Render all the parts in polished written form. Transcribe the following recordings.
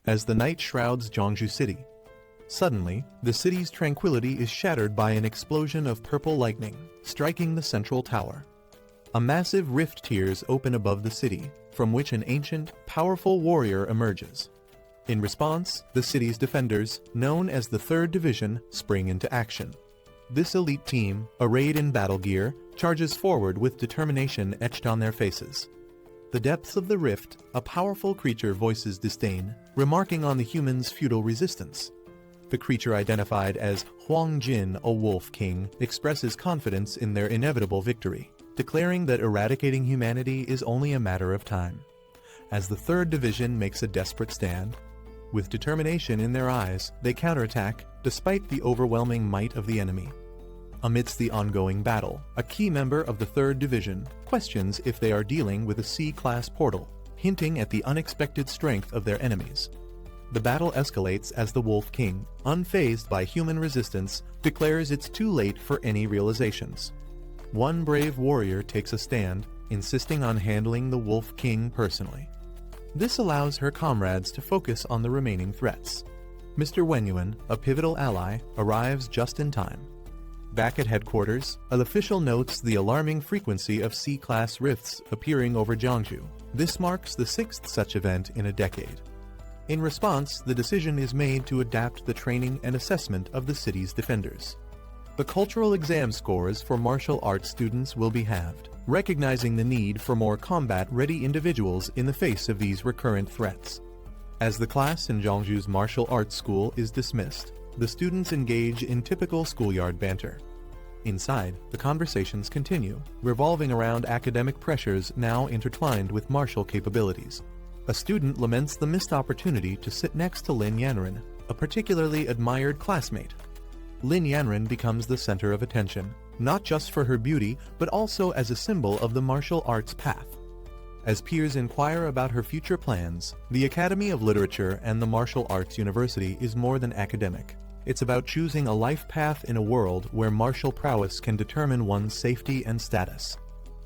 as the night shrouds Jeongju City. Suddenly, the city's tranquility is shattered by an explosion of purple lightning, striking the central tower. A massive rift tears open above the city, from which an ancient, powerful warrior emerges. In response, the city's defenders, known as the 3rd Division, spring into action. This elite team, arrayed in battle gear, charges forward with determination etched on their faces. The depths of the rift, a powerful creature voices disdain, remarking on the humans' futile resistance. The creature identified as Huang Jin, a wolf king, expresses confidence in their inevitable victory, declaring that eradicating humanity is only a matter of time. As the 3rd Division makes a desperate stand, with determination in their eyes, they counterattack, despite the overwhelming might of the enemy. Amidst the ongoing battle, a key member of the 3rd Division questions if they are dealing with a C-class portal, hinting at the unexpected strength of their enemies. The battle escalates as the Wolf King, unfazed by human resistance, declares it's too late for any realizations. One brave warrior takes a stand, insisting on handling the Wolf King personally. This allows her comrades to focus on the remaining threats. Mr. Wenyuan, a pivotal ally, arrives just in time. Back at headquarters, an official notes the alarming frequency of C-class rifts appearing over Jeongju. This marks the 6th such event in a decade. In response, the decision is made to adapt the training and assessment of the city's defenders. The cultural exam scores for martial arts students will be halved, recognizing the need for more combat-ready individuals in the face of these recurrent threats. As the class in Jeongju's martial arts school is dismissed, the students engage in typical schoolyard banter. Inside, the conversations continue, revolving around academic pressures now intertwined with martial capabilities. A student laments the missed opportunity to sit next to Lin Yanren, a particularly admired classmate. Lin Yanren becomes the center of attention, not just for her beauty, but also as a symbol of the martial arts path. As peers inquire about her future plans, the Academy of Literature and the Martial Arts University is more than academic. It's about choosing a life path in a world where martial prowess can determine one's safety and status.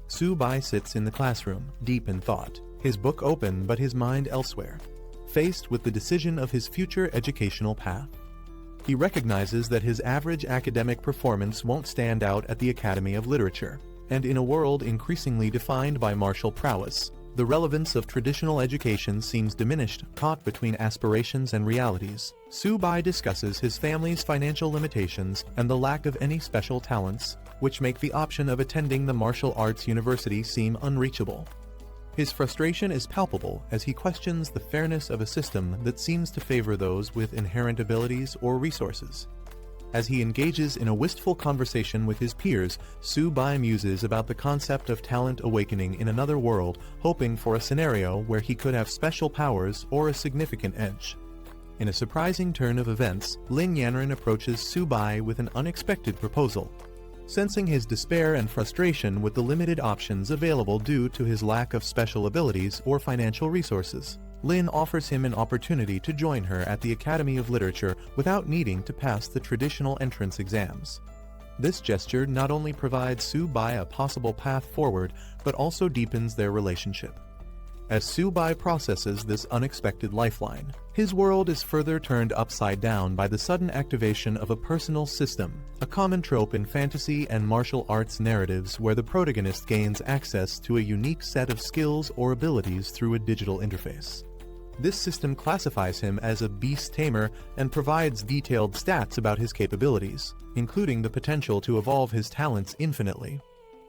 Su Bai sits in the classroom, deep in thought, his book open but his mind elsewhere, faced with the decision of his future educational path. He recognizes that his average academic performance won't stand out at the Academy of Literature, and in a world increasingly defined by martial prowess, the relevance of traditional education seems diminished, caught between aspirations and realities. Su Bai discusses his family's financial limitations and the lack of any special talents, which make the option of attending the martial arts university seem unreachable. His frustration is palpable as he questions the fairness of a system that seems to favor those with inherent abilities or resources. As he engages in a wistful conversation with his peers, Su Bai muses about the concept of talent awakening in another world, hoping for a scenario where he could have special powers or a significant edge. In a surprising turn of events, Lin Yanren approaches Su Bai with an unexpected proposal. Sensing his despair and frustration with the limited options available due to his lack of special abilities or financial resources, Lin offers him an opportunity to join her at the Academy of Literature without needing to pass the traditional entrance exams. This gesture not only provides Su Bai a possible path forward, but also deepens their relationship. As Su Bai processes this unexpected lifeline, his world is further turned upside down by the sudden activation of a personal system, a common trope in fantasy and martial arts narratives where the protagonist gains access to a unique set of skills or abilities through a digital interface. This system classifies him as a beast tamer and provides detailed stats about his capabilities, including the potential to evolve his talents infinitely.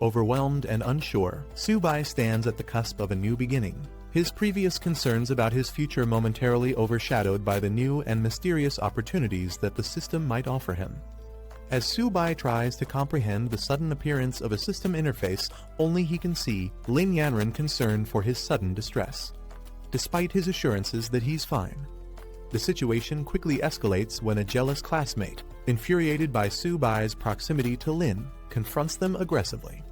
Overwhelmed and unsure, Su Bai stands at the cusp of a new beginning, his previous concerns about his future momentarily overshadowed by the new and mysterious opportunities that the system might offer him. As Su Bai tries to comprehend the sudden appearance of a system interface only he can see, Lin Yanren concerned for his sudden distress. Despite his assurances that he's fine, the situation quickly escalates when a jealous classmate, infuriated by Su Bai's proximity to Lin, confronts them aggressively.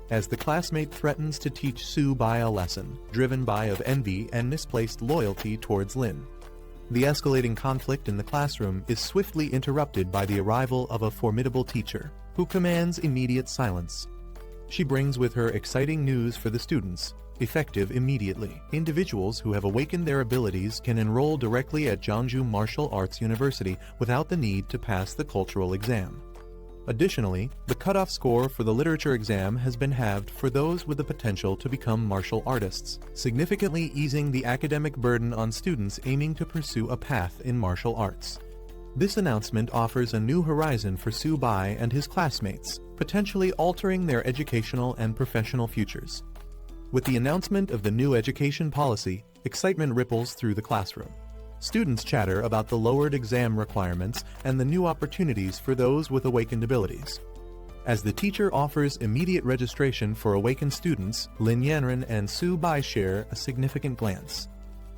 As the classmate threatens to teach Su Bai a lesson, driven by of envy and misplaced loyalty towards Lin. The escalating conflict in the classroom is swiftly interrupted by the arrival of a formidable teacher, who commands immediate silence. She brings with her exciting news for the students, effective immediately. Individuals who have awakened their abilities can enroll directly at Jeonju Martial Arts University without the need to pass the cultural exam. Additionally, the cutoff score for the literature exam has been halved for those with the potential to become martial artists, significantly easing the academic burden on students aiming to pursue a path in martial arts. This announcement offers a new horizon for Su Bai and his classmates, potentially altering their educational and professional futures. With the announcement of the new education policy, excitement ripples through the classroom. Students chatter about the lowered exam requirements and the new opportunities for those with awakened abilities. As the teacher offers immediate registration for awakened students, Lin Yanren and Su Bai share a significant glance.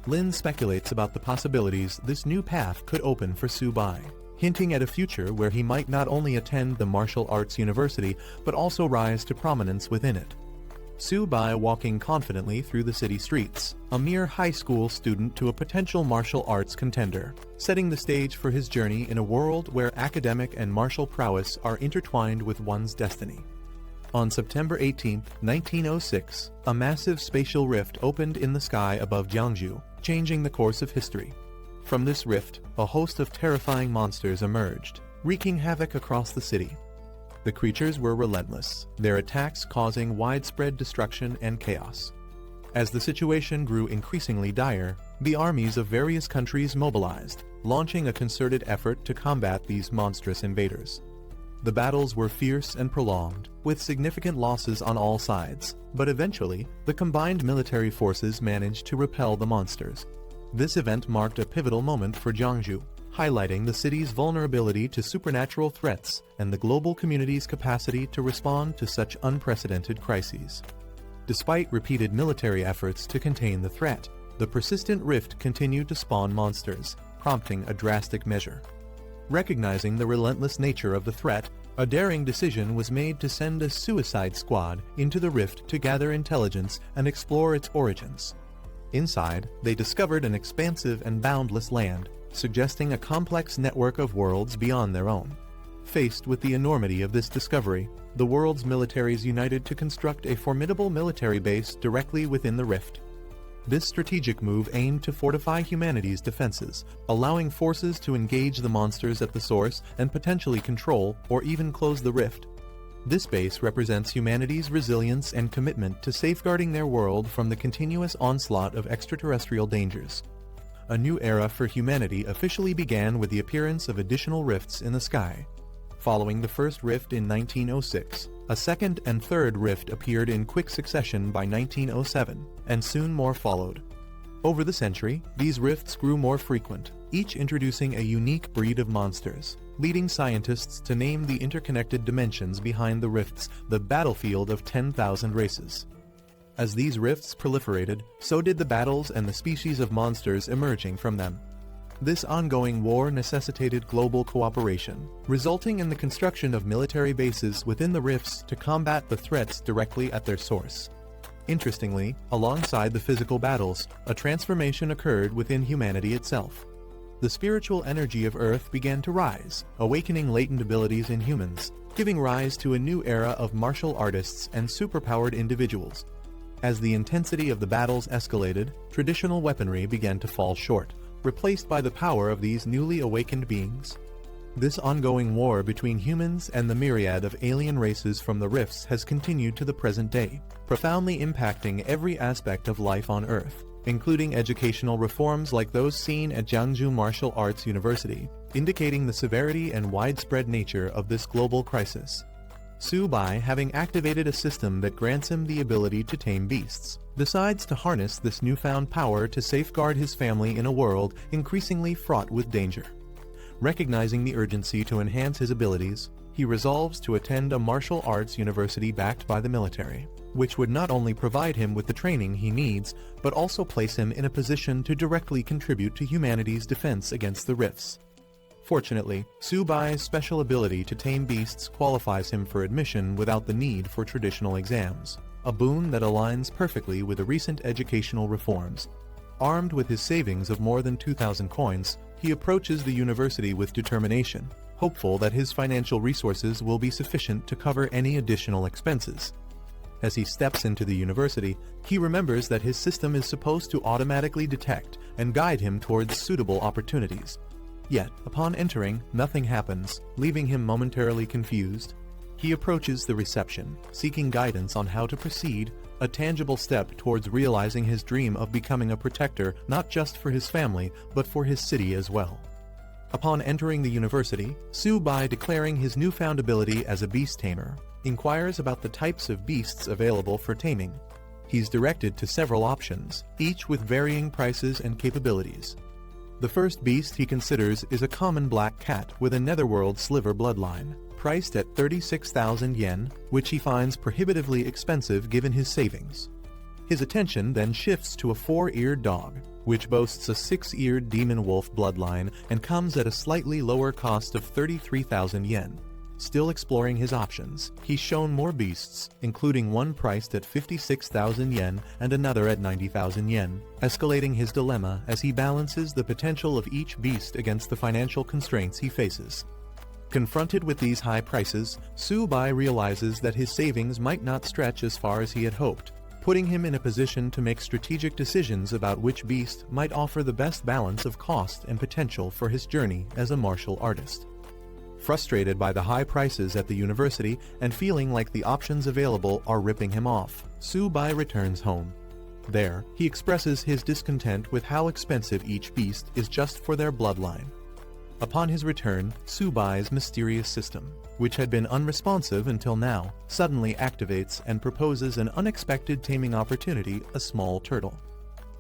Lin speculates about the possibilities this new path could open for Su Bai, hinting at a future where he might not only attend the martial arts university but also rise to prominence within it. Su Bai walking confidently through the city streets, a mere high school student to a potential martial arts contender, setting the stage for his journey in a world where academic and martial prowess are intertwined with one's destiny. On September 18, 1906, a massive spatial rift opened in the sky above Jeonju, changing the course of history. From this rift, a host of terrifying monsters emerged, wreaking havoc across the city. The creatures were relentless, their attacks causing widespread destruction and chaos. As the situation grew increasingly dire, the armies of various countries mobilized, launching a concerted effort to combat these monstrous invaders. The battles were fierce and prolonged, with significant losses on all sides, but eventually, the combined military forces managed to repel the monsters. This event marked a pivotal moment for Jeonju, highlighting the city's vulnerability to supernatural threats and the global community's capacity to respond to such unprecedented crises. Despite repeated military efforts to contain the threat, the persistent rift continued to spawn monsters, prompting a drastic measure. Recognizing the relentless nature of the threat, a daring decision was made to send a suicide squad into the rift to gather intelligence and explore its origins. Inside, they discovered an expansive and boundless land, suggesting a complex network of worlds beyond their own. Faced with the enormity of this discovery, the world's militaries united to construct a formidable military base directly within the rift. This strategic move aimed to fortify humanity's defenses, allowing forces to engage the monsters at the source and potentially control or even close the rift. This base represents humanity's resilience and commitment to safeguarding their world from the continuous onslaught of extraterrestrial dangers. A new era for humanity officially began with the appearance of additional rifts in the sky. Following the first rift in 1906, a second and third rift appeared in quick succession by 1907, and soon more followed. Over the century, these rifts grew more frequent, each introducing a unique breed of monsters, leading scientists to name the interconnected dimensions behind the rifts the battlefield of 10,000 races. As these rifts proliferated, so did the battles and the species of monsters emerging from them. This ongoing war necessitated global cooperation, resulting in the construction of military bases within the rifts to combat the threats directly at their source. Interestingly, alongside the physical battles, a transformation occurred within humanity itself. The spiritual energy of Earth began to rise, awakening latent abilities in humans, giving rise to a new era of martial artists and superpowered individuals. As the intensity of the battles escalated, traditional weaponry began to fall short, replaced by the power of these newly awakened beings. This ongoing war between humans and the myriad of alien races from the rifts has continued to the present day, profoundly impacting every aspect of life on Earth, including educational reforms like those seen at Jeonju Martial Arts University, indicating the severity and widespread nature of this global crisis. Su Bai, having activated a system that grants him the ability to tame beasts, decides to harness this newfound power to safeguard his family in a world increasingly fraught with danger. Recognizing the urgency to enhance his abilities, he resolves to attend a martial arts university backed by the military, which would not only provide him with the training he needs, but also place him in a position to directly contribute to humanity's defense against the rifts. Fortunately, Su Bai's special ability to tame beasts qualifies him for admission without the need for traditional exams, a boon that aligns perfectly with the recent educational reforms. Armed with his savings of more than 2,000 coins, he approaches the university with determination, hopeful that his financial resources will be sufficient to cover any additional expenses. As he steps into the university, he remembers that his system is supposed to automatically detect and guide him towards suitable opportunities. Yet, upon entering, nothing happens, leaving him momentarily confused. He approaches the reception, seeking guidance on how to proceed, a tangible step towards realizing his dream of becoming a protector not just for his family, but for his city as well. Upon entering the university, Su-bai, declaring his newfound ability as a beast tamer, inquires about the types of beasts available for taming. He's directed to several options, each with varying prices and capabilities. The first beast he considers is a common black cat with a netherworld sliver bloodline, priced at 36,000 yen, which he finds prohibitively expensive given his savings. His attention then shifts to a 4-eared dog, which boasts a 6-eared demon wolf bloodline and comes at a slightly lower cost of 33,000 yen. Still exploring his options, he's shown more beasts, including one priced at 56,000 yen and another at 90,000 yen, escalating his dilemma as he balances the potential of each beast against the financial constraints he faces. Confronted with these high prices, Su-bai realizes that his savings might not stretch as far as he had hoped, putting him in a position to make strategic decisions about which beast might offer the best balance of cost and potential for his journey as a martial artist. Frustrated by the high prices at the university and feeling like the options available are ripping him off, Su-bai returns home. There, he expresses his discontent with how expensive each beast is just for their bloodline. Upon his return, Su-bai's mysterious system, which had been unresponsive until now, suddenly activates and proposes an unexpected taming opportunity, a small turtle.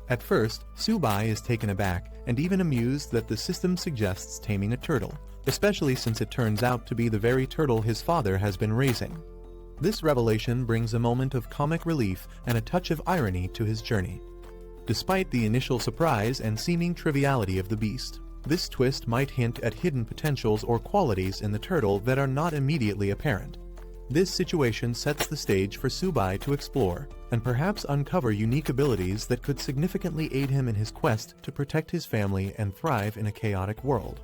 At first, Su-bai is taken aback and even amused that the system suggests taming a turtle, especially since it turns out to be the very turtle his father has been raising. This revelation brings a moment of comic relief and a touch of irony to his journey. Despite the initial surprise and seeming triviality of the beast, this twist might hint at hidden potentials or qualities in the turtle that are not immediately apparent. This situation sets the stage for Su-bai to explore, and perhaps uncover unique abilities that could significantly aid him in his quest to protect his family and thrive in a chaotic world.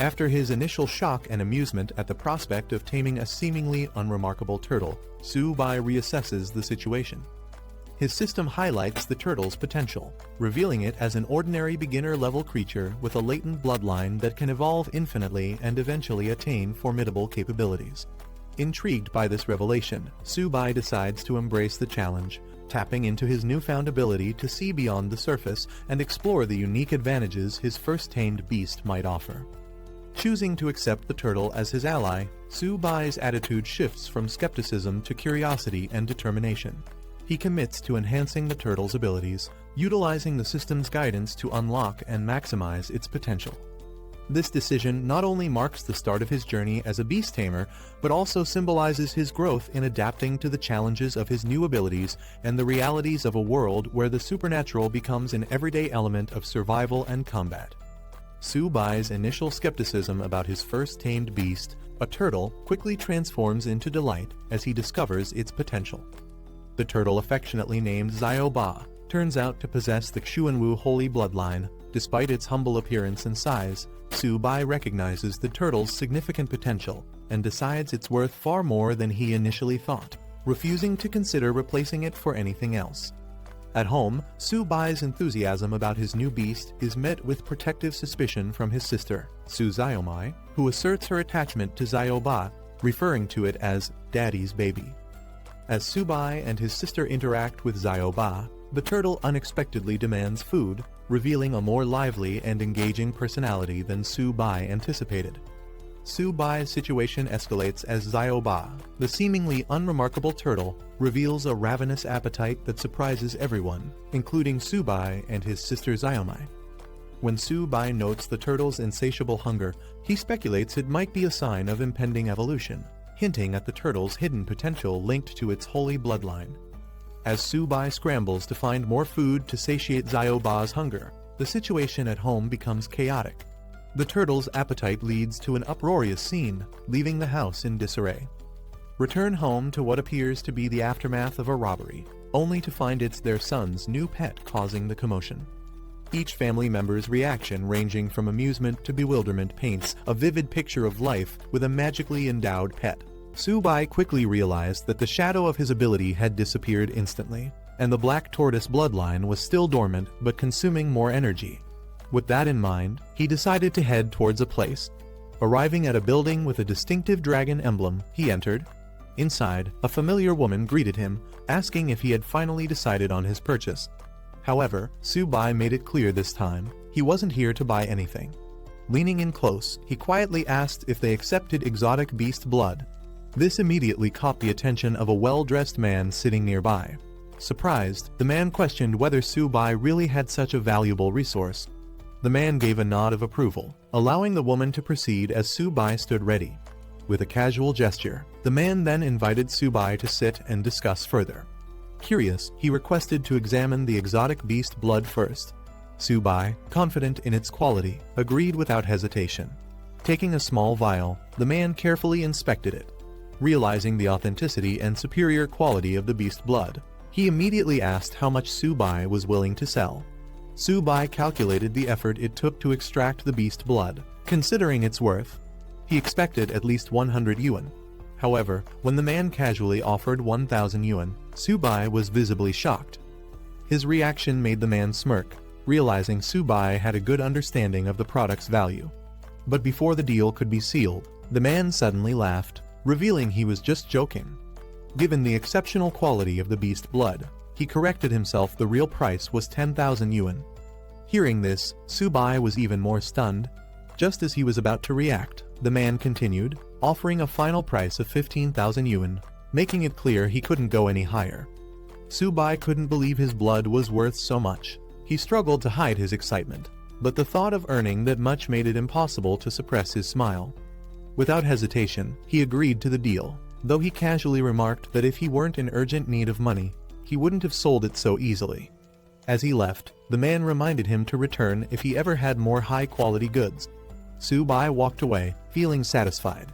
After his initial shock and amusement at the prospect of taming a seemingly unremarkable turtle, Su-bai reassesses the situation. His system highlights the turtle's potential, revealing it as an ordinary beginner-level creature with a latent bloodline that can evolve infinitely and eventually attain formidable capabilities. Intrigued by this revelation, Su-bai decides to embrace the challenge, tapping into his newfound ability to see beyond the surface and explore the unique advantages his first tamed beast might offer. Choosing to accept the turtle as his ally, Su-bai's attitude shifts from skepticism to curiosity and determination. He commits to enhancing the turtle's abilities, utilizing the system's guidance to unlock and maximize its potential. This decision not only marks the start of his journey as a beast tamer, but also symbolizes his growth in adapting to the challenges of his new abilities and the realities of a world where the supernatural becomes an everyday element of survival and combat. Su-bai's initial skepticism about his first tamed beast, a turtle, quickly transforms into delight as he discovers its potential. The turtle, affectionately named Zio-ba, turns out to possess the Xuanwu holy bloodline. Despite its humble appearance and size, Su-bai recognizes the turtle's significant potential and decides it's worth far more than he initially thought, refusing to consider replacing it for anything else. At home, Su-bai's enthusiasm about his new beast is met with protective suspicion from his sister, Su-zayomai, who asserts her attachment to Zio-ba, referring to it as Daddy's baby. As Su-bai and his sister interact with Zio-ba, the turtle unexpectedly demands food, revealing a more lively and engaging personality than Su-bai anticipated. Su-bai's situation escalates as Zio-ba, the seemingly unremarkable turtle, reveals a ravenous appetite that surprises everyone, including Su-bai and his sister Zayomai. When Su-bai notes the turtle's insatiable hunger, he speculates it might be a sign of impending evolution, hinting at the turtle's hidden potential linked to its holy bloodline. As Su-bai scrambles to find more food to satiate Zio-ba's hunger, the situation at home becomes chaotic. The turtle's appetite leads to an uproarious scene, leaving the house in disarray. Return home to what appears to be the aftermath of a robbery, only to find it's their son's new pet causing the commotion. Each family member's reaction, ranging from amusement to bewilderment, paints a vivid picture of life with a magically endowed pet. Su-bai quickly realized that the shadow of his ability had disappeared instantly, and the black tortoise bloodline was still dormant but consuming more energy. With that in mind, he decided to head towards a place. Arriving at a building with a distinctive dragon emblem, he entered. Inside, a familiar woman greeted him, asking if he had finally decided on his purchase. However, Su-bai made it clear this time, he wasn't here to buy anything. Leaning in close, he quietly asked if they accepted exotic beast blood. This immediately caught the attention of a well-dressed man sitting nearby. Surprised, the man questioned whether Su-bai really had such a valuable resource. The man gave a nod of approval, allowing the woman to proceed as Su-bai stood ready. With a casual gesture, the man then invited Su-bai to sit and discuss further. Curious, he requested to examine the exotic beast blood first. Su-bai, confident in its quality, agreed without hesitation. Taking a small vial, the man carefully inspected it. Realizing the authenticity and superior quality of the beast blood, he immediately asked how much Su-bai was willing to sell. Su-bai calculated the effort it took to extract the beast blood. Considering its worth, he expected at least 100 yuan. However, when the man casually offered 1,000 yuan, Su-bai was visibly shocked. His reaction made the man smirk, realizing Su-bai had a good understanding of the product's value. But before the deal could be sealed, the man suddenly laughed, revealing he was just joking. Given the exceptional quality of the beast blood, he corrected himself. The real price was 10,000 yuan. Hearing this, Su-bai was even more stunned. Just as he was about to react, the man continued, offering a final price of 15,000 yuan, making it clear he couldn't go any higher. Su-bai couldn't believe his blood was worth so much. He struggled to hide his excitement, but the thought of earning that much made it impossible to suppress his smile. Without hesitation, he agreed to the deal, though he casually remarked that if he weren't in urgent need of money, he wouldn't have sold it so easily. As he left, the man reminded him to return if he ever had more high-quality goods. Su-bai walked away, feeling satisfied.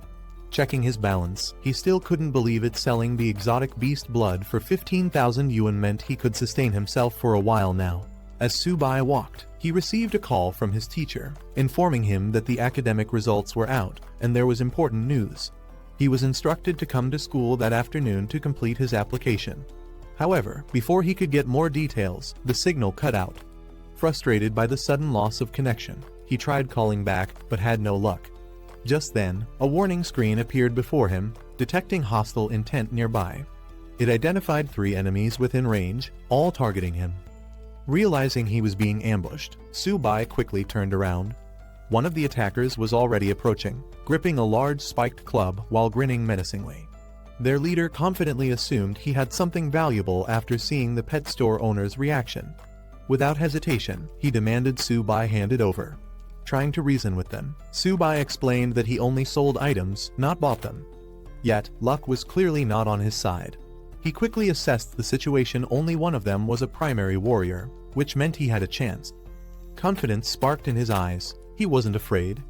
Checking his balance, he still couldn't believe it. Selling the exotic beast blood for 15,000 yuan meant he could sustain himself for a while now. As Su-bai walked, he received a call from his teacher, informing him that the academic results were out, and there was important news. He was instructed to come to school that afternoon to complete his application. However, before he could get more details, the signal cut out. Frustrated by the sudden loss of connection, he tried calling back, but had no luck. Just then, a warning screen appeared before him, detecting hostile intent nearby. It identified 3 enemies within range, all targeting him. Realizing he was being ambushed, Su-bai quickly turned around. One of the attackers was already approaching, gripping a large spiked club while grinning menacingly. Their leader confidently assumed he had something valuable after seeing the pet store owner's reaction. Without hesitation, he demanded Su-bai hand it over. Trying to reason with them, Su-bai explained that he only sold items, not bought them. Yet, luck was clearly not on his side. He quickly assessed the situation. Only one of them was a primary warrior, which meant he had a chance. Confidence sparked in his eyes. He wasn't afraid.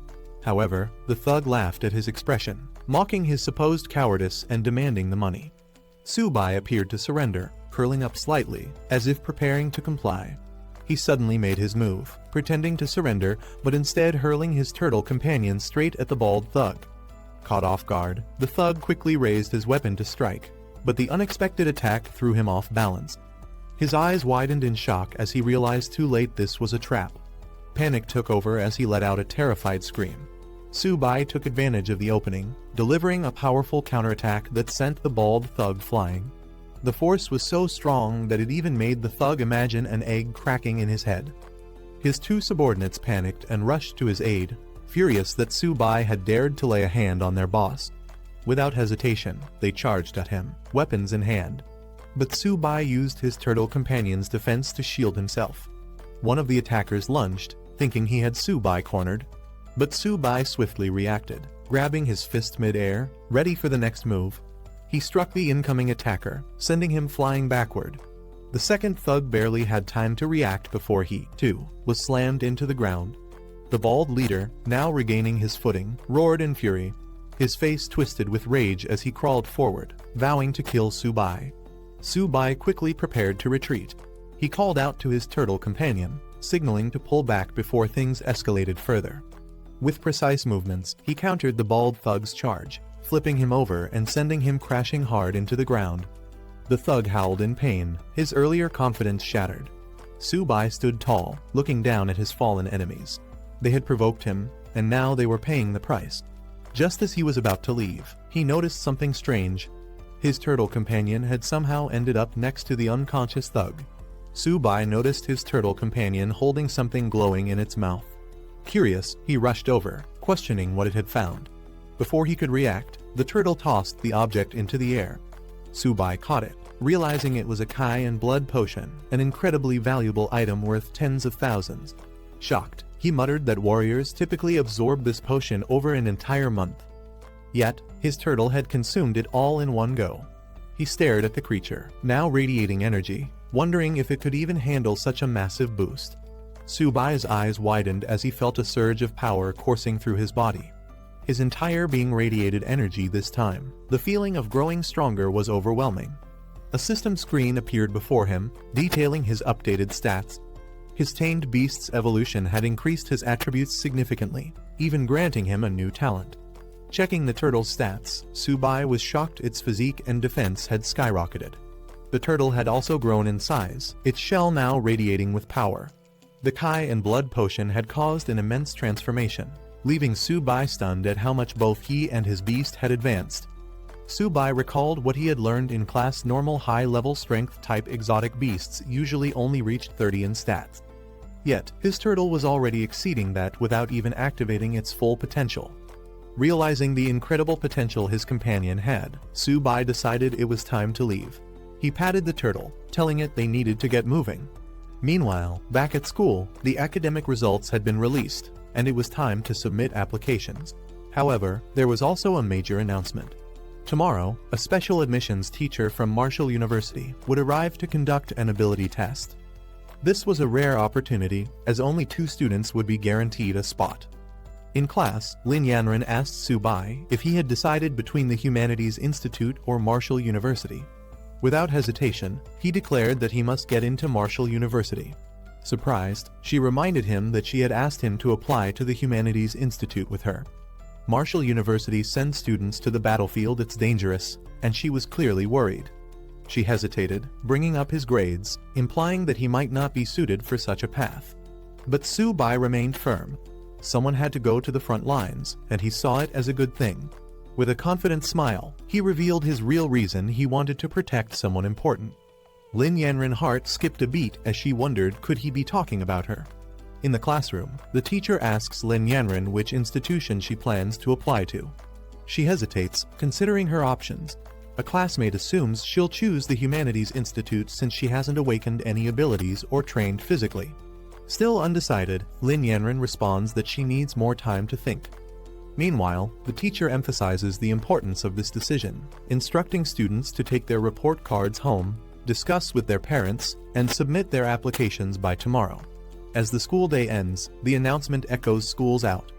However, the thug laughed at his expression, mocking his supposed cowardice and demanding the money. Su-bai appeared to surrender, curling up slightly, as if preparing to comply. He suddenly made his move, pretending to surrender, but instead hurling his turtle companion straight at the bald thug. Caught off guard, the thug quickly raised his weapon to strike, but the unexpected attack threw him off balance. His eyes widened in shock as he realized too late this was a trap. Panic took over as he let out a terrified scream. Su-bai took advantage of the opening, delivering a powerful counterattack that sent the bald thug flying. The force was so strong that it even made the thug imagine an egg cracking in his head. His 2 subordinates panicked and rushed to his aid, furious that Su-bai had dared to lay a hand on their boss. Without hesitation, they charged at him, weapons in hand. But Su-bai used his turtle companion's defense to shield himself. One of the attackers lunged, thinking he had Su-bai cornered. But Su-bai swiftly reacted, grabbing his fist mid-air, ready for the next move. He struck the incoming attacker, sending him flying backward. The second thug barely had time to react before he, too, was slammed into the ground. The bald leader, now regaining his footing, roared in fury. His face twisted with rage as he crawled forward, vowing to kill Su-bai. Su-bai quickly prepared to retreat. He called out to his turtle companion, signaling to pull back before things escalated further. With precise movements, he countered the bald thug's charge, flipping him over and sending him crashing hard into the ground. The thug howled in pain, his earlier confidence shattered. Subai stood tall, looking down at his fallen enemies. They had provoked him, and now they were paying the price. Just as he was about to leave, he noticed something strange. His turtle companion had somehow ended up next to the unconscious thug. Subai noticed his turtle companion holding something glowing in its mouth. Curious, he rushed over, questioning what it had found. Before he could react, the turtle tossed the object into the air. Subai caught it, realizing it was a Kai and blood potion, an incredibly valuable item worth tens of thousands. Shocked, he muttered that warriors typically absorb this potion over an entire month. Yet, his turtle had consumed it all in one go. He stared at the creature, now radiating energy, wondering if it could even handle such a massive boost. Subai's eyes widened as he felt a surge of power coursing through his body. His entire being radiated energy this time. The feeling of growing stronger was overwhelming. A system screen appeared before him, detailing his updated stats. His tamed beast's evolution had increased his attributes significantly, even granting him a new talent. Checking the turtle's stats, Subai was shocked its physique and defense had skyrocketed. The turtle had also grown in size, its shell now radiating with power. The Kai and blood potion had caused an immense transformation, leaving Subai stunned at how much both he and his beast had advanced. Subai recalled what he had learned in class. Normal high-level strength type exotic beasts usually only reached 30 in stats. Yet, his turtle was already exceeding that without even activating its full potential. Realizing the incredible potential his companion had, Subai decided it was time to leave. He patted the turtle, telling it they needed to get moving. Meanwhile, back at school, the academic results had been released, and it was time to submit applications. However, there was also a major announcement. Tomorrow, a special admissions teacher from Marshall University would arrive to conduct an ability test. This was a rare opportunity, as only 2 students would be guaranteed a spot. In class, Lin Yanren asked Subai if he had decided between the Humanities Institute or Marshall University. Without hesitation, he declared that he must get into Marshall University. Surprised, she reminded him that she had asked him to apply to the Humanities Institute with her. Marshall University sends students to the battlefield. It's dangerous, and she was clearly worried. She hesitated, bringing up his grades, implying that he might not be suited for such a path. But Subai remained firm. Someone had to go to the front lines, and he saw it as a good thing. With a confident smile, he revealed his real reason: he wanted to protect someone important. Lin Yanren's heart skipped a beat as she wondered, could he be talking about her? In the classroom, the teacher asks Lin Yanren which institution she plans to apply to. She hesitates, considering her options. A classmate assumes she'll choose the Humanities Institute since she hasn't awakened any abilities or trained physically. Still undecided, Lin Yanren responds that she needs more time to think. Meanwhile, the teacher emphasizes the importance of this decision, instructing students to take their report cards home, discuss with their parents, and submit their applications by tomorrow. As the school day ends, the announcement echoes schools out.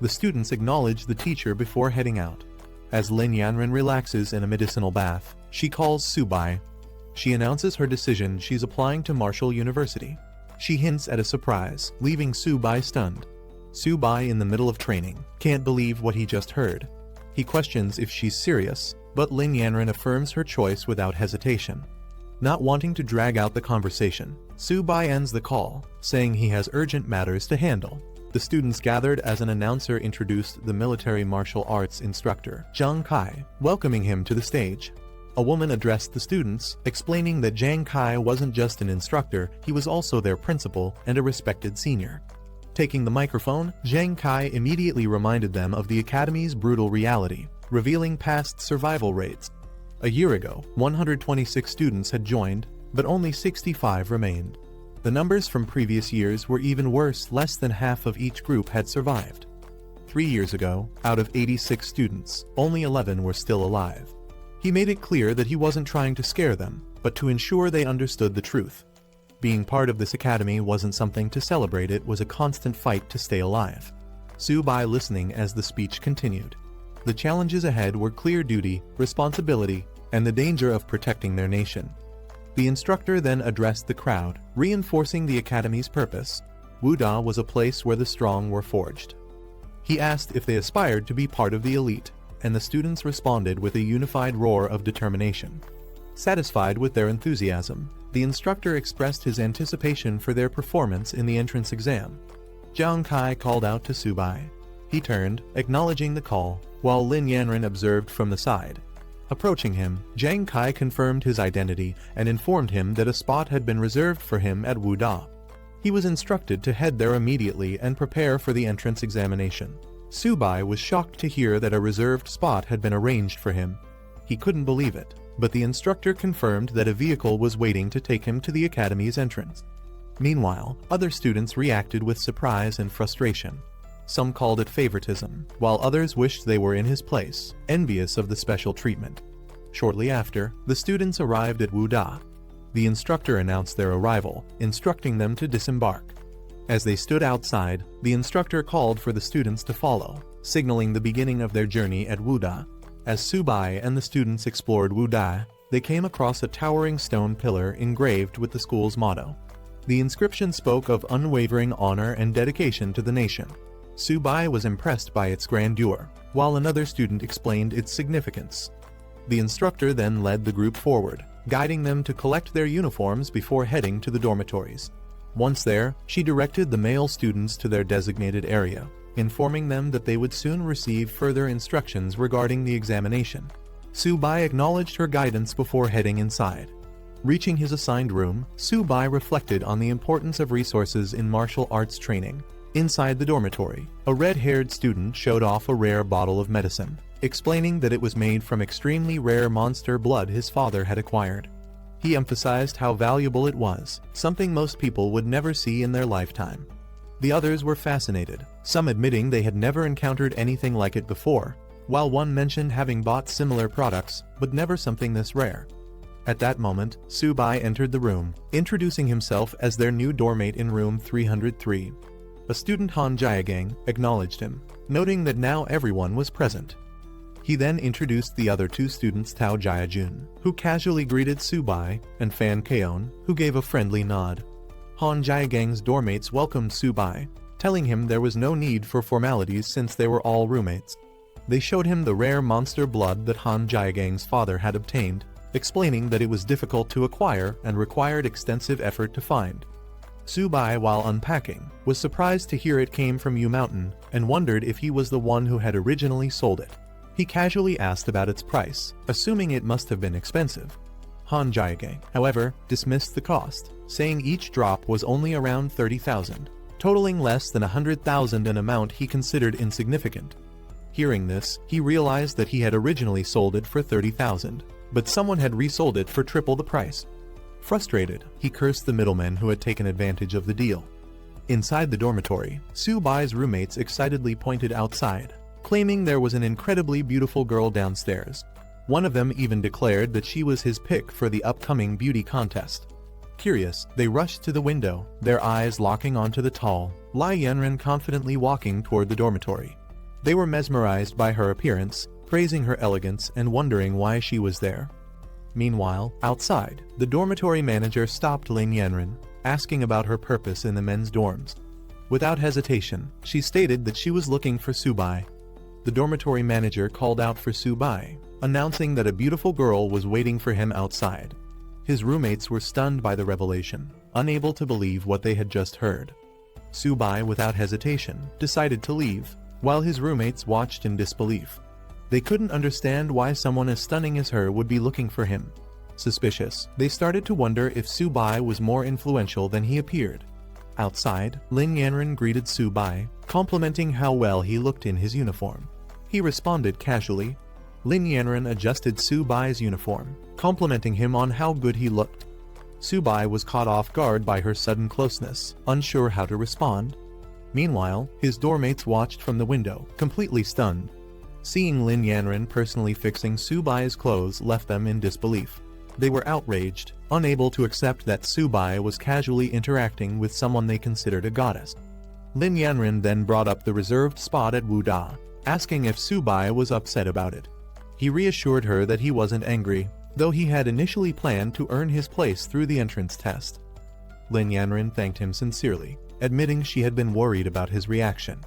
The students acknowledge the teacher before heading out. As Lin Yanren relaxes in a medicinal bath, she calls Subai. She announces her decision: she's applying to Marshall University. She hints at a surprise, leaving Subai stunned. Subai, in the middle of training, can't believe what he just heard. He questions if she's serious, but Lin Yanren affirms her choice without hesitation. Not wanting to drag out the conversation, Subai ends the call, saying he has urgent matters to handle. The students gathered as an announcer introduced the military martial arts instructor, Zhang Kai, welcoming him to the stage. A woman addressed the students, explaining that Zhang Kai wasn't just an instructor, he was also their principal and a respected senior. Taking the microphone, Zhang Kai immediately reminded them of the academy's brutal reality, revealing past survival rates. A year ago, 126 students had joined, but only 65 remained. The numbers from previous years were even worse: less than half of each group had survived. 3 years ago, out of 86 students, only 11 were still alive. He made it clear that he wasn't trying to scare them, but to ensure they understood the truth. Being part of this academy wasn't something to celebrate, it was a constant fight to stay alive. Subai listening as the speech continued. The challenges ahead were clear: duty, responsibility, and the danger of protecting their nation. The instructor then addressed the crowd, reinforcing the academy's purpose. Wuda was a place where the strong were forged. He asked if they aspired to be part of the elite, and the students responded with a unified roar of determination. Satisfied with their enthusiasm, the instructor expressed his anticipation for their performance in the entrance exam. Jiang Kai called out to Subai. He turned, acknowledging the call, while Lin Yanren observed from the side. Approaching him, Jiang Kai confirmed his identity and informed him that a spot had been reserved for him at Wuda. He was instructed to head there immediately and prepare for the entrance examination. Subai was shocked to hear that a reserved spot had been arranged for him. He couldn't believe it, but the instructor confirmed that a vehicle was waiting to take him to the academy's entrance. Meanwhile, other students reacted with surprise and frustration. Some called it favoritism, while others wished they were in his place, envious of the special treatment. Shortly after, the students arrived at Wuda. The instructor announced their arrival, instructing them to disembark. As they stood outside, the instructor called for the students to follow, signaling the beginning of their journey at Wuda. As Subai and the students explored Wuda, they came across a towering stone pillar engraved with the school's motto. The inscription spoke of unwavering honor and dedication to the nation. Subai was impressed by its grandeur, while another student explained its significance. The instructor then led the group forward, guiding them to collect their uniforms before heading to the dormitories. Once there, she directed the male students to their designated area, informing them that they would soon receive further instructions regarding the examination. Subai acknowledged her guidance before heading inside. Reaching his assigned room, Subai reflected on the importance of resources in martial arts training. Inside the dormitory, a red-haired student showed off a rare bottle of medicine, explaining that it was made from extremely rare monster blood his father had acquired. He emphasized how valuable it was, something most people would never see in their lifetime. The others were fascinated, some admitting they had never encountered anything like it before, while one mentioned having bought similar products, but never something this rare. At that moment, Subai entered the room, introducing himself as their new doormate in room 303. A student Han Jiagang acknowledged him, noting that now everyone was present. He then introduced the other two students Tao Jiajun, who casually greeted Subai, and Fan Keon, who gave a friendly nod. Han Jiagang's doormates welcomed Subai, telling him there was no need for formalities since they were all roommates. They showed him the rare monster blood that Han Jiagang's father had obtained, explaining that it was difficult to acquire and required extensive effort to find. Subai, while unpacking, was surprised to hear it came from Yu Mountain and wondered if he was the one who had originally sold it. He casually asked about its price, assuming it must have been expensive. Han Jiagang, however, dismissed the cost, saying each drop was only around 30,000, totaling less than 100,000, an amount he considered insignificant. Hearing this, he realized that he had originally sold it for 30,000, but someone had resold it for triple the price. Frustrated, he cursed the middlemen who had taken advantage of the deal. Inside the dormitory, Subai's roommates excitedly pointed outside, claiming there was an incredibly beautiful girl downstairs. One of them even declared that she was his pick for the upcoming beauty contest. Curious, they rushed to the window, their eyes locking onto the tall, Lai Yanren confidently walking toward the dormitory. They were mesmerized by her appearance, praising her elegance and wondering why she was there. Meanwhile, outside, the dormitory manager stopped Lin Yanren, asking about her purpose in the men's dorms. Without hesitation, she stated that she was looking for Subai. The dormitory manager called out for Subai, announcing that a beautiful girl was waiting for him outside. His roommates were stunned by the revelation, unable to believe what they had just heard. Subai, without hesitation, decided to leave, while his roommates watched in disbelief. They couldn't understand why someone as stunning as her would be looking for him. Suspicious, they started to wonder if Subai was more influential than he appeared. Outside, Lin Yanren greeted Subai, complimenting how well he looked in his uniform. He responded casually. Lin Yanren adjusted Subai's uniform, complimenting him on how good he looked. Subai was caught off guard by her sudden closeness, unsure how to respond. Meanwhile, his doormates watched from the window, completely stunned. Seeing Lin Yanren personally fixing Subai's clothes left them in disbelief. They were outraged, unable to accept that Subai was casually interacting with someone they considered a goddess. Lin Yanren then brought up the reserved spot at Wuda, asking if Subai was upset about it. He reassured her that he wasn't angry, though he had initially planned to earn his place through the entrance test. Lin Yanren thanked him sincerely, admitting she had been worried about his reaction.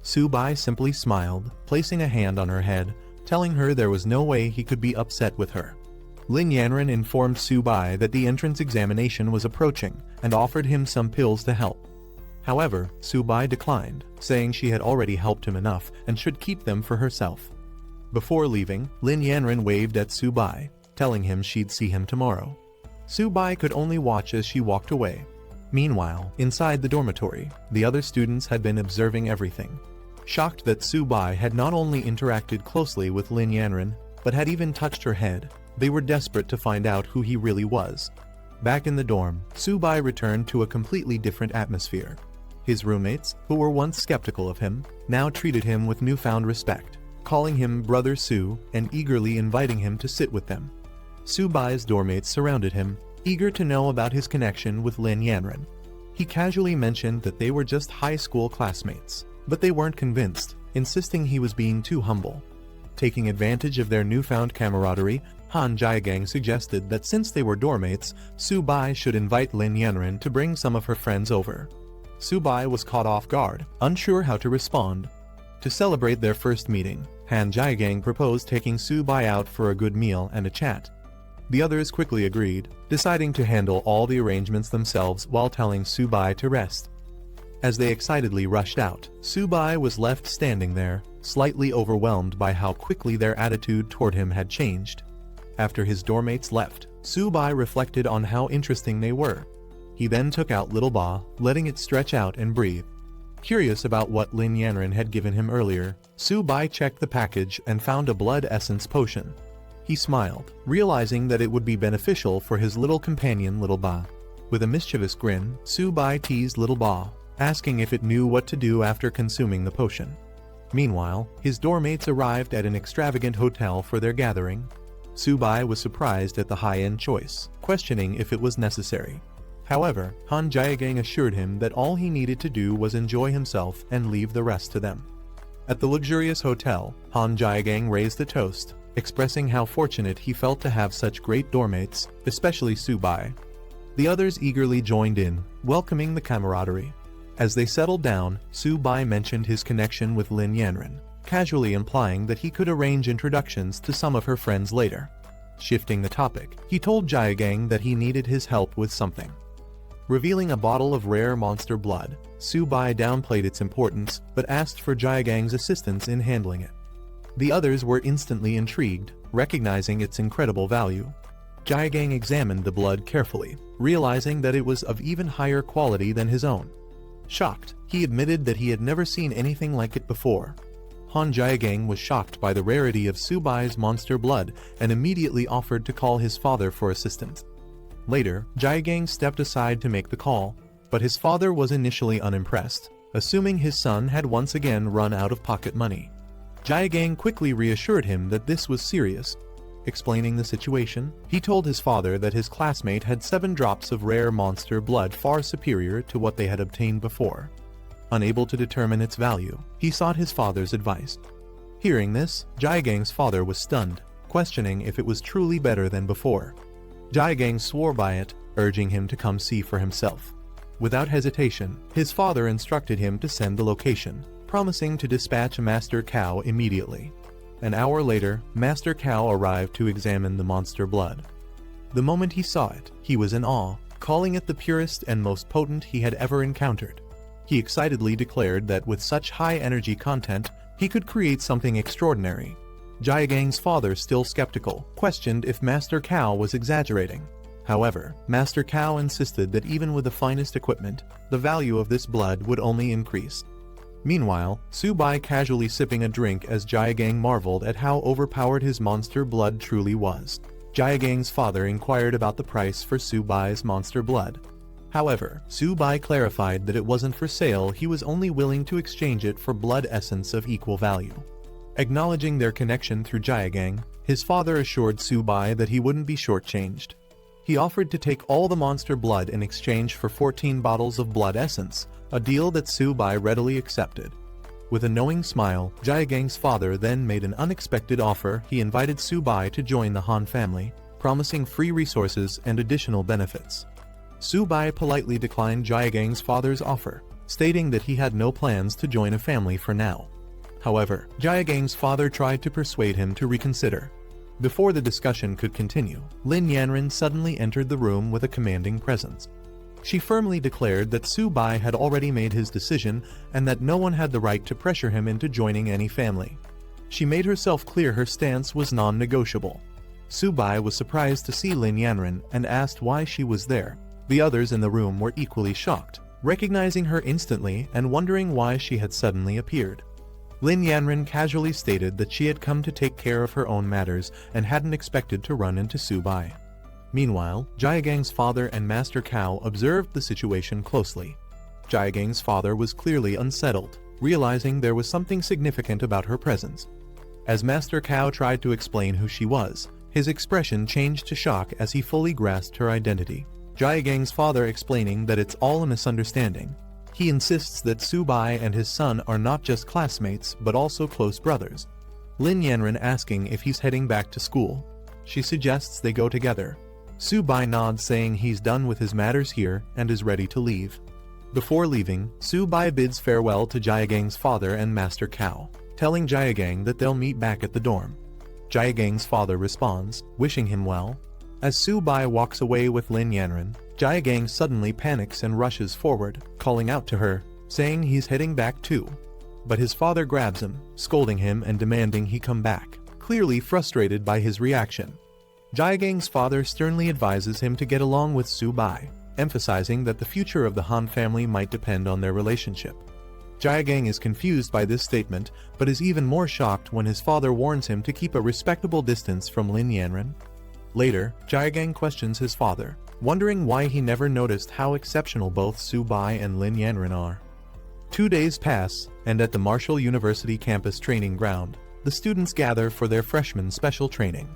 Subai simply smiled, placing a hand on her head, telling her there was no way he could be upset with her. Lin Yanran informed Su-bai that the entrance examination was approaching and offered him some pills to help. However, Su-bai declined, saying she had already helped him enough and should keep them for herself. Before leaving, Lin Yanran waved at Su-bai, telling him she'd see him tomorrow. Su-bai could only watch as she walked away. Meanwhile, inside the dormitory, the other students had been observing everything. Shocked that Su-bai had not only interacted closely with Lin Yanran, but had even touched her head, they were desperate to find out who he really was. Back in the dorm, Su-bai returned to a completely different atmosphere. His roommates, who were once skeptical of him, now treated him with newfound respect, calling him Brother Su and eagerly inviting him to sit with them. Su-bai's dormmates surrounded him, eager to know about his connection with Lin Yanran. He casually mentioned that they were just high school classmates, but they weren't convinced, insisting he was being too humble. Taking advantage of their newfound camaraderie, Han Jiagang suggested that since they were dormmates, Su-bai should invite Lin Yanran to bring some of her friends over. Su-bai was caught off guard, unsure how to respond. To celebrate their first meeting, Han Jiagang proposed taking Su-bai out for a good meal and a chat. The others quickly agreed, deciding to handle all the arrangements themselves while telling Su-bai to rest. As they excitedly rushed out, Su-bai was left standing there, slightly overwhelmed by how quickly their attitude toward him had changed. After his dormmates left, Su-bai reflected on how interesting they were. He then took out Little Ba, letting it stretch out and breathe. Curious about what Lin Yanran had given him earlier, Su-bai checked the package and found a blood essence potion. He smiled, realizing that it would be beneficial for his little companion Little Ba. With a mischievous grin, Su-bai teased Little Ba, asking if it knew what to do after consuming the potion. Meanwhile, his dormmates arrived at an extravagant hotel for their gathering. Su-bai was surprised at the high-end choice, questioning if it was necessary. However, Han Jiagang assured him that all he needed to do was enjoy himself and leave the rest to them. At the luxurious hotel, Han Jiagang raised a toast, expressing how fortunate he felt to have such great dormmates, especially Su-bai. The others eagerly joined in, welcoming the camaraderie. As they settled down, Su-bai mentioned his connection with Lin Yanran, casually implying that he could arrange introductions to some of her friends later. Shifting the topic, he told Jiagang that he needed his help with something. Revealing a bottle of rare monster blood, Su-bai downplayed its importance but asked for Jiagang's assistance in handling it. The others were instantly intrigued, recognizing its incredible value. Jiagang examined the blood carefully, realizing that it was of even higher quality than his own. Shocked, he admitted that he had never seen anything like it before. Han Jiagang was shocked by the rarity of Su-bai's monster blood and immediately offered to call his father for assistance. Later, Jiagang stepped aside to make the call, but his father was initially unimpressed, assuming his son had once again run out of pocket money. Jiagang quickly reassured him that this was serious. Explaining the situation, he told his father that his classmate had 7 drops of rare monster blood far superior to what they had obtained before. Unable to determine its value, he sought his father's advice. Hearing this, Jiagang's father was stunned, questioning if it was truly better than before. Jiagang swore by it, urging him to come see for himself. Without hesitation, his father instructed him to send the location, promising to dispatch Master Cow immediately. An hour later, Master Cow arrived to examine the monster blood. The moment he saw it, he was in awe, calling it the purest and most potent he had ever encountered. He excitedly declared that with such high energy content, he could create something extraordinary. Jiagang's father, still skeptical, questioned if Master Cow was exaggerating. However, Master Cow insisted that even with the finest equipment, the value of this blood would only increase. Meanwhile, Su-bai casually sipping a drink as Jiagang marveled at how overpowered his monster blood truly was. Jiagang's father inquired about the price for Su-bai's monster blood. However, Su-bai clarified that it wasn't for sale, he was only willing to exchange it for blood essence of equal value. Acknowledging their connection through Jiagang, his father assured Su-bai that he wouldn't be shortchanged. He offered to take all the monster blood in exchange for 14 bottles of blood essence, a deal that Su-bai readily accepted. With a knowing smile, Jiagang's father then made an unexpected offer. He invited Su-bai to join the Han family, promising free resources and additional benefits. Su-bai politely declined Jiagang's father's offer, stating that he had no plans to join a family for now. However, Jaegang's father tried to persuade him to reconsider. Before the discussion could continue, Lin Yanren suddenly entered the room with a commanding presence. She firmly declared that Su-bai had already made his decision and that no one had the right to pressure him into joining any family. She made herself clear her stance was non-negotiable. Su-bai was surprised to see Lin Yanren and asked why she was there. The others in the room were equally shocked, recognizing her instantly and wondering why she had suddenly appeared. Lin Yanren casually stated that she had come to take care of her own matters and hadn't expected to run into Su-bai. Meanwhile, Jaegang's father and Master Cao observed the situation closely. Jaegang's father was clearly unsettled, realizing there was something significant about her presence. As Master Cao tried to explain who she was, his expression changed to shock as he fully grasped her identity. Jaegang's father explaining that it's all a misunderstanding. He insists that Su-bai and his son are not just classmates but also close brothers. Lin Yanren asking if he's heading back to school. She suggests they go together. Su-bai nods saying he's done with his matters here and is ready to leave. Before leaving, Su-bai bids farewell to Jaegang's father and Master Cao, telling Jaegang that they'll meet back at the dorm. Jaegang's father responds, wishing him well. As Su-bai walks away with Lin Yanren, Jaegang suddenly panics and rushes forward, calling out to her, saying he's heading back too. But his father grabs him, scolding him and demanding he come back, clearly frustrated by his reaction. Jaegang's father sternly advises him to get along with Su-bai, emphasizing that the future of the Han family might depend on their relationship. Jaegang is confused by this statement, but is even more shocked when his father warns him to keep a respectable distance from Lin Yanren. Later, Jaegang questions his father, wondering why he never noticed how exceptional both Su-bai and Lin Yanren are. 2 days pass, and at the Marshall University campus training ground, the students gather for their freshman special training.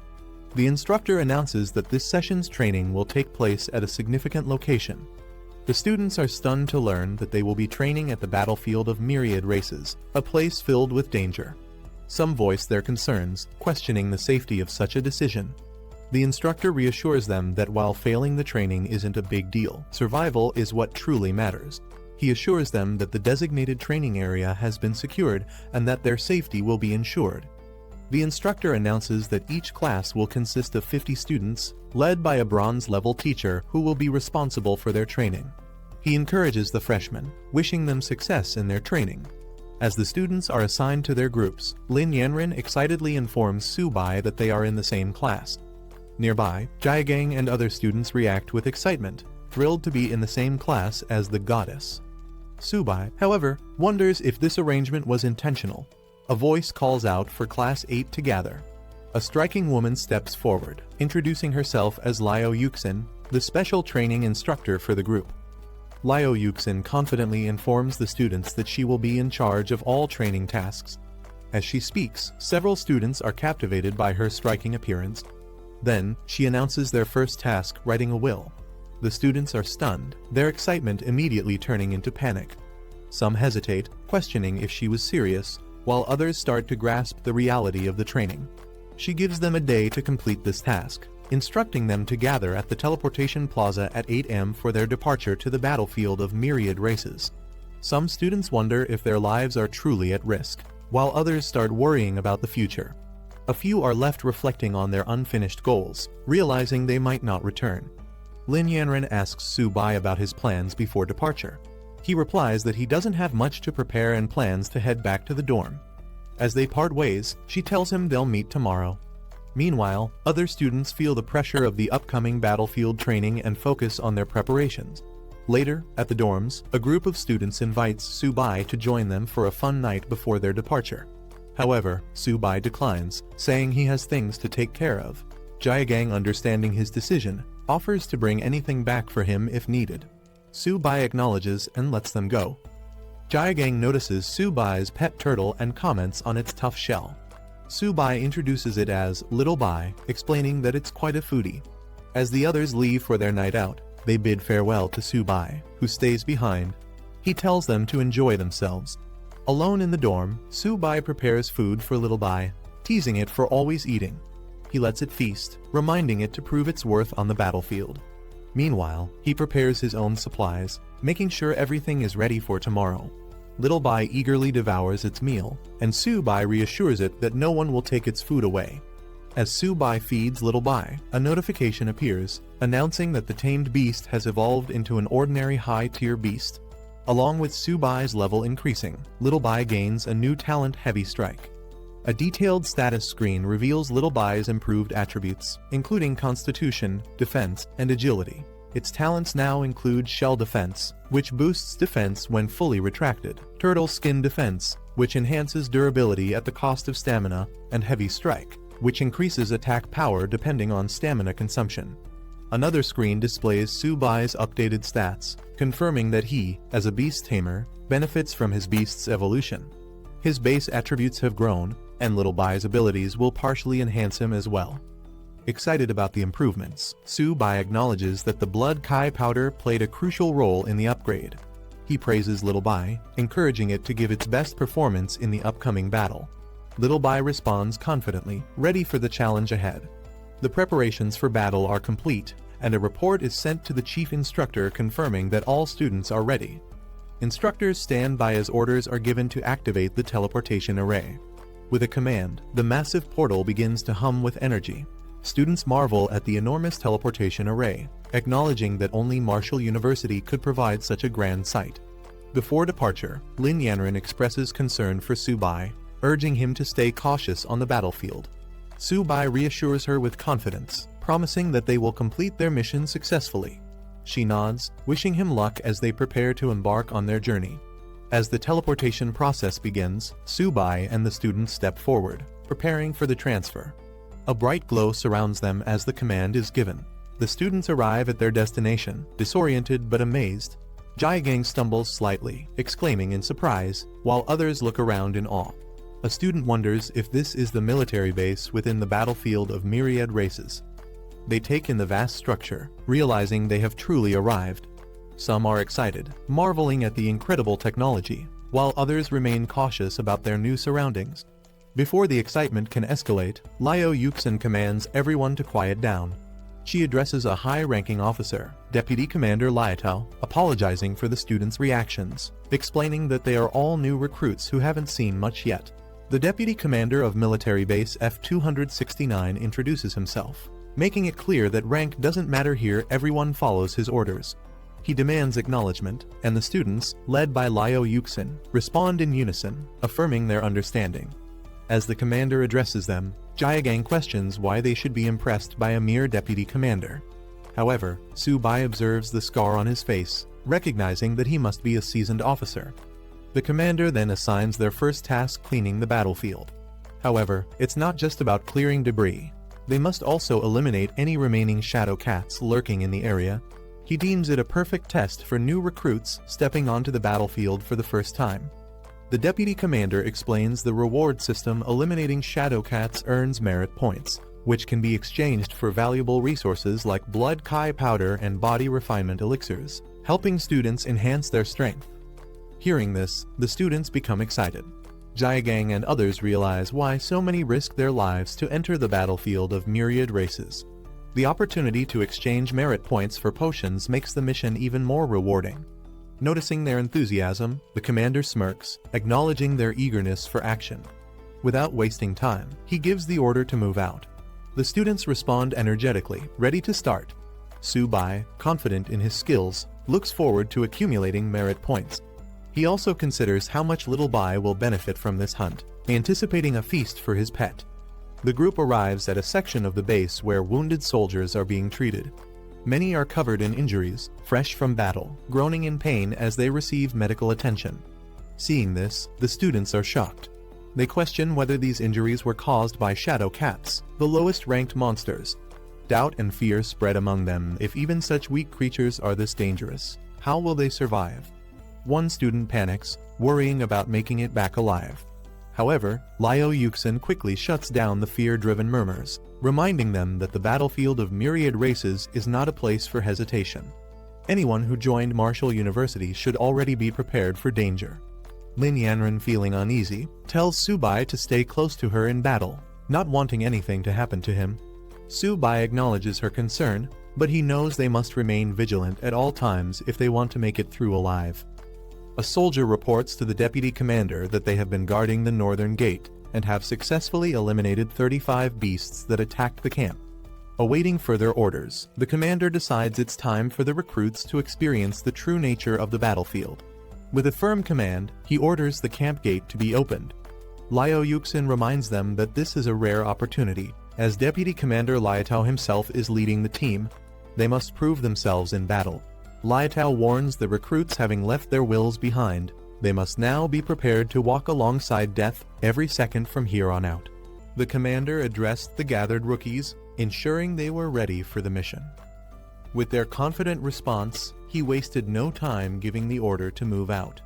The instructor announces that this session's training will take place at a significant location. The students are stunned to learn that they will be training at the battlefield of myriad races, a place filled with danger. Some voice their concerns, questioning the safety of such a decision. The instructor reassures them that while failing the training isn't a big deal, survival is what truly matters. He assures them that the designated training area has been secured and that their safety will be ensured. The instructor announces that each class will consist of 50 students, led by a bronze-level teacher who will be responsible for their training. He encourages the freshmen, wishing them success in their training. As the students are assigned to their groups, Lin Yanren excitedly informs Su-bai that they are in the same class. Nearby, Jaegang and other students react with excitement, thrilled to be in the same class as the goddess. Su-bai, however, wonders if this arrangement was intentional. A voice calls out for Class 8 to gather. A striking woman steps forward, introducing herself as Liao Yuxin, the special training instructor for the group. Liao Yuxin confidently informs the students that she will be in charge of all training tasks. As she speaks, several students are captivated by her striking appearance. Then, she announces their first task, writing a will. The students are stunned, their excitement immediately turning into panic. Some hesitate, questioning if she was serious, while others start to grasp the reality of the training. She gives them a day to complete this task, instructing them to gather at the teleportation plaza at 8 am for their departure to the battlefield of myriad races. Some students wonder if their lives are truly at risk, while others start worrying about the future. A few are left reflecting on their unfinished goals, realizing they might not return. Lin Yanren asks Su-bai about his plans before departure. He replies that he doesn't have much to prepare and plans to head back to the dorm. As they part ways, she tells him they'll meet tomorrow. Meanwhile, other students feel the pressure of the upcoming battlefield training and focus on their preparations. Later, at the dorms, a group of students invites Su-bai to join them for a fun night before their departure. However, Su-bai declines, saying he has things to take care of. Jaegang, understanding his decision, offers to bring anything back for him if needed. Su-bai acknowledges and lets them go. Jaegang notices Su-bai's pet turtle and comments on its tough shell. Su-bai introduces it as Little Bai, explaining that it's quite a foodie. As the others leave for their night out, they bid farewell to Su-bai, who stays behind. He tells them to enjoy themselves. Alone in the dorm, Su-bai prepares food for Little Bai, teasing it for always eating. He lets it feast, reminding it to prove its worth on the battlefield. Meanwhile, he prepares his own supplies, making sure everything is ready for tomorrow. Little Bai eagerly devours its meal, and Su Bai reassures it that no one will take its food away. As Su Bai feeds Little Bai, a notification appears, announcing that the tamed beast has evolved into an ordinary high-tier beast. Along with Su Bai's level increasing, Little Bai gains a new talent, Heavy Strike. A detailed status screen reveals Little Bai's improved attributes, including Constitution, Defense, and Agility. Its talents now include Shell Defense, which boosts defense when fully retracted, Turtle Skin Defense, which enhances durability at the cost of stamina, and Heavy Strike, which increases attack power depending on stamina consumption. Another screen displays Su Bai's updated stats, confirming that he, as a beast tamer, benefits from his beast's evolution. His base attributes have grown, and Little Bai's abilities will partially enhance him as well. Excited about the improvements, Su Bai acknowledges that the Blood Kai powder played a crucial role in the upgrade. He praises Little Bai, encouraging it to give its best performance in the upcoming battle. Little Bai responds confidently, ready for the challenge ahead. The preparations for battle are complete, and a report is sent to the chief instructor confirming that all students are ready. Instructors stand by as orders are given to activate the teleportation array. With a command, the massive portal begins to hum with energy. Students marvel at the enormous teleportation array, acknowledging that only Marshall University could provide such a grand sight. Before departure, Lin Yanran expresses concern for Su Bai, urging him to stay cautious on the battlefield. Su Bai reassures her with confidence, promising that they will complete their mission successfully. She nods, wishing him luck as they prepare to embark on their journey. As the teleportation process begins, Su Bai and the students step forward, preparing for the transfer. A bright glow surrounds them as the command is given. The students arrive at their destination, disoriented but amazed. Jiagang stumbles slightly, exclaiming in surprise, while others look around in awe. A student wonders if this is the military base within the battlefield of myriad races. They take in the vast structure, realizing they have truly arrived. Some are excited, marveling at the incredible technology, while others remain cautious about their new surroundings. Before the excitement can escalate, Liu Yuxin commands everyone to quiet down. She addresses a high-ranking officer, Deputy Commander Liatao, apologizing for the students' reactions, explaining that they are all new recruits who haven't seen much yet. The Deputy Commander of Military Base F-269 introduces himself, making it clear that rank doesn't matter here, everyone follows his orders. He demands acknowledgement, and the students, led by Liu Yuxin, respond in unison, affirming their understanding. As the commander addresses them, Jiagang questions why they should be impressed by a mere deputy commander. However, Su Bai observes the scar on his face, recognizing that he must be a seasoned officer. The commander then assigns their first task, cleaning the battlefield. However, it's not just about clearing debris. They must also eliminate any remaining shadow cats lurking in the area. He deems it a perfect test for new recruits stepping onto the battlefield for the first time. The deputy commander explains the reward system. Eliminating shadow cats earns merit points, which can be exchanged for valuable resources like blood kai powder and body refinement elixirs, helping students enhance their strength. Hearing this, the students become excited. Jiagang and others realize why so many risk their lives to enter the battlefield of myriad races. The opportunity to exchange merit points for potions makes the mission even more rewarding. Noticing their enthusiasm, the commander smirks, acknowledging their eagerness for action. Without wasting time, he gives the order to move out. The students respond energetically, ready to start. Su Bai, confident in his skills, looks forward to accumulating merit points. He also considers how much Little Bai will benefit from this hunt, anticipating a feast for his pet. The group arrives at a section of the base where wounded soldiers are being treated. Many are covered in injuries, fresh from battle, groaning in pain as they receive medical attention. Seeing this, the students are shocked. They question whether these injuries were caused by shadow cats, the lowest-ranked monsters. Doubt and fear spread among them. If even such weak creatures are this dangerous, how will they survive? One student panics, worrying about making it back alive. However, Liu Yuxin quickly shuts down the fear-driven murmurs, reminding them that the battlefield of myriad races is not a place for hesitation. Anyone who joined Marshall University should already be prepared for danger. Lin Yanran, feeling uneasy, tells Su Bai to stay close to her in battle, not wanting anything to happen to him. Su Bai acknowledges her concern, but he knows they must remain vigilant at all times if they want to make it through alive. A soldier reports to the deputy commander that they have been guarding the northern gate and have successfully eliminated 35 beasts that attacked the camp. Awaiting further orders, the commander decides it's time for the recruits to experience the true nature of the battlefield. With a firm command, he orders the camp gate to be opened. Liao Yuxin reminds them that this is a rare opportunity. As Deputy Commander Liatao himself is leading the team, they must prove themselves in battle. Liatao warns the recruits, having left their wills behind, they must now be prepared to walk alongside death every second from here on out. The commander addressed the gathered rookies, ensuring they were ready for the mission. With their confident response, he wasted no time giving the order to move out.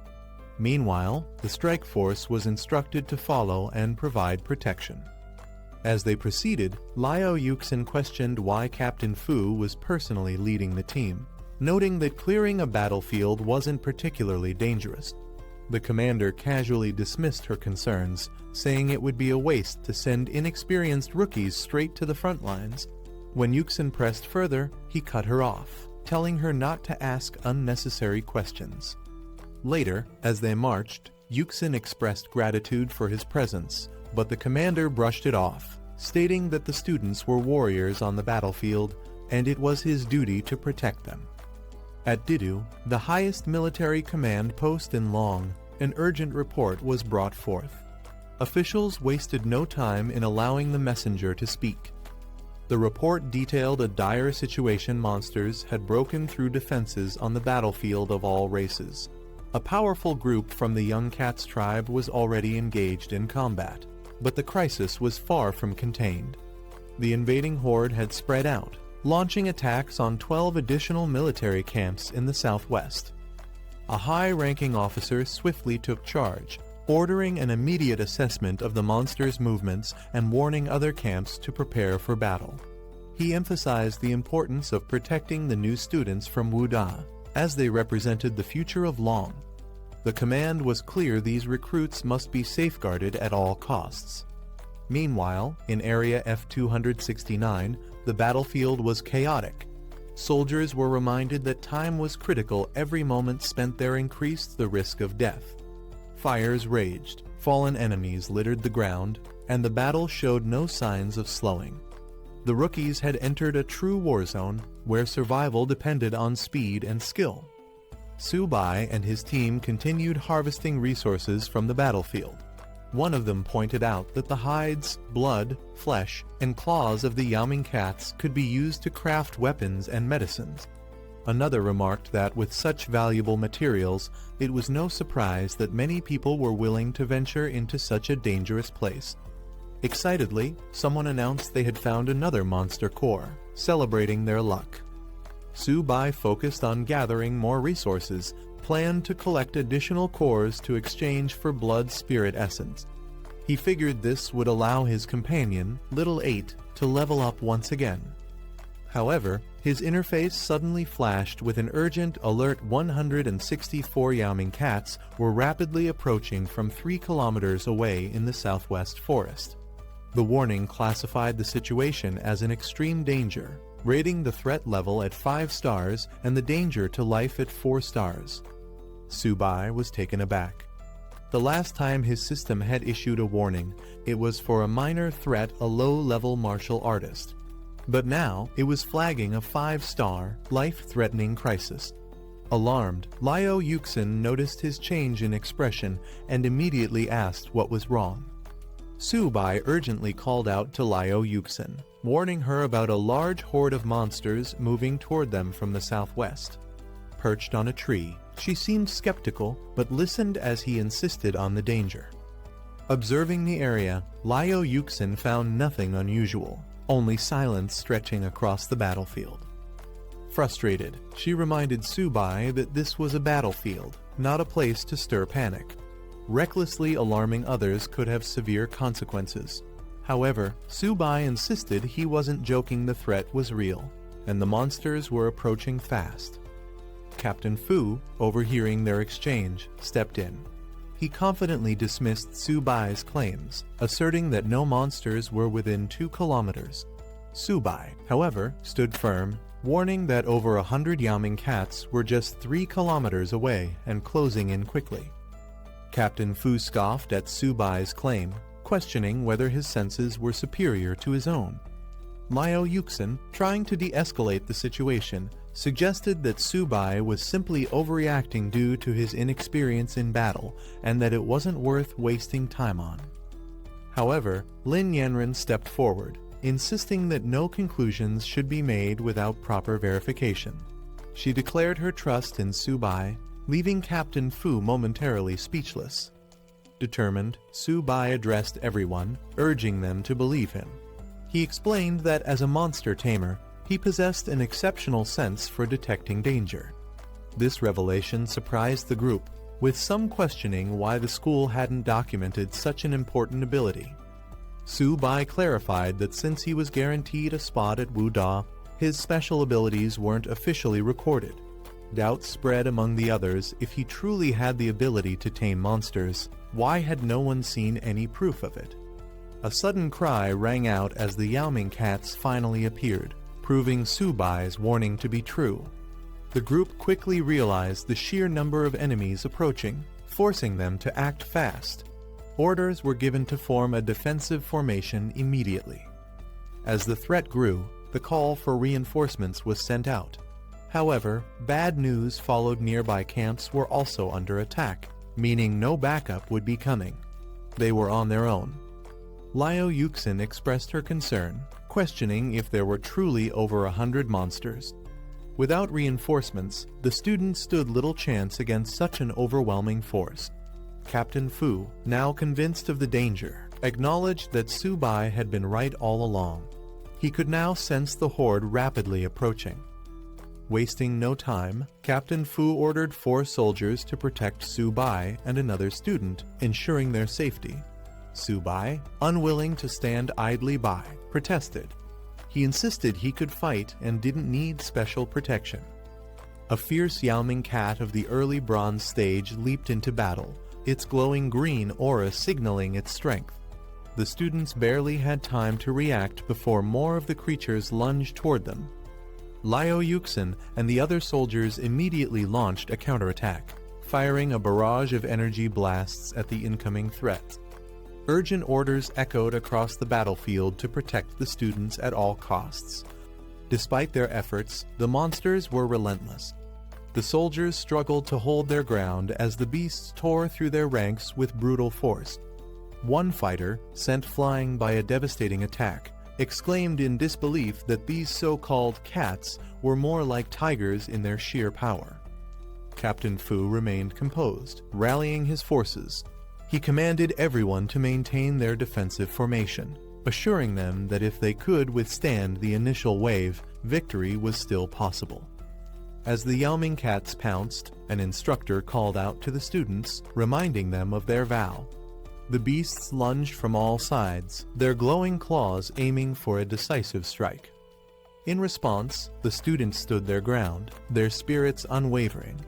Meanwhile, the strike force was instructed to follow and provide protection. As they proceeded, Liao Yuxin questioned why Captain Fu was personally leading the team, noting that clearing a battlefield wasn't particularly dangerous. The commander casually dismissed her concerns, saying it would be a waste to send inexperienced rookies straight to the front lines. When Yuxin pressed further, he cut her off, telling her not to ask unnecessary questions. Later, as they marched, Yuxin expressed gratitude for his presence, but the commander brushed it off, stating that the students were warriors on the battlefield and it was his duty to protect them. At Didu, the highest military command post in Long, an urgent report was brought forth. Officials wasted no time in allowing the messenger to speak. The report detailed a dire situation. Monsters had broken through defenses on the battlefield of all races. A powerful group from the Young Cats tribe was already engaged in combat, but the crisis was far from contained. The invading horde had spread out, launching attacks on 12 additional military camps in the southwest. A high-ranking officer swiftly took charge, ordering an immediate assessment of the monsters' movements and warning other camps to prepare for battle. He emphasized the importance of protecting the new students from Wuda, as they represented the future of Long. The command was clear: these recruits must be safeguarded at all costs. Meanwhile, in Area F-269, the battlefield was chaotic. Soldiers were reminded that time was critical. Every moment spent there increased the risk of death. Fires raged, fallen enemies littered the ground, and the battle showed no signs of slowing. The rookies had entered a true war zone, where survival depended on speed and skill. Su Bai and his team continued harvesting resources from the battlefield. One of them pointed out that the hides, blood, flesh, and claws of the Yaoming cats could be used to craft weapons and medicines. Another remarked that with such valuable materials, it was no surprise that many people were willing to venture into such a dangerous place. Excitedly, someone announced they had found another monster core, celebrating their luck. Su Bai focused on gathering more resources, planned to collect additional cores to exchange for blood spirit essence. He figured this would allow his companion, Little 8, to level up once again. However, his interface suddenly flashed with an urgent alert. 164 Yaoming cats were rapidly approaching from 3 kilometers away in the southwest forest. The warning classified the situation as an extreme danger, rating the threat level at 5 stars and the danger to life at 4 stars. Su Bai was taken aback. The last time his system had issued a warning, it was for a minor threat, a low-level martial artist. But now, it was flagging a 5-star, life-threatening crisis. Alarmed, Liao Yuxin noticed his change in expression and immediately asked what was wrong. Su Bai urgently called out to Liao Yuxin, warning her about a large horde of monsters moving toward them from the southwest. Perched on a tree, she seemed skeptical, but listened as he insisted on the danger. Observing the area, Liao Yuxin found nothing unusual, only silence stretching across the battlefield. Frustrated, she reminded Su Bai that this was a battlefield, not a place to stir panic. Recklessly alarming others could have severe consequences. However, Su Bai insisted he wasn't joking. The threat was real, and the monsters were approaching fast. Captain Fu, overhearing their exchange, stepped in. He confidently dismissed Su Bai's claims, asserting that no monsters were within 2 kilometers. Su Bai, however, stood firm, warning that over 100 Yaoming cats were just 3 kilometers away and closing in quickly. Captain Fu scoffed at Su Bai's claim, questioning whether his senses were superior to his own. Liao Yuxin, trying to de-escalate the situation, suggested that Su Bai was simply overreacting due to his inexperience in battle and that it wasn't worth wasting time on. However, Lin Yanren stepped forward, insisting that no conclusions should be made without proper verification. She declared her trust in Su Bai, leaving Captain Fu momentarily speechless. Determined, Su Bai addressed everyone, urging them to believe him. He explained that as a monster tamer, he possessed an exceptional sense for detecting danger. This revelation surprised the group, with some questioning why the school hadn't documented such an important ability. Su Bai clarified that since he was guaranteed a spot at Wu Da, his special abilities weren't officially recorded. Doubts spread among the others if he truly had the ability to tame monsters. Why had no one seen any proof of it? A sudden cry rang out as the Yaoming cats finally appeared, proving Su Bai's warning to be true. The group quickly realized the sheer number of enemies approaching, forcing them to act fast. Orders were given to form a defensive formation immediately. As the threat grew, the call for reinforcements was sent out. However, bad news followed. Nearby camps were also under attack, meaning no backup would be coming. They were on their own. Liao Yuxin expressed her concern, questioning if there were truly over 100 monsters. Without reinforcements, the students stood little chance against such an overwhelming force. Captain Fu, now convinced of the danger, acknowledged that Su Bai had been right all along. He could now sense the horde rapidly approaching. Wasting no time, Captain Fu ordered 4 soldiers to protect Su Bai and another student, ensuring their safety. Su Bai, unwilling to stand idly by, protested. He insisted he could fight and didn't need special protection. A fierce Yaoming cat of the early bronze stage leaped into battle, its glowing green aura signaling its strength. The students barely had time to react before more of the creatures lunged toward them. Liao Yuxin and the other soldiers immediately launched a counterattack, firing a barrage of energy blasts at the incoming threat. Urgent orders echoed across the battlefield to protect the students at all costs. Despite their efforts, the monsters were relentless. The soldiers struggled to hold their ground as the beasts tore through their ranks with brutal force. One fighter, sent flying by a devastating attack, exclaimed in disbelief that these so-called cats were more like tigers in their sheer power. Captain Fu remained composed, rallying his forces. He commanded everyone to maintain their defensive formation, assuring them that if they could withstand the initial wave, victory was still possible. As the Yaoming cats pounced, an instructor called out to the students, reminding them of their vow. The beasts lunged from all sides, their glowing claws aiming for a decisive strike. In response, the students stood their ground, their spirits unwavering.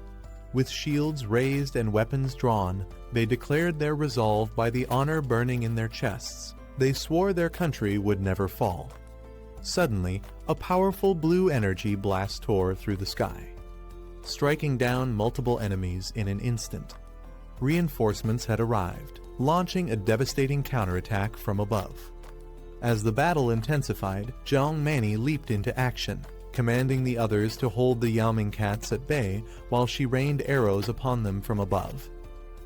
With shields raised and weapons drawn, they declared their resolve by the honor burning in their chests. They swore their country would never fall. Suddenly, a powerful blue energy blast tore through the sky, striking down multiple enemies in an instant. Reinforcements had arrived, launching a devastating counterattack from above. As the battle intensified, Zhang Mani leaped into action, commanding the others to hold the Yaoming cats at bay while she rained arrows upon them from above.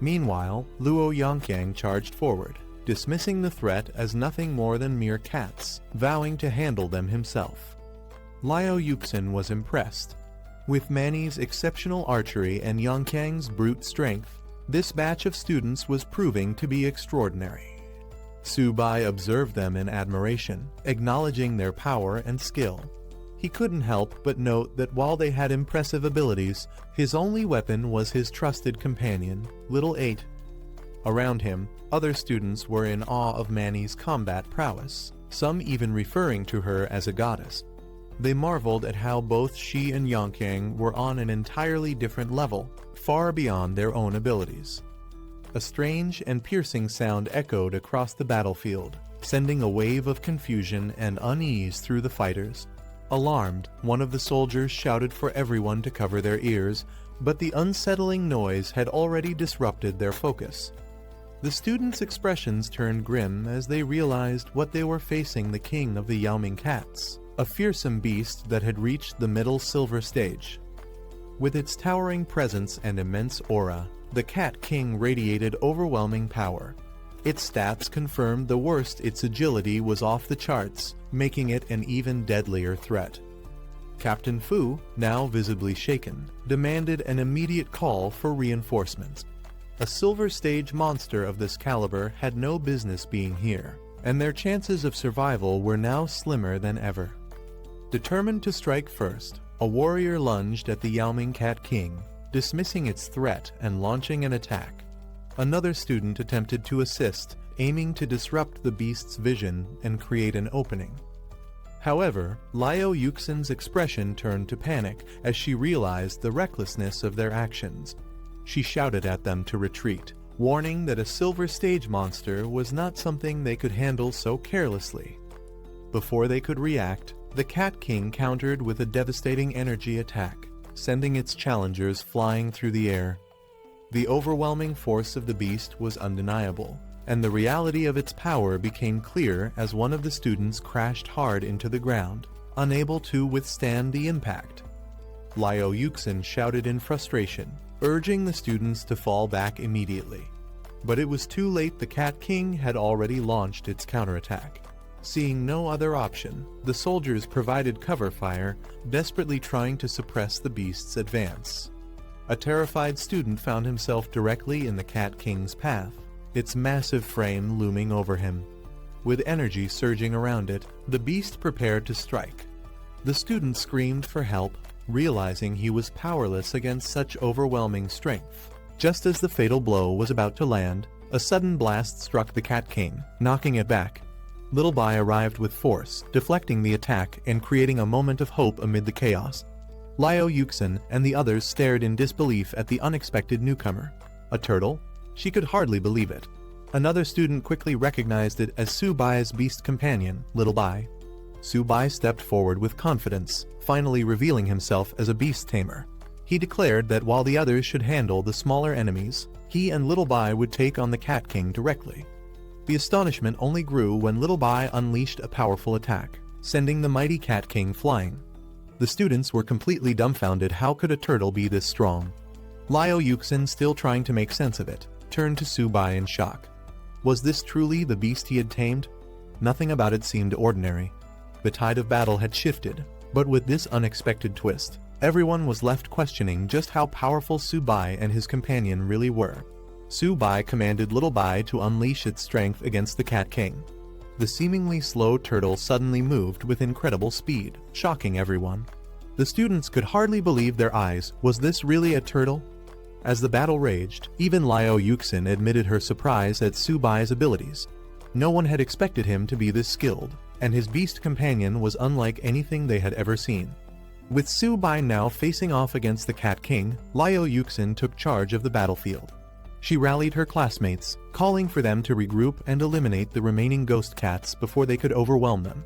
Meanwhile, Luo Yongqiang charged forward, dismissing the threat as nothing more than mere cats, vowing to handle them himself. Liao Yuxin was impressed. With Mani's exceptional archery and Yongqiang's brute strength, this batch of students was proving to be extraordinary. Su Bai observed them in admiration, acknowledging their power and skill. He couldn't help but note that while they had impressive abilities, his only weapon was his trusted companion, Little 8. Around him, other students were in awe of Mani's combat prowess, some even referring to her as a goddess. They marveled at how both she and Yongqiang were on an entirely different level, far beyond their own abilities. A strange and piercing sound echoed across the battlefield, sending a wave of confusion and unease through the fighters. Alarmed, one of the soldiers shouted for everyone to cover their ears, but the unsettling noise had already disrupted their focus. The students' expressions turned grim as they realized what they were facing: the king of the Yaoming cats, a fearsome beast that had reached the middle silver stage. With its towering presence and immense aura, the Cat King radiated overwhelming power. Its stats confirmed the worst: its agility was off the charts, making it an even deadlier threat. Captain Fu, now visibly shaken, demanded an immediate call for reinforcements. A silver stage monster of this caliber had no business being here, and their chances of survival were now slimmer than ever. Determined to strike first, a warrior lunged at the Yaoming Cat King, dismissing its threat and launching an attack. Another student attempted to assist, aiming to disrupt the beast's vision and create an opening. However, Liao Yuxin's expression turned to panic as she realized the recklessness of their actions. She shouted at them to retreat, warning that a silver stage monster was not something they could handle so carelessly. Before they could react, the Cat King countered with a devastating energy attack, sending its challengers flying through the air. The overwhelming force of the beast was undeniable, and the reality of its power became clear as one of the students crashed hard into the ground, unable to withstand the impact. Liao Yuxin shouted in frustration, urging the students to fall back immediately. But it was too late. The Cat King had already launched its counterattack. Seeing no other option, the soldiers provided cover fire, desperately trying to suppress the beast's advance. A terrified student found himself directly in the Cat King's path, its massive frame looming over him. With energy surging around it, the beast prepared to strike. The student screamed for help, realizing he was powerless against such overwhelming strength. Just as the fatal blow was about to land, a sudden blast struck the Cat King, knocking it back. Little Bai arrived with force, deflecting the attack and creating a moment of hope amid the chaos. Liao Yuxin and the others stared in disbelief at the unexpected newcomer. A turtle? She could hardly believe it. Another student quickly recognized it as Su Bai's beast companion, Little Bai. Su Bai stepped forward with confidence, finally revealing himself as a beast tamer. He declared that while the others should handle the smaller enemies, he and Little Bai would take on the Cat King directly. The astonishment only grew when Little Bai unleashed a powerful attack, sending the mighty Cat King flying. The students were completely dumbfounded. How could a turtle be this strong? Liao Yuxin, still trying to make sense of it, turned to Su Bai in shock. Was this truly the beast he had tamed? Nothing about it seemed ordinary. The tide of battle had shifted, but with this unexpected twist, everyone was left questioning just how powerful Su Bai and his companion really were. Su Bai commanded Little Bai to unleash its strength against the Cat King. The seemingly slow turtle suddenly moved with incredible speed, shocking everyone. The students could hardly believe their eyes. Was this really a turtle? As the battle raged, even Liao Yuxin admitted her surprise at Su Bai's abilities. No one had expected him to be this skilled, and his beast companion was unlike anything they had ever seen. With Su Bai now facing off against the Cat King, Liao Yuxin took charge of the battlefield. She rallied her classmates, calling for them to regroup and eliminate the remaining ghost cats before they could overwhelm them.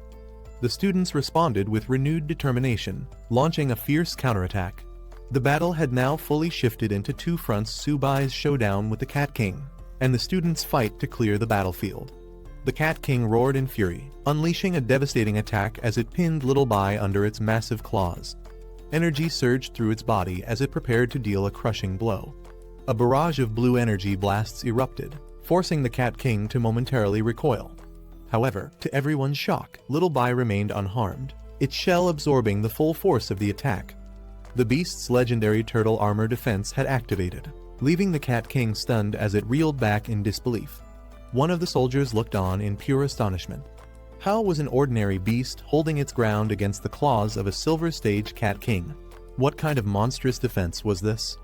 The students responded with renewed determination, launching a fierce counterattack. The battle had now fully shifted into two fronts: Su Bai's showdown with the Cat King, and the students' fight to clear the battlefield. The Cat King roared in fury, unleashing a devastating attack as it pinned Little Bai under its massive claws. Energy surged through its body as it prepared to deal a crushing blow. A barrage of blue energy blasts erupted, forcing the Cat King to momentarily recoil. However, to everyone's shock, Little Bai remained unharmed, its shell absorbing the full force of the attack. The beast's legendary turtle armor defense had activated, leaving the Cat King stunned as it reeled back in disbelief. One of the soldiers looked on in pure astonishment. How was an ordinary beast holding its ground against the claws of a silver stage Cat King? What kind of monstrous defense was this?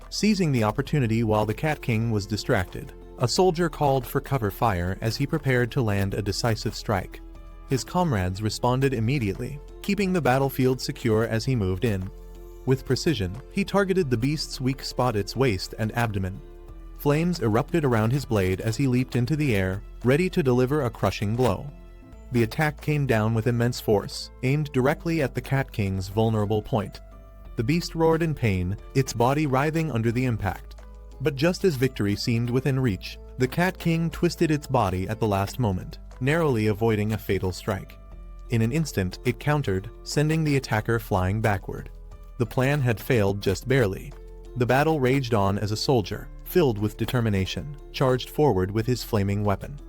Seizing the opportunity while the Cat King was distracted, a soldier called for cover fire as he prepared to land a decisive strike. His comrades responded immediately, keeping the battlefield secure as he moved in. With precision, he targeted the beast's weak spot, its waist and abdomen. Flames erupted around his blade as he leaped into the air, ready to deliver a crushing blow. the attack came down with immense force, aimed directly at the Cat King's vulnerable point. The beast roared in pain, its body writhing under the impact. But just as victory seemed within reach, the Cat King twisted its body at the last moment, narrowly avoiding a fatal strike. In an instant, it countered, sending the attacker flying backward. The plan had failed just barely. The battle raged on as a soldier, filled with determination, charged forward with his flaming weapon.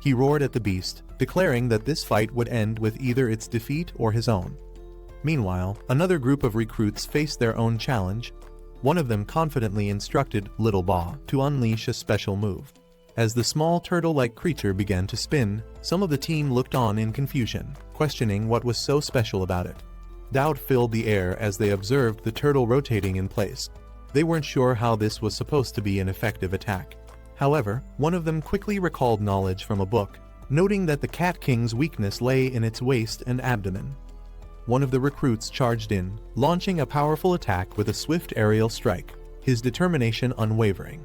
He roared at the beast, declaring that this fight would end with either its defeat or his own. Meanwhile, another group of recruits faced their own challenge. One of them confidently instructed Little Ba to unleash a special move. As the small turtle-like creature began to spin, some of the team looked on in confusion, questioning what was so special about it. Doubt filled the air as they observed the turtle rotating in place. They weren't sure how this was supposed to be an effective attack. However, one of them quickly recalled knowledge from a book, noting that the Cat King's weakness lay in its waist and abdomen. One of the recruits charged in, launching a powerful attack with a swift aerial strike, his determination unwavering.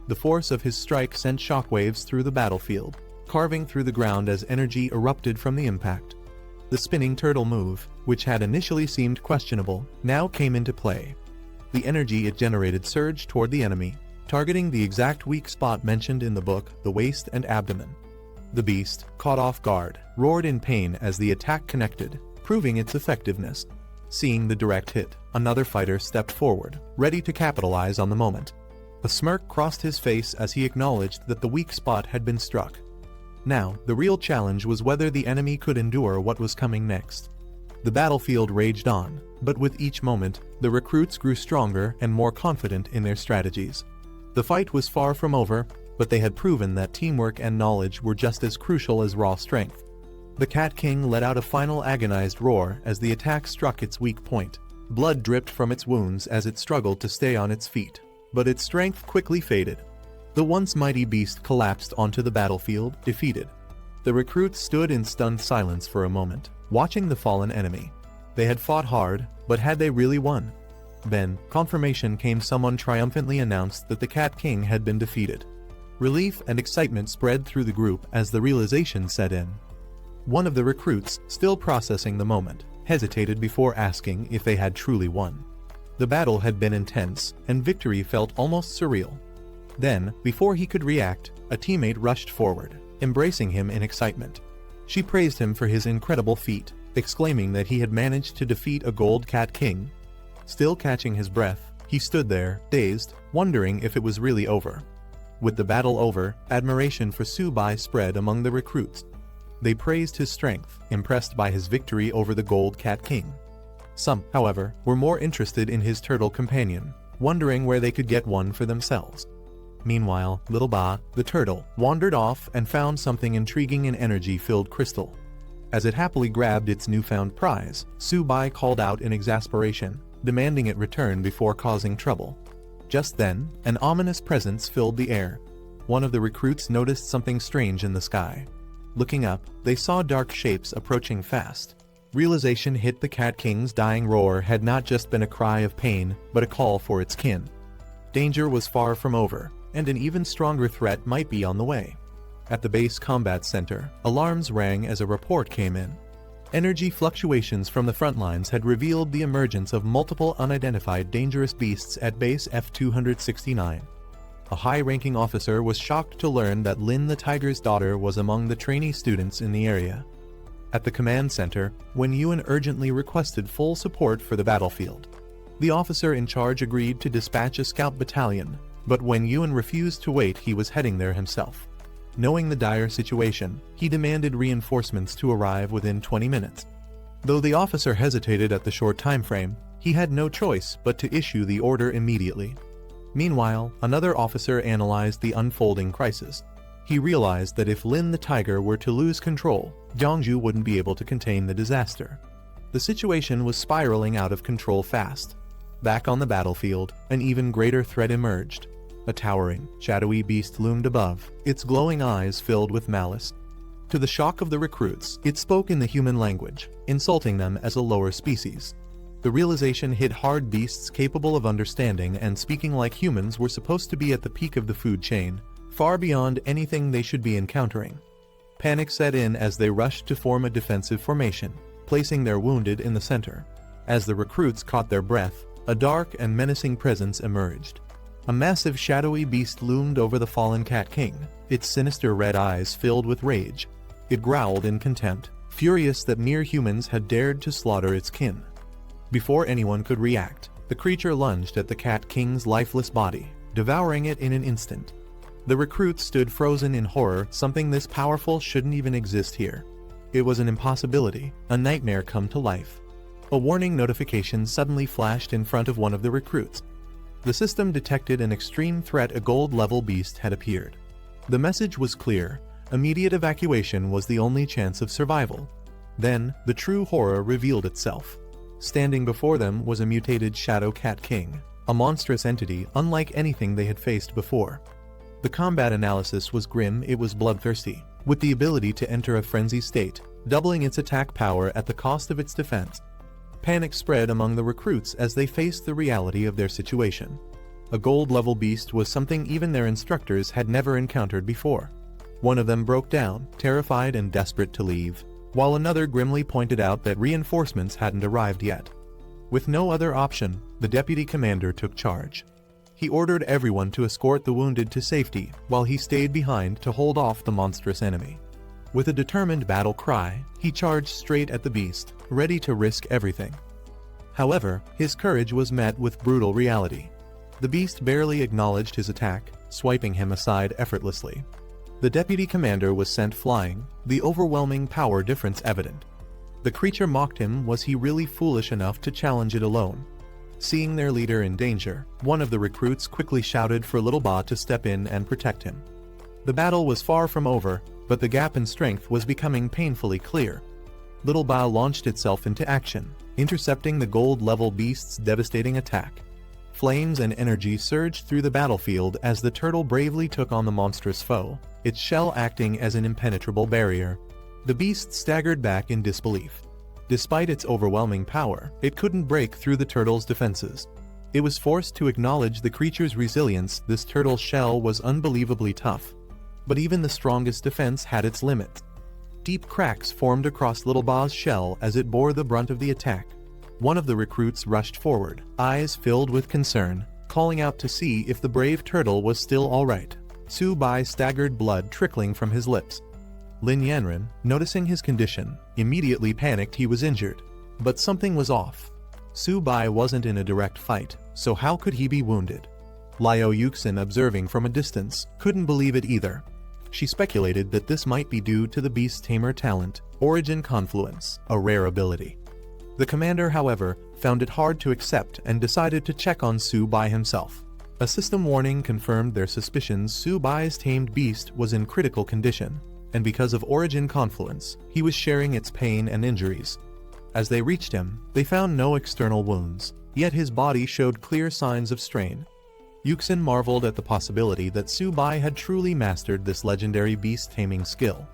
The force of his strike sent shockwaves through the battlefield, carving through the ground as energy erupted from the impact. The spinning turtle move, which had initially seemed questionable, now came into play. The energy it generated surged toward the enemy, targeting the exact weak spot mentioned in the book, the waist and abdomen. The beast, caught off guard, roared in pain as the attack connected, proving its effectiveness. Seeing the direct hit, another fighter stepped forward, ready to capitalize on the moment. A smirk crossed his face as he acknowledged that the weak spot had been struck. Now, the real challenge was whether the enemy could endure what was coming next. The battlefield raged on, but with each moment, the recruits grew stronger and more confident in their strategies. The fight was far from over, but they had proven that teamwork and knowledge were just as crucial as raw strength. The Cat King let out a final agonized roar as the attack struck its weak point. Blood dripped from its wounds as it struggled to stay on its feet, but its strength quickly faded. The once mighty beast collapsed onto the battlefield, defeated. The recruits stood in stunned silence for a moment, watching the fallen enemy. They had fought hard, but had they really won? Then, confirmation came. Someone triumphantly announced that the Cat King had been defeated. Relief and excitement spread through the group as the realization set in. One of the recruits, still processing the moment, hesitated before asking if they had truly won. The battle had been intense, and victory felt almost surreal. Then, before he could react, a teammate rushed forward, embracing him in excitement. She praised him for his incredible feat, exclaiming that he had managed to defeat a gold Cat King. Still catching his breath, he stood there, dazed, wondering if it was really over. With the battle over, admiration for Subai spread among the recruits. They praised his strength, impressed by his victory over the gold Cat King. Some, however, were more interested in his turtle companion, wondering where they could get one for themselves. Meanwhile, Little Ba, the turtle, wandered off and found something intriguing in energy-filled crystal. As it happily grabbed its newfound prize, Subai called out in exasperation, demanding it return before causing trouble. Just then, an ominous presence filled the air. One of the recruits noticed something strange in the sky. Looking up, they saw dark shapes approaching fast. Realization hit. The Cat King's dying roar had not just been a cry of pain, but a call for its kin. Danger was far from over, and an even stronger threat might be on the way. At the base combat center, alarms rang as a report came in. Energy fluctuations from the front lines had revealed the emergence of multiple unidentified dangerous beasts at base F-269. A high-ranking officer was shocked to learn that Lin the Tiger's daughter was among the trainee students in the area. At the command center, Wen Yuan urgently requested full support for the battlefield. The officer in charge agreed to dispatch a scout battalion, but when Yuan refused to wait, he was heading there himself. Knowing the dire situation, he demanded reinforcements to arrive within 20 minutes. Though the officer hesitated at the short time frame, he had no choice but to issue the order immediately. Meanwhile, another officer analyzed the unfolding crisis. He realized that if Lin the Tiger were to lose control, Jiangju wouldn't be able to contain the disaster. The situation was spiraling out of control fast. Back on the battlefield, an even greater threat emerged. A towering, shadowy beast loomed above, its glowing eyes filled with malice. To the shock of the recruits, it spoke in the human language, insulting them as a lower species. The realization hit hard. Beasts capable of understanding and speaking like humans were supposed to be at the peak of the food chain, far beyond anything they should be encountering. Panic set in as they rushed to form a defensive formation, placing their wounded in the center. As the recruits caught their breath, a dark and menacing presence emerged. A massive shadowy beast loomed over the fallen Cat King, its sinister red eyes filled with rage. It growled in contempt, furious that mere humans had dared to slaughter its kin. Before anyone could react, the creature lunged at the Cat King's lifeless body, devouring it in an instant. The recruits stood frozen in horror. Something this powerful shouldn't even exist here. It was an impossibility, a nightmare come to life. A warning notification suddenly flashed in front of one of the recruits. The system detected an extreme threat. A gold-level beast had appeared. The message was clear. Immediate evacuation was the only chance of survival. Then, the true horror revealed itself. Standing before them was a mutated Shadow Cat King, a monstrous entity unlike anything they had faced before. The combat analysis was grim. It was bloodthirsty, with the ability to enter a frenzy state, doubling its attack power at the cost of its defense. Panic spread among the recruits as they faced the reality of their situation. A gold-level beast was something even their instructors had never encountered before. One of them broke down, terrified and desperate to leave, while another grimly pointed out that reinforcements hadn't arrived yet. With no other option, the deputy commander took charge. He ordered everyone to escort the wounded to safety, while he stayed behind to hold off the monstrous enemy. With a determined battle cry, he charged straight at the beast, ready to risk everything. However, his courage was met with brutal reality. The beast barely acknowledged his attack, swiping him aside effortlessly. The deputy commander was sent flying, the overwhelming power difference evident. The creature mocked him. Was he really foolish enough to challenge it alone? Seeing their leader in danger, one of the recruits quickly shouted for Little Ba to step in and protect him. The battle was far from over, but the gap in strength was becoming painfully clear. Little Ba launched itself into action, intercepting the gold-level beast's devastating attack. Flames and energy surged through the battlefield as the turtle bravely took on the monstrous foe, its shell acting as an impenetrable barrier. The beast staggered back in disbelief. Despite its overwhelming power, it couldn't break through the turtle's defenses. It was forced to acknowledge the creature's resilience. This turtle's shell was unbelievably tough. But even the strongest defense had its limits. Deep cracks formed across Little Ba's shell as it bore the brunt of the attack. One of the recruits rushed forward, eyes filled with concern, calling out to see if the brave turtle was still alright. Su Bai staggered, blood trickling from his lips. Lin Yanren, noticing his condition, immediately panicked. He was injured. But something was off. Su Bai wasn't in a direct fight, so how could he be wounded? Liao Yuxin, observing from a distance, couldn't believe it either. She speculated that this might be due to the beast tamer talent, Origin Confluence, a rare ability. The commander, however, found it hard to accept and decided to check on Su Bai himself. A system warning confirmed their suspicions. Su Bai's tamed beast was in critical condition, and because of Origin Confluence, he was sharing its pain and injuries. As they reached him, they found no external wounds, yet his body showed clear signs of strain. Yuxin marveled at the possibility that Su Bai had truly mastered this legendary beast-taming skill.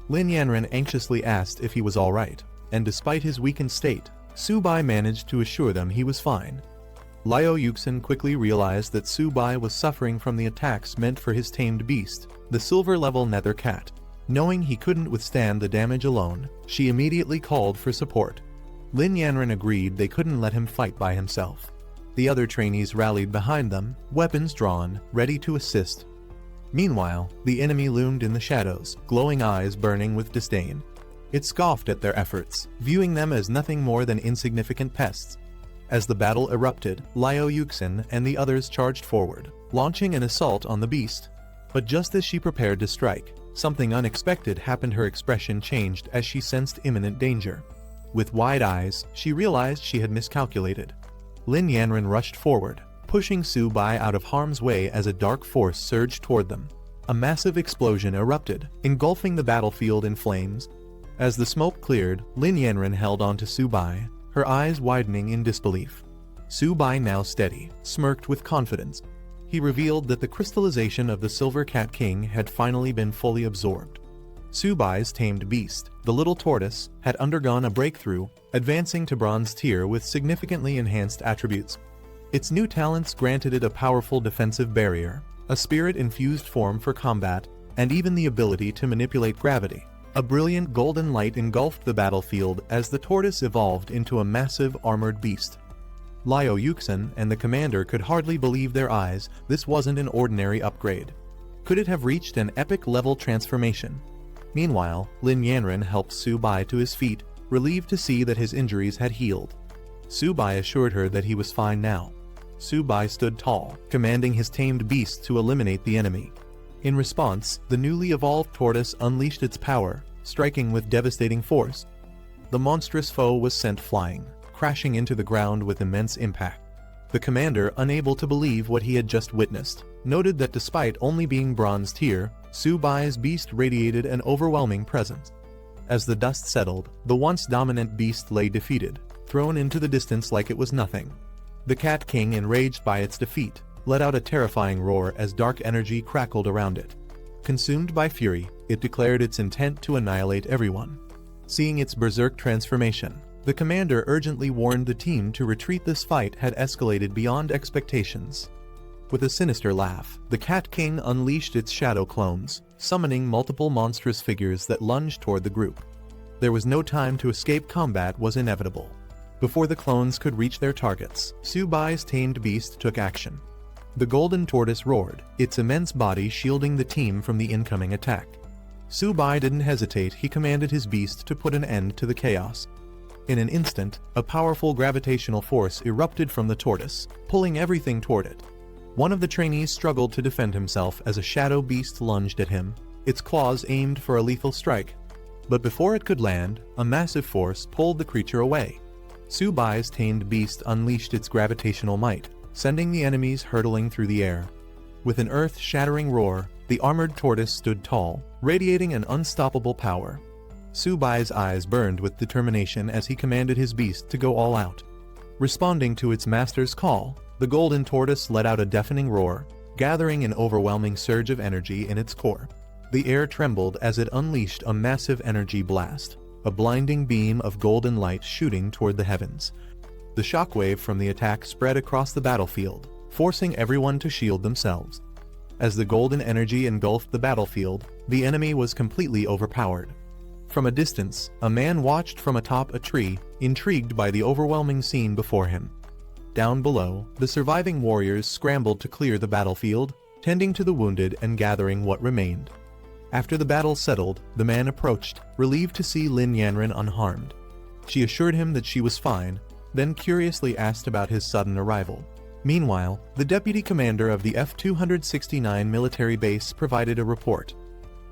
Lin Yanren anxiously asked if he was alright, and despite his weakened state, Su Bai managed to assure them he was fine. Liao Yuxin quickly realized that Su Bai was suffering from the attacks meant for his tamed beast, the silver-level nether cat. Knowing he couldn't withstand the damage alone, she immediately called for support. Lin Yanren agreed they couldn't let him fight by himself. The other trainees rallied behind them, weapons drawn, ready to assist. Meanwhile, the enemy loomed in the shadows, glowing eyes burning with disdain. It scoffed at their efforts, viewing them as nothing more than insignificant pests. As the battle erupted, Liao Yuxin and the others charged forward, launching an assault on the beast. But just as she prepared to strike, something unexpected happened. Her expression changed as she sensed imminent danger. With wide eyes, she realized she had miscalculated. Lin Yanren rushed forward, pushing Su Bai out of harm's way as a dark force surged toward them. A massive explosion erupted, engulfing the battlefield in flames. As the smoke cleared, Lin Yanren held onto Su Bai, her eyes widening in disbelief. Su Bai, now steady, smirked with confidence. He revealed that the crystallization of the Silver Cat King had finally been fully absorbed. Su Bai's tamed beast, the little tortoise, had undergone a breakthrough, advancing to bronze tier with significantly enhanced attributes. Its new talents granted it a powerful defensive barrier, a spirit-infused form for combat, and even the ability to manipulate gravity. A brilliant golden light engulfed the battlefield as the tortoise evolved into a massive armored beast. Liu Yuxin and the commander could hardly believe their eyes. This wasn't an ordinary upgrade. Could it have reached an epic-level transformation? Meanwhile, Lin Yanren helped Su Bai to his feet, relieved to see that his injuries had healed. Su Bai assured her that he was fine now. Su Bai stood tall, commanding his tamed beast to eliminate the enemy. In response, the newly evolved tortoise unleashed its power, striking with devastating force. The monstrous foe was sent flying, crashing into the ground with immense impact. The commander, unable to believe what he had just witnessed, noted that despite only being bronze tier, Su Bai's beast radiated an overwhelming presence. As the dust settled, the once dominant beast lay defeated, thrown into the distance like it was nothing. The Cat King, enraged by its defeat, let out a terrifying roar as dark energy crackled around it. Consumed by fury, it declared its intent to annihilate everyone. Seeing its berserk transformation, the commander urgently warned the team to retreat. This fight had escalated beyond expectations. With a sinister laugh, the Cat King unleashed its shadow clones, summoning multiple monstrous figures that lunged toward the group. There was no time to escape. Combat was inevitable. Before the clones could reach their targets, Su Bai's tamed beast took action. The golden tortoise roared, its immense body shielding the team from the incoming attack. Su Bai didn't hesitate. He commanded his beast to put an end to the chaos. In an instant, a powerful gravitational force erupted from the tortoise, pulling everything toward it. One of the trainees struggled to defend himself as a shadow beast lunged at him, its claws aimed for a lethal strike. But before it could land, a massive force pulled the creature away. Su Bai's tamed beast unleashed its gravitational might, sending the enemies hurtling through the air. With an earth-shattering roar, the armored tortoise stood tall, radiating an unstoppable power. Su Bai's eyes burned with determination as he commanded his beast to go all out. Responding to its master's call, the golden tortoise let out a deafening roar, gathering an overwhelming surge of energy in its core. The air trembled as it unleashed a massive energy blast, a blinding beam of golden light shooting toward the heavens. The shockwave from the attack spread across the battlefield, forcing everyone to shield themselves. As the golden energy engulfed the battlefield, the enemy was completely overpowered. From a distance, a man watched from atop a tree, intrigued by the overwhelming scene before him. Down below, the surviving warriors scrambled to clear the battlefield, tending to the wounded and gathering what remained. After the battle settled, the man approached, relieved to see Lin Yanren unharmed. She assured him that she was fine, then curiously asked about his sudden arrival. Meanwhile, the deputy commander of the F-269 military base provided a report.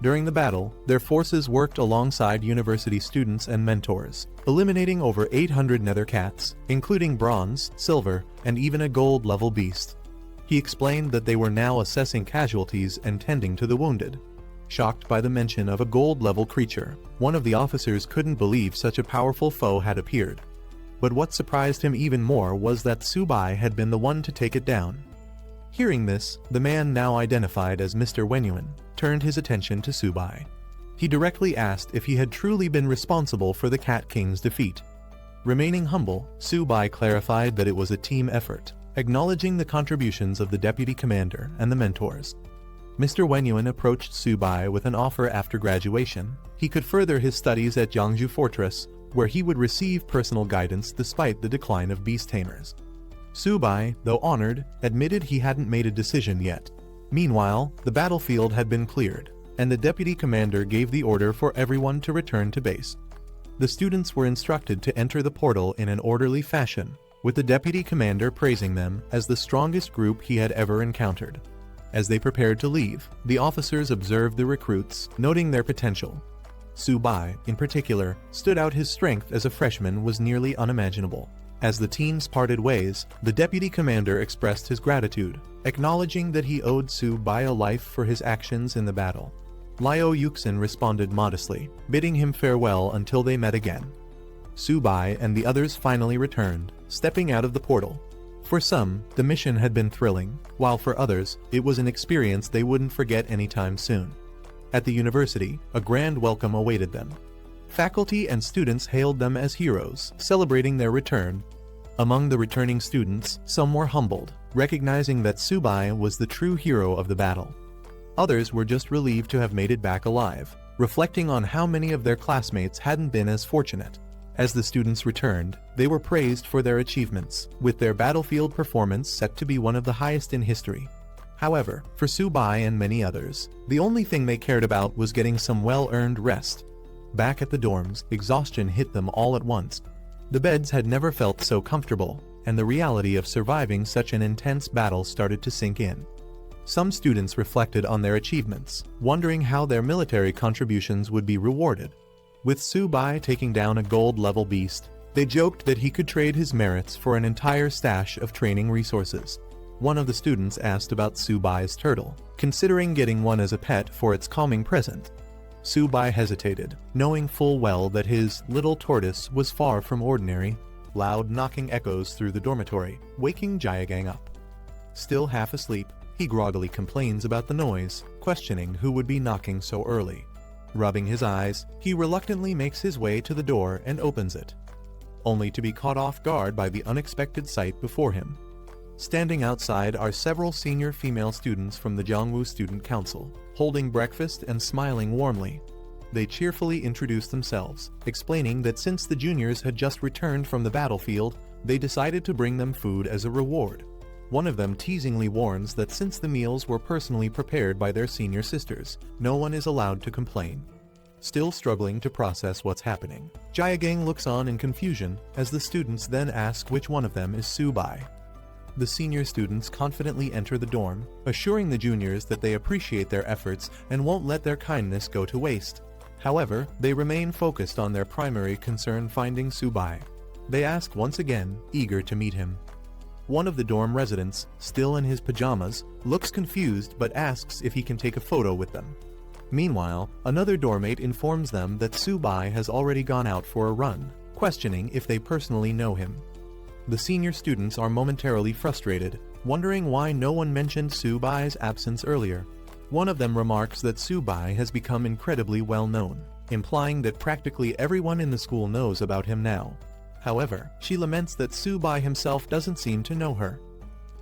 During the battle, their forces worked alongside university students and mentors, eliminating over 800 nether cats, including bronze, silver, and even a gold-level beast. He explained that they were now assessing casualties and tending to the wounded. Shocked by the mention of a gold-level creature, one of the officers couldn't believe such a powerful foe had appeared. But what surprised him even more was that Su Bai had been the one to take it down. Hearing this, the man now identified as Mr. Wenyuan turned his attention to Su Bai. He directly asked if he had truly been responsible for the Cat King's defeat. Remaining humble, Su Bai clarified that it was a team effort, acknowledging the contributions of the deputy commander and the mentors. Mr. Wenyuan approached Su Bai with an offer. After graduation, he could further his studies at Jiangju Fortress, where he would receive personal guidance despite the decline of beast tamers. Su Bai, though honored, admitted he hadn't made a decision yet. Meanwhile, the battlefield had been cleared, and the deputy commander gave the order for everyone to return to base. The students were instructed to enter the portal in an orderly fashion, with the deputy commander praising them as the strongest group he had ever encountered. As they prepared to leave, the officers observed the recruits, noting their potential. Su Bai, in particular, stood out. His strength as a freshman was nearly unimaginable. As the teams parted ways, the deputy commander expressed his gratitude, acknowledging that he owed Su Bai a life for his actions in the battle. Liu Yuxin responded modestly, bidding him farewell until they met again. Su Bai and the others finally returned, stepping out of the portal. For some, the mission had been thrilling, while for others, it was an experience they wouldn't forget anytime soon. At the university, a grand welcome awaited them. Faculty and students hailed them as heroes, celebrating their return. Among the returning students, some were humbled, recognizing that Su Bai was the true hero of the battle. Others were just relieved to have made it back alive, reflecting on how many of their classmates hadn't been as fortunate. As the students returned, they were praised for their achievements, with their battlefield performance set to be one of the highest in history. However, for Subai and many others, the only thing they cared about was getting some well-earned rest. Back at the dorms, exhaustion hit them all at once. The beds had never felt so comfortable, and the reality of surviving such an intense battle started to sink in. Some students reflected on their achievements, wondering how their military contributions would be rewarded. With Subai taking down a gold-level beast, they joked that he could trade his merits for an entire stash of training resources. One of the students asked about Subai's turtle, considering getting one as a pet for its calming present. Subai hesitated, knowing full well that his little tortoise was far from ordinary. Loud knocking echoes through the dormitory, waking Jayagang up. Still half asleep, he groggily complains about the noise, questioning who would be knocking so early. Rubbing his eyes, he reluctantly makes his way to the door and opens it, only to be caught off guard by the unexpected sight before him. Standing outside are several senior female students from the Jiangwu Student Council, holding breakfast and smiling warmly. They cheerfully introduce themselves, explaining that since the juniors had just returned from the battlefield, they decided to bring them food as a reward. One of them teasingly warns that since the meals were personally prepared by their senior sisters, no one is allowed to complain. Still struggling to process what's happening, Jayagang looks on in confusion as the students then ask which one of them is Subai. The senior students confidently enter the dorm, assuring the juniors that they appreciate their efforts and won't let their kindness go to waste. However, they remain focused on their primary concern, finding Subai. They ask once again, eager to meet him. One of the dorm residents, still in his pajamas, looks confused but asks if he can take a photo with them. Meanwhile, another dormmate informs them that Subai has already gone out for a run, questioning if they personally know him. The senior students are momentarily frustrated, wondering why no one mentioned Subai's absence earlier. One of them remarks that Subai has become incredibly well known, implying that practically everyone in the school knows about him now. However, she laments that Subai himself doesn't seem to know her.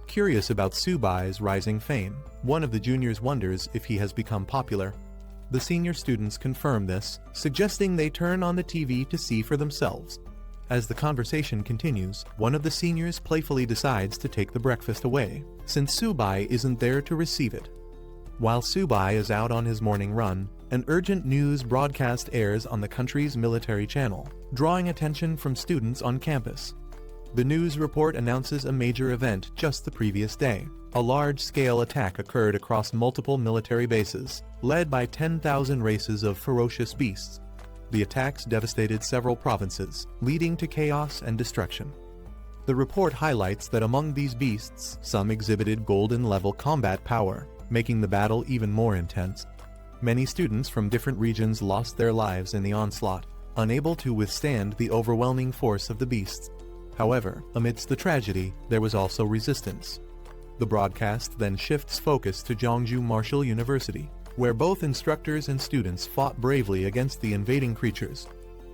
Curious about Subai's rising fame, one of the juniors wonders if he has become popular. The senior students confirm this, suggesting they turn on the TV to see for themselves. As the conversation continues, one of the seniors playfully decides to take the breakfast away, since Subai isn't there to receive it. While Subai is out on his morning run, an urgent news broadcast airs on the country's military channel, drawing attention from students on campus. The news report announces a major event just the previous day. A large-scale attack occurred across multiple military bases, led by 10,000 races of ferocious beasts. The attacks devastated several provinces, leading to chaos and destruction. The report highlights that among these beasts, some exhibited golden-level combat power, making the battle even more intense. Many students from different regions lost their lives in the onslaught, unable to withstand the overwhelming force of the beasts. However, amidst the tragedy, there was also resistance. The broadcast then shifts focus to Jiangsu Martial University, where both instructors and students fought bravely against the invading creatures.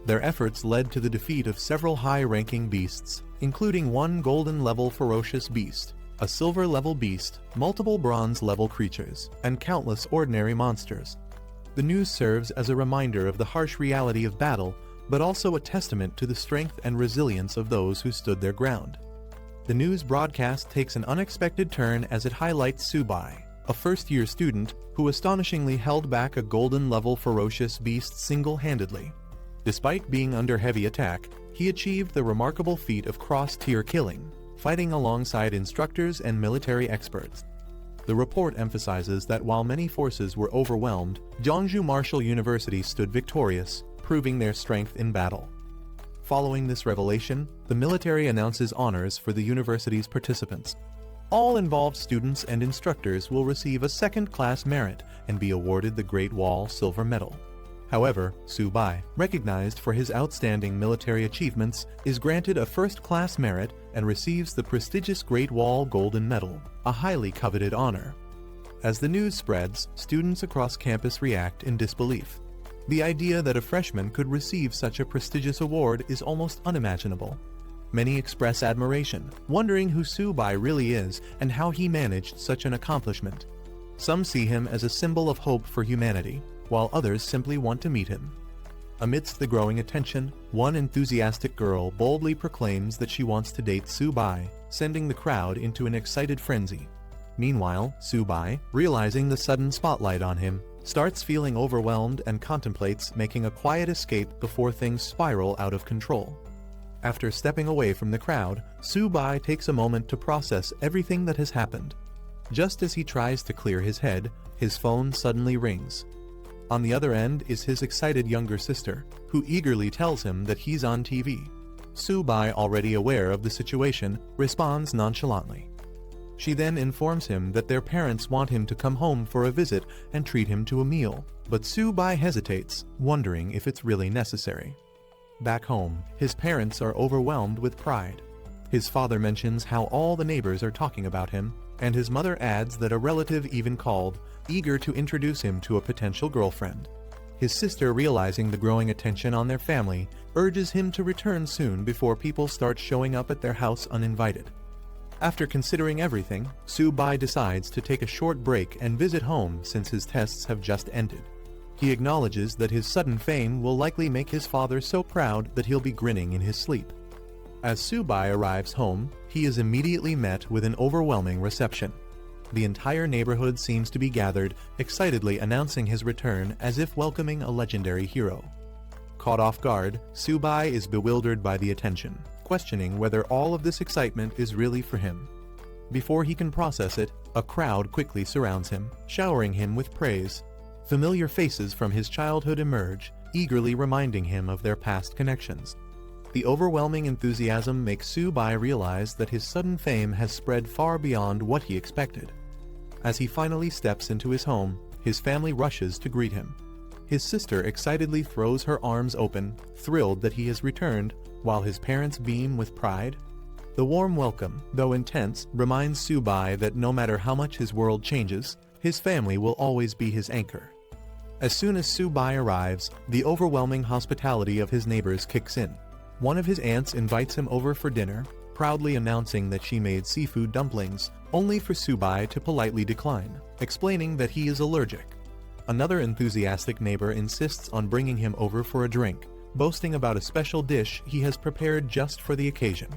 Their efforts led to the defeat of several high-ranking beasts, including one golden-level ferocious beast, a silver-level beast, multiple bronze-level creatures, and countless ordinary monsters. The news serves as a reminder of the harsh reality of battle, but also a testament to the strength and resilience of those who stood their ground. The news broadcast takes an unexpected turn as it highlights Subai, a first-year student who astonishingly held back a golden-level ferocious beast single-handedly. Despite being under heavy attack, he achieved the remarkable feat of cross-tier killing, fighting alongside instructors and military experts. The report emphasizes that while many forces were overwhelmed, Jiangsu Martial University stood victorious, proving their strength in battle. Following this revelation, the military announces honors for the university's participants. All involved students and instructors will receive a second-class merit and be awarded the Great Wall Silver Medal. However, Subai, recognized for his outstanding military achievements, is granted a first-class merit and receives the prestigious Great Wall Golden Medal, a highly coveted honor. As the news spreads, students across campus react in disbelief. The idea that a freshman could receive such a prestigious award is almost unimaginable. Many express admiration, wondering who Subai really is and how he managed such an accomplishment. Some see him as a symbol of hope for humanity, while others simply want to meet him. Amidst the growing attention, one enthusiastic girl boldly proclaims that she wants to date Su-bai, sending the crowd into an excited frenzy. Meanwhile, Su-bai, realizing the sudden spotlight on him, starts feeling overwhelmed and contemplates making a quiet escape before things spiral out of control. After stepping away from the crowd, Su-bai takes a moment to process everything that has happened. Just as he tries to clear his head, his phone suddenly rings. On the other end is his excited younger sister, who eagerly tells him that he's on TV. Su-bai, already aware of the situation, responds nonchalantly. She then informs him that their parents want him to come home for a visit and treat him to a meal, but Su-bai hesitates, wondering if it's really necessary. Back home, his parents are overwhelmed with pride. His father mentions how all the neighbors are talking about him, and his mother adds that a relative even called, eager to introduce him to a potential girlfriend. His sister, realizing the growing attention on their family, urges him to return soon before people start showing up at their house uninvited. After considering everything, Su-bai decides to take a short break and visit home since his tests have just ended. He acknowledges that his sudden fame will likely make his father so proud that he'll be grinning in his sleep. As Su-bai arrives home, he is immediately met with an overwhelming reception. The entire neighborhood seems to be gathered, excitedly announcing his return as if welcoming a legendary hero. Caught off guard, Su-bai is bewildered by the attention, questioning whether all of this excitement is really for him. Before he can process it, a crowd quickly surrounds him, showering him with praise. Familiar faces from his childhood emerge, eagerly reminding him of their past connections. The overwhelming enthusiasm makes Su-bai realize that his sudden fame has spread far beyond what he expected. As he finally steps into his home, his family rushes to greet him. His sister excitedly throws her arms open, thrilled that he has returned, while his parents beam with pride. The warm welcome, though intense, reminds Su-bai that no matter how much his world changes, his family will always be his anchor. As soon as Su-bai arrives, the overwhelming hospitality of his neighbors kicks in. One of his aunts invites him over for dinner, proudly announcing that she made seafood dumplings, only for Su-bai to politely decline, explaining that he is allergic. Another enthusiastic neighbor insists on bringing him over for a drink, boasting about a special dish he has prepared just for the occasion.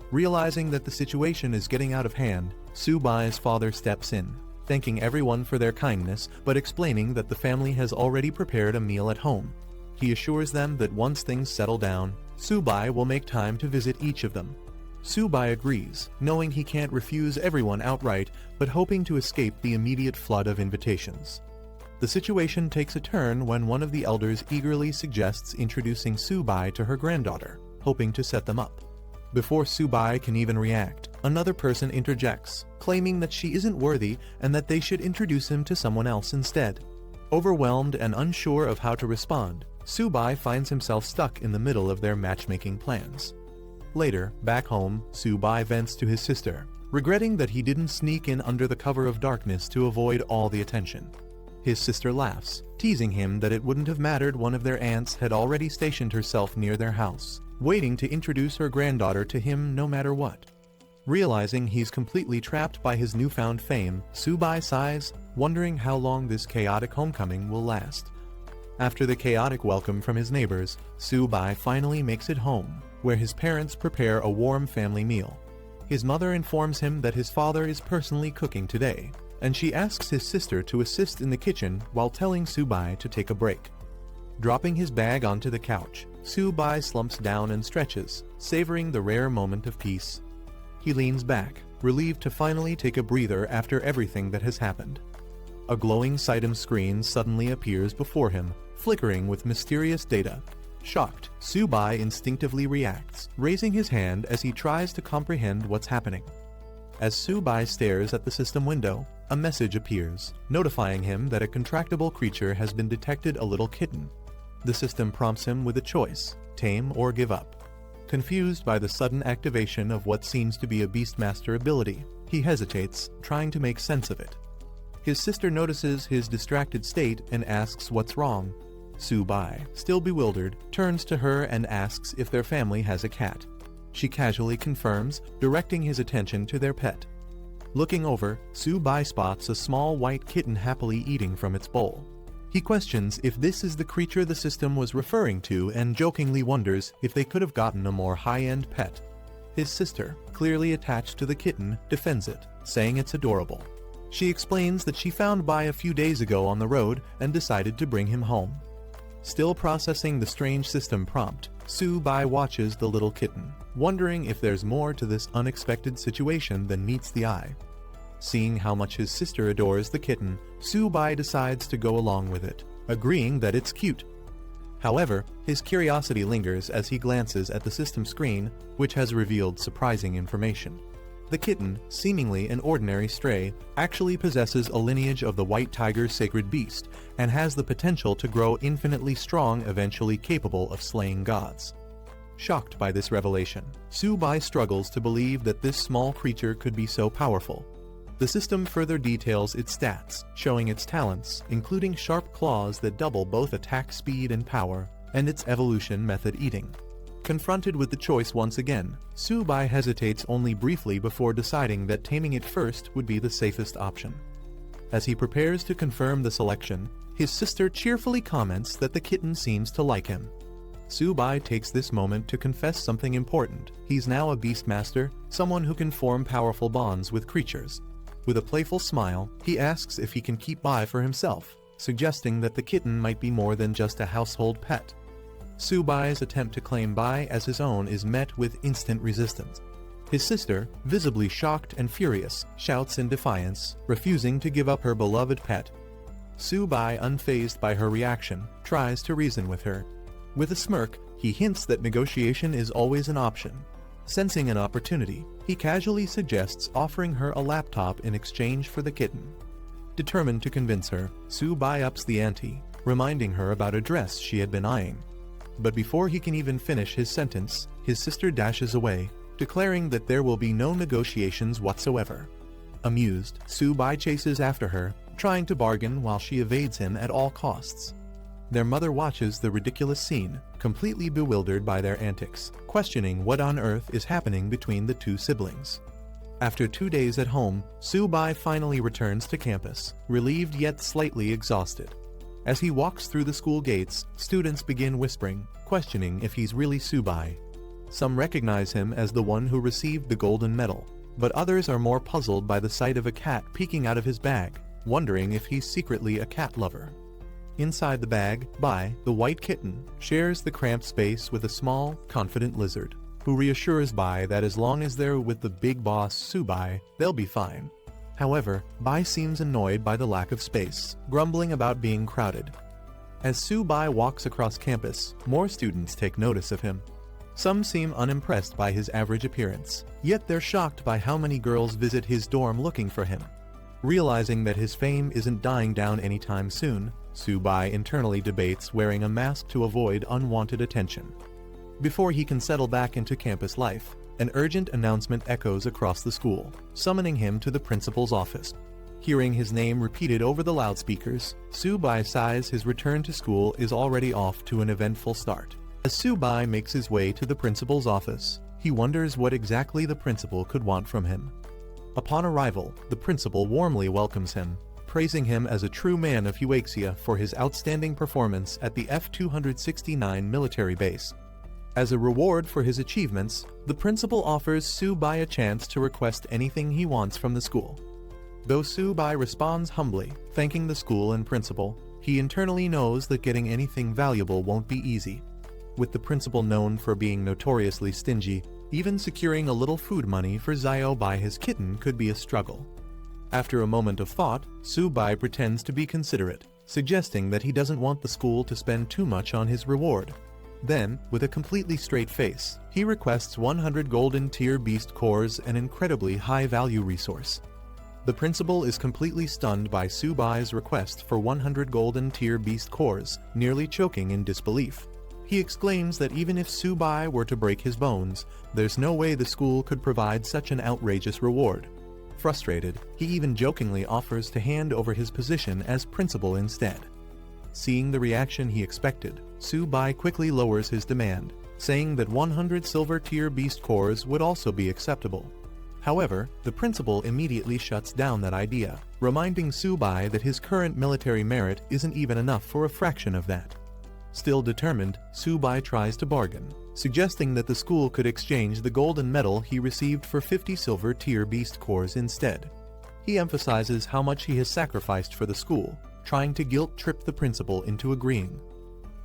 Realizing that the situation is getting out of hand, Su-bai's father steps in, thanking everyone for their kindness but explaining that the family has already prepared a meal at home. He assures them that once things settle down, Su-bai will make time to visit each of them. Su-bai agrees, knowing he can't refuse everyone outright, but hoping to escape the immediate flood of invitations. The situation takes a turn when one of the elders eagerly suggests introducing Su-bai to her granddaughter, hoping to set them up. Before Su-bai can even react, another person interjects, claiming that she isn't worthy and that they should introduce him to someone else instead. Overwhelmed and unsure of how to respond, Su-bai finds himself stuck in the middle of their matchmaking plans. Later, back home, Su-bai vents to his sister, regretting that he didn't sneak in under the cover of darkness to avoid all the attention. His sister laughs, teasing him that it wouldn't have mattered one of their aunts had already stationed herself near their house, waiting to introduce her granddaughter to him no matter what. Realizing he's completely trapped by his newfound fame, Su-bai sighs, wondering how long this chaotic homecoming will last. After the chaotic welcome from his neighbors, Su-bai finally makes it home, where his parents prepare a warm family meal. His mother informs him that his father is personally cooking today, and she asks his sister to assist in the kitchen while telling Su-bai to take a break. Dropping his bag onto the couch, Su-bai slumps down and stretches, savoring the rare moment of peace. He leans back, relieved to finally take a breather after everything that has happened. A glowing Sitem screen suddenly appears before him, flickering with mysterious data. Shocked, Su-bai instinctively reacts, raising his hand as he tries to comprehend what's happening. As Su-bai stares at the system window, a message appears, notifying him that a contractable creature has been detected, a little kitten. The system prompts him with a choice, tame or give up. Confused by the sudden activation of what seems to be a Beastmaster ability, he hesitates, trying to make sense of it. His sister notices his distracted state and asks what's wrong. Su-bai, still bewildered, turns to her and asks if their family has a cat. She casually confirms, directing his attention to their pet. Looking over, Su-bai spots a small white kitten happily eating from its bowl. He questions if this is the creature the system was referring to and jokingly wonders if they could have gotten a more high-end pet. His sister, clearly attached to the kitten, defends it, saying it's adorable. She explains that she found Bai a few days ago on the road and decided to bring him home. Still processing the strange system prompt, Su-bai watches the little kitten, wondering if there's more to this unexpected situation than meets the eye. Seeing how much his sister adores the kitten, Su-bai decides to go along with it, agreeing that it's cute. However, his curiosity lingers as he glances at the system screen, which has revealed surprising information. The kitten, seemingly an ordinary stray, actually possesses a lineage of the white tiger's sacred beast and has the potential to grow infinitely strong, eventually capable of slaying gods. Shocked by this revelation, Su-bai struggles to believe that this small creature could be so powerful. The system further details its stats, showing its talents, including sharp claws that double both attack speed and power, and its evolution method eating. Confronted with the choice once again, Su-bai hesitates only briefly before deciding that taming it first would be the safest option. As he prepares to confirm the selection, his sister cheerfully comments that the kitten seems to like him. Su-bai takes this moment to confess something important. He's now a beastmaster, someone who can form powerful bonds with creatures. With a playful smile, he asks if he can keep Bai for himself, suggesting that the kitten might be more than just a household pet. Su-bai's attempt to claim Bai as his own is met with instant resistance. His sister, visibly shocked and furious, shouts in defiance, refusing to give up her beloved pet. Su-bai, unfazed by her reaction, tries to reason with her. With a smirk, he hints that negotiation is always an option. Sensing an opportunity, he casually suggests offering her a laptop in exchange for the kitten. Determined to convince her, Su-bai ups the ante, reminding her about a dress she had been eyeing. But before he can even finish his sentence, his sister dashes away, declaring that there will be no negotiations whatsoever. Amused, Su-bai chases after her, trying to bargain while she evades him at all costs. Their mother watches the ridiculous scene, completely bewildered by their antics, questioning what on earth is happening between the two siblings. After 2 days at home, Su-bai finally returns to campus, relieved yet slightly exhausted. As he walks through the school gates, students begin whispering, questioning if he's really Su-bai. Some recognize him as the one who received the golden medal, but others are more puzzled by the sight of a cat peeking out of his bag, wondering if he's secretly a cat lover. Inside the bag, Bai, the white kitten, shares the cramped space with a small, confident lizard, who reassures Bai that as long as they're with the big boss Su-bai, they'll be fine. However, Bai seems annoyed by the lack of space, grumbling about being crowded. As Su-bai walks across campus, more students take notice of him. Some seem unimpressed by his average appearance, yet they're shocked by how many girls visit his dorm looking for him. Realizing that his fame isn't dying down anytime soon, Su-bai internally debates wearing a mask to avoid unwanted attention. Before he can settle back into campus life, an urgent announcement echoes across the school, summoning him to the principal's office. Hearing his name repeated over the loudspeakers, Su-bai sighs his return to school is already off to an eventful start. As Su-bai makes his way to the principal's office, he wonders what exactly the principal could want from him. Upon arrival, the principal warmly welcomes him, praising him as a true man of Huaxia for his outstanding performance at the F-269 military base. As a reward for his achievements, the principal offers Su-bai a chance to request anything he wants from the school. Though Su-bai responds humbly, thanking the school and principal, he internally knows that getting anything valuable won't be easy. With the principal known for being notoriously stingy, even securing a little food money for Zio by his kitten could be a struggle. After a moment of thought, Su-bai pretends to be considerate, suggesting that he doesn't want the school to spend too much on his reward. Then, with a completely straight face, he requests 100 golden tier beast cores, an incredibly high-value resource. The principal is completely stunned by Su-bai's request for 100 golden tier beast cores, nearly choking in disbelief. He exclaims that even if Su-bai were to break his bones, there's no way the school could provide such an outrageous reward. Frustrated, he even jokingly offers to hand over his position as principal instead. Seeing the reaction he expected, Su-bai quickly lowers his demand, saying that 100 silver tier beast cores would also be acceptable. However, the principal immediately shuts down that idea, reminding Su-bai that his current military merit isn't even enough for a fraction of that. Still determined, Su-bai tries to bargain, suggesting that the school could exchange the golden medal he received for 50 silver tier beast cores instead. He emphasizes how much he has sacrificed for the school, trying to guilt-trip the principal into agreeing.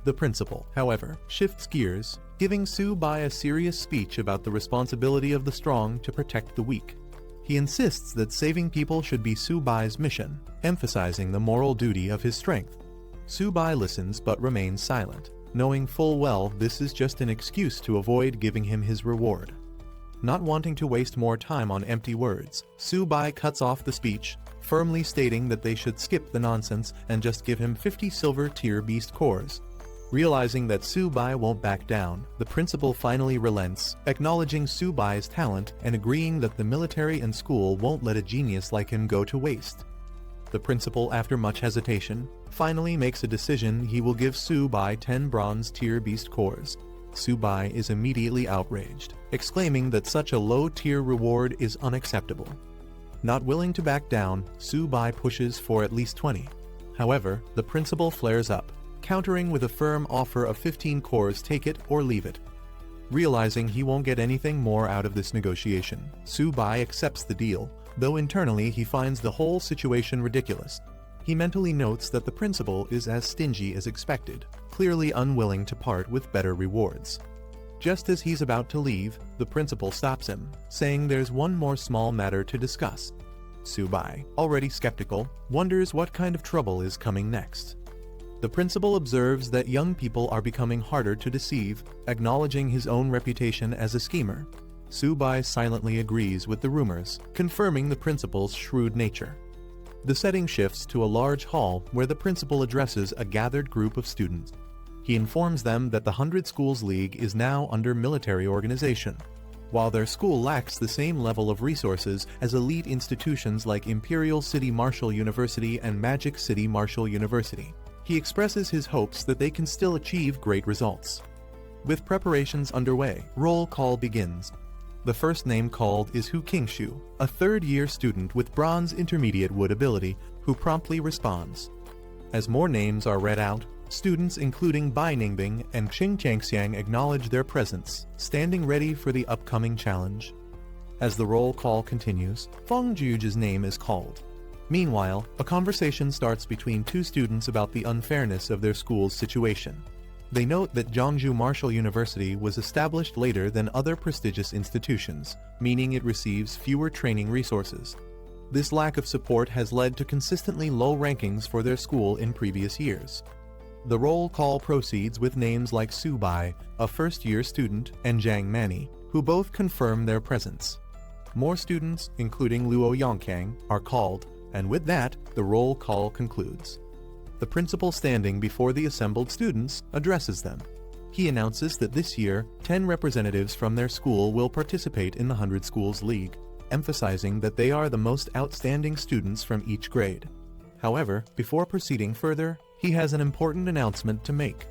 The principal, however, shifts gears, giving Su-bai a serious speech about the responsibility of the strong to protect the weak. He insists that saving people should be Su-bai's mission, emphasizing the moral duty of his strength. Su-bai listens but remains silent, knowing full well this is just an excuse to avoid giving him his reward. Not wanting to waste more time on empty words, Su-bai cuts off the speech, firmly stating that they should skip the nonsense and just give him 50 silver tier beast cores. Realizing that Su-bai won't back down, the principal finally relents, acknowledging Su-bai's talent and agreeing that the military and school won't let a genius like him go to waste. The principal, after much hesitation, finally makes a decision he will give Su-bai 10 bronze tier beast cores. Su-bai is immediately outraged, exclaiming that such a low-tier reward is unacceptable. Not willing to back down, Su-bai pushes for at least 20. However, the principal flares up, countering with a firm offer of 15 cores, take it or leave it. Realizing he won't get anything more out of this negotiation, Su-bai accepts the deal, though internally he finds the whole situation ridiculous. He mentally notes that the principal is as stingy as expected, clearly unwilling to part with better rewards. Just as he's about to leave, the principal stops him, saying there's one more small matter to discuss. Su-bai, already skeptical, wonders what kind of trouble is coming next. The principal observes that young people are becoming harder to deceive, acknowledging his own reputation as a schemer. Su-bai silently agrees with the rumors, confirming the principal's shrewd nature. The setting shifts to a large hall where the principal addresses a gathered group of students. He informs them that the 100 Schools League is now under military organization. While their school lacks the same level of resources as elite institutions like Imperial City Martial University and Magic City Martial University, he expresses his hopes that they can still achieve great results. With preparations underway, roll call begins. The first name called is Hu Qingshu, a third-year student with bronze intermediate wood ability, who promptly responds. As more names are read out, students including Bai Ningbing and Qing Changxiang acknowledge their presence, standing ready for the upcoming challenge. As the roll call continues, Feng Juge's name is called. Meanwhile, a conversation starts between two students about the unfairness of their school's situation. They note that Jiangsu Martial University was established later than other prestigious institutions, meaning it receives fewer training resources. This lack of support has led to consistently low rankings for their school in previous years. The roll call proceeds with names like Su-bai, a first-year student, and Zhang Mani, who both confirm their presence. More students, including Luo Yongkang, are called, and with that, the roll call concludes. The principal, standing before the assembled students, addresses them. He announces that this year, 10 representatives from their school will participate in the 100 Schools League, emphasizing that they are the most outstanding students from each grade. However, before proceeding further, he has an important announcement to make.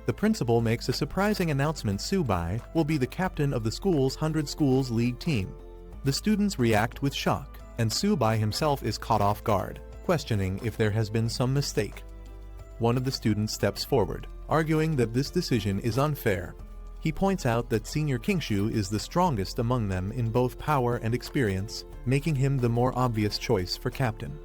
The principal makes a surprising announcement: Su-bai will be the captain of the school's 100 Schools League team. The students react with shock, and Su-bai himself is caught off guard, questioning if there has been some mistake. One of the students steps forward, arguing that this decision is unfair. He points out that Senior Qingshu is the strongest among them in both power and experience, making him the more obvious choice for captain.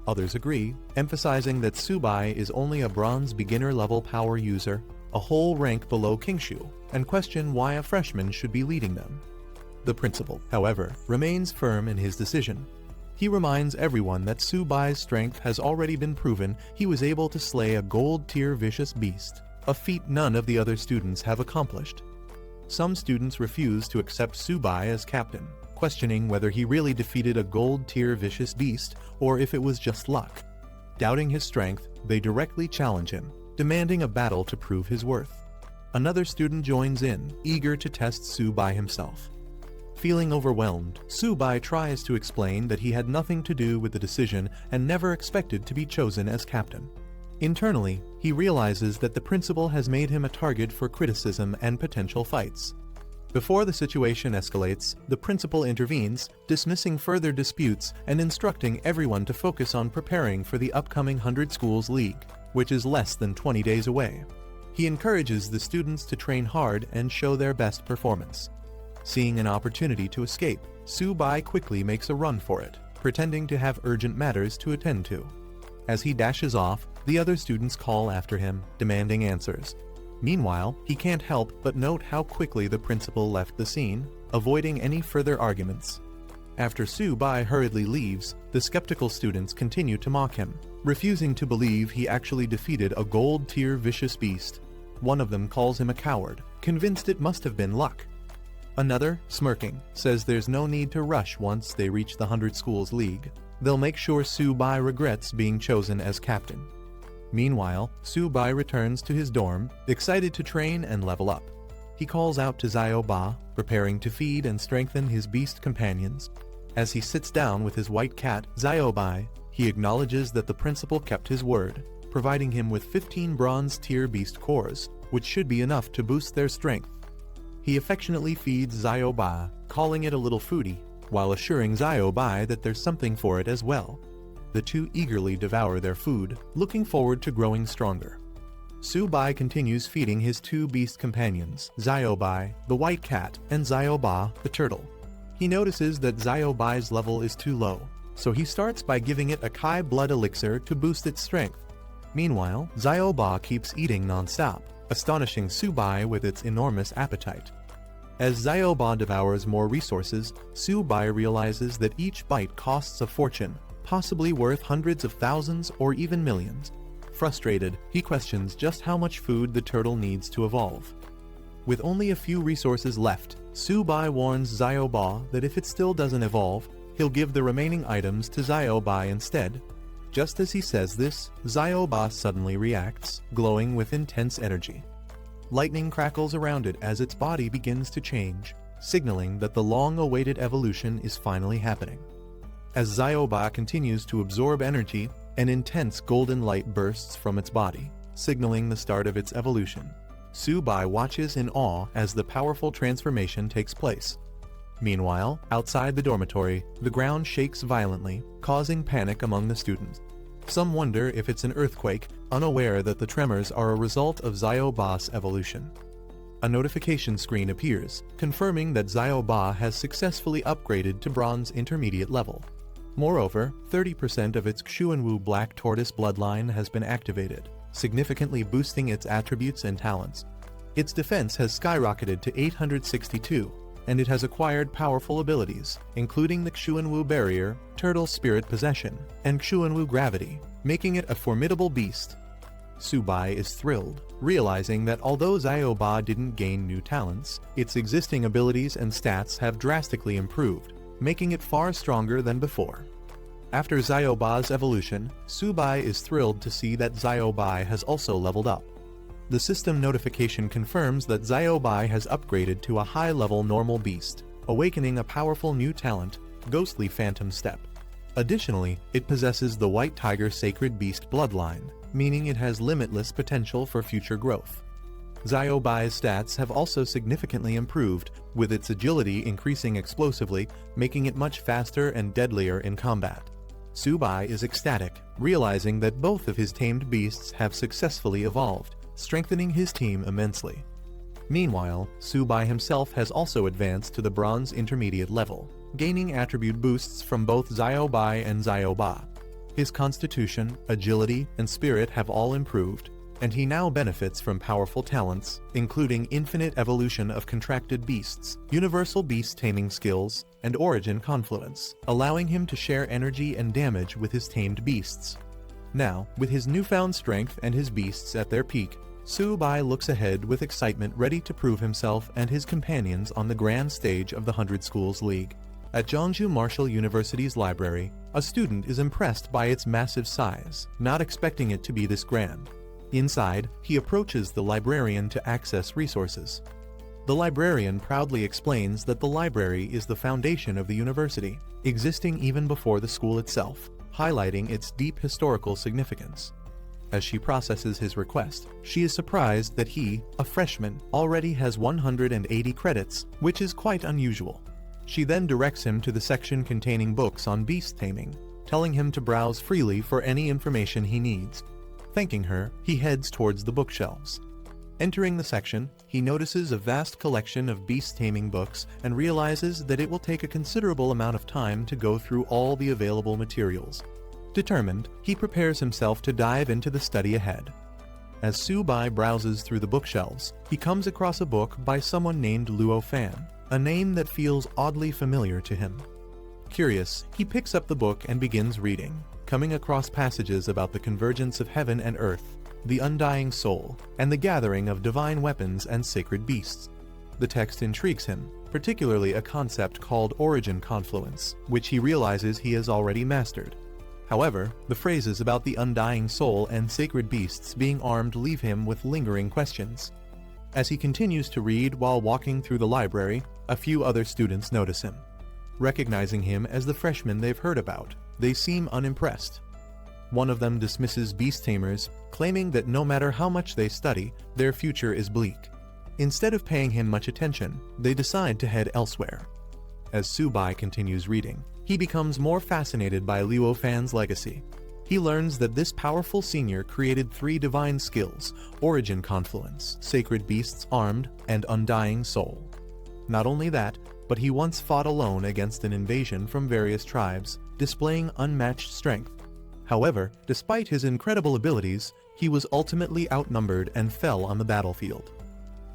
Others agree, emphasizing that Su-bai is only a bronze beginner-level power user, a whole rank below Qingshu, and question why a freshman should be leading them. The principal, however, remains firm in his decision. He reminds everyone that Su-bai's strength has already been proven. He was able to slay a gold-tier vicious beast, a feat none of the other students have accomplished. Some students refuse to accept Su-bai as captain, questioning whether he really defeated a gold-tier vicious beast or if it was just luck. Doubting his strength, they directly challenge him, demanding a battle to prove his worth. Another student joins in, eager to test Su-bai himself. Feeling overwhelmed, Su-bai tries to explain that he had nothing to do with the decision and never expected to be chosen as captain. Internally, he realizes that the principal has made him a target for criticism and potential fights. Before the situation escalates, the principal intervenes, dismissing further disputes and instructing everyone to focus on preparing for the upcoming 100 Schools League, which is less than 20 days away. He encourages the students to train hard and show their best performance. Seeing an opportunity to escape, Su-bai quickly makes a run for it, pretending to have urgent matters to attend to. As he dashes off, the other students call after him, demanding answers. Meanwhile, he can't help but note how quickly the principal left the scene, avoiding any further arguments. After Su-bai hurriedly leaves, the skeptical students continue to mock him, refusing to believe he actually defeated a gold-tier vicious beast. One of them calls him a coward, convinced it must have been luck. Another, smirking, says there's no need to rush once they reach the 100 Schools League. They'll make sure Su-bai regrets being chosen as captain. Meanwhile, Su-bai returns to his dorm, excited to train and level up. He calls out to Xiao-ba, preparing to feed and strengthen his beast companions. As he sits down with his white cat, Xiao-bai, he acknowledges that the principal kept his word, providing him with 15 bronze-tier beast cores, which should be enough to boost their strength. He affectionately feeds Xiao-ba, calling it a little foodie, while assuring Xiao-bai that there's something for it as well. The two eagerly devour their food, looking forward to growing stronger. Su-bai continues feeding his two beast companions, Xiao-bai, the white cat, and Xiao-ba, the turtle. He notices that Xiao-bai's level is too low, so he starts by giving it a Kai blood elixir to boost its strength. Meanwhile, Xiao-ba keeps eating non-stop, astonishing Su-bai with its enormous appetite. As Xiao-ba devours more resources, Su-bai realizes that each bite costs a fortune, possibly worth hundreds of thousands or even millions. Frustrated, he questions just how much food the turtle needs to evolve. With only a few resources left, Su-bai warns Xiao-ba that if it still doesn't evolve, he'll give the remaining items to Xiao-bai instead. Just as he says this, Xiao-ba suddenly reacts, glowing with intense energy. Lightning crackles around it as its body begins to change, signaling that the long-awaited evolution is finally happening. As Xiao-ba continues to absorb energy, an intense golden light bursts from its body, signaling the start of its evolution. Su-bai watches in awe as the powerful transformation takes place. Meanwhile, outside the dormitory, the ground shakes violently, causing panic among the students. Some wonder if it's an earthquake, unaware that the tremors are a result of Xiao-ba's evolution. A notification screen appears, confirming that Xiao-ba has successfully upgraded to bronze intermediate level. Moreover, 30% of its Xuanwu Black Tortoise bloodline has been activated, significantly boosting its attributes and talents. Its defense has skyrocketed to 862, and it has acquired powerful abilities, including the Xuanwu Barrier, Turtle Spirit Possession, and Xuanwu Gravity, making it a formidable beast. Su-bai is thrilled, realizing that although Xiao-ba didn't gain new talents, its existing abilities and stats have drastically improved, making it far stronger than before. After Xiao-ba's evolution, Su-bai is thrilled to see that Xiao-bai has also leveled up. The system notification confirms that Xiao-bai has upgraded to a high-level normal beast, awakening a powerful new talent, Ghostly Phantom Step. Additionally, it possesses the White Tiger Sacred Beast bloodline, meaning it has limitless potential for future growth. Xiao-bai's stats have also significantly improved, with its agility increasing explosively, making it much faster and deadlier in combat. Su-bai is ecstatic, realizing that both of his tamed beasts have successfully evolved, strengthening his team immensely. Meanwhile, Su-bai himself has also advanced to the bronze intermediate level, gaining attribute boosts from both Xiao-bai and Xiao-ba. His constitution, agility, and spirit have all improved, and he now benefits from powerful talents, including infinite evolution of contracted beasts, universal beast taming skills, and origin confluence, allowing him to share energy and damage with his tamed beasts. Now, with his newfound strength and his beasts at their peak, Su-bai looks ahead with excitement, ready to prove himself and his companions on the grand stage of the 100 Schools League. At Jeonju Martial University's library, a student is impressed by its massive size, not expecting it to be this grand. Inside, he approaches the librarian to access resources. The librarian proudly explains that the library is the foundation of the university, existing even before the school itself, highlighting its deep historical significance. As she processes his request, she is surprised that he, a freshman, already has 180 credits, which is quite unusual. She then directs him to the section containing books on beast taming, telling him to browse freely for any information he needs. Thanking her, he heads towards the bookshelves. Entering the section, he notices a vast collection of beast taming books and realizes that it will take a considerable amount of time to go through all the available materials. Determined, he prepares himself to dive into the study ahead. As Su-bai browses through the bookshelves, he comes across a book by someone named Luo Fan, a name that feels oddly familiar to him. Curious, he picks up the book and begins reading, coming across passages about the convergence of heaven and earth, the undying soul, and the gathering of divine weapons and sacred beasts. The text intrigues him, particularly a concept called origin confluence, which he realizes he has already mastered. However, the phrases about the undying soul and sacred beasts being armed leave him with lingering questions. As he continues to read while walking through the library, a few other students notice him. Recognizing him as the freshman they've heard about, they seem unimpressed. One of them dismisses beast tamers, claiming that no matter how much they study, their future is bleak. Instead of paying him much attention, they decide to head elsewhere. As Su-bai continues reading, he becomes more fascinated by Luo Fan's legacy. He learns that this powerful senior created 3 divine skills: origin confluence, sacred beasts armed, and undying soul. Not only that, but he once fought alone against an invasion from various tribes, displaying unmatched strength. However, despite his incredible abilities, he was ultimately outnumbered and fell on the battlefield.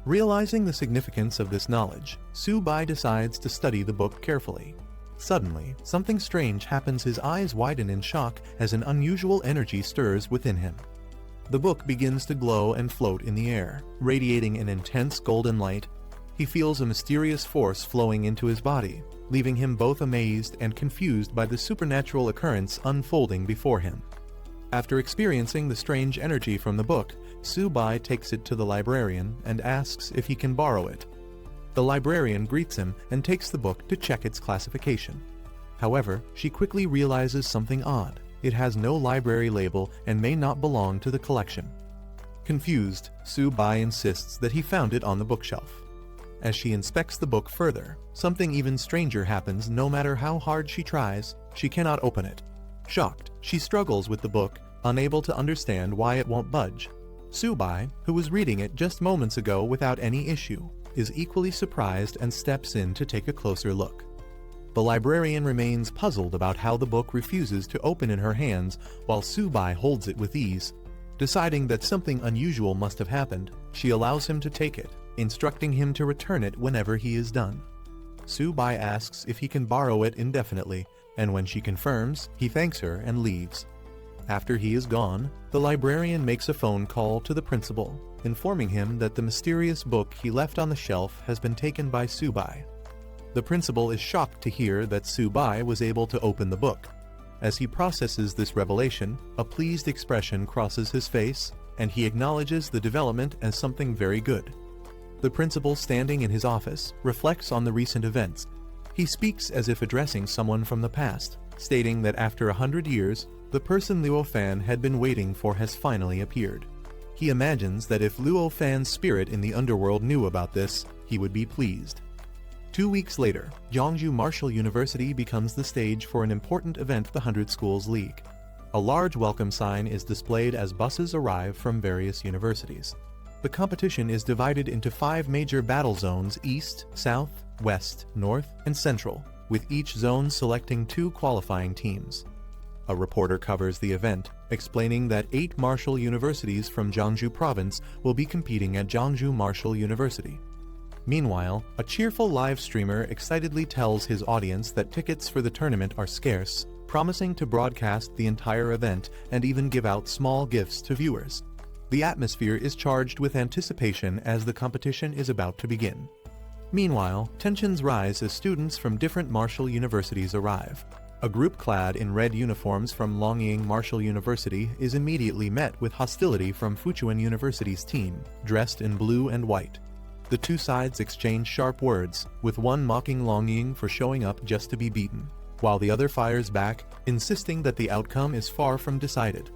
Realizing the significance of this knowledge, Su-bai decides to study the book carefully. Suddenly, something strange happens. His eyes widen in shock as an unusual energy stirs within him. The book begins to glow and float in the air, radiating an intense golden light. He feels a mysterious force flowing into his body, leaving him both amazed and confused by the supernatural occurrence unfolding before him. After experiencing the strange energy from the book, Su-bai takes it to the librarian and asks if he can borrow it. The librarian greets him and takes the book to check its classification. However, she quickly realizes something odd. It has no library label and may not belong to the collection. Confused, Su-bai insists that he found it on the bookshelf. As she inspects the book further, something even stranger happens. No matter how hard she tries, she cannot open it. Shocked, she struggles with the book, unable to understand why it won't budge. Su-bai, who was reading it just moments ago without any issue, is equally surprised and steps in to take a closer look. The librarian remains puzzled about how the book refuses to open in her hands while Su-bai holds it with ease. Deciding that something unusual must have happened, she allows him to take it, instructing him to return it whenever he is done. Su-bai asks if he can borrow it indefinitely, and when she confirms, he thanks her and leaves. After he is gone, the librarian makes a phone call to the principal, informing him that the mysterious book he left on the shelf has been taken by Su-bai. The principal is shocked to hear that Su-bai was able to open the book. As he processes this revelation, a pleased expression crosses his face, and he acknowledges the development as something very good. The principal, standing in his office, reflects on the recent events. He speaks as if addressing someone from the past, stating that after 100 years, the person Luo Fan had been waiting for has finally appeared. He imagines that if Luo Fan's spirit in the underworld knew about this, he would be pleased. 2 weeks later, Jeongju Martial University becomes the stage for an important event, the 100 Schools League. A large welcome sign is displayed as buses arrive from various universities. The competition is divided into 5 major battle zones: East, South, West, North, and Central, with each zone selecting 2 qualifying teams. A reporter covers the event, explaining that 8 martial universities from Jeongju Province will be competing at Jeongju Martial University. Meanwhile, a cheerful live streamer excitedly tells his audience that tickets for the tournament are scarce, promising to broadcast the entire event and even give out small gifts to viewers. The atmosphere is charged with anticipation as the competition is about to begin. Meanwhile, tensions rise as students from different martial universities arrive. A group clad in red uniforms from Longying Martial University is immediately met with hostility from Fuchuan University's team, dressed in blue and white. The 2 sides exchange sharp words, with one mocking Longying for showing up just to be beaten, while the other fires back, insisting that the outcome is far from decided.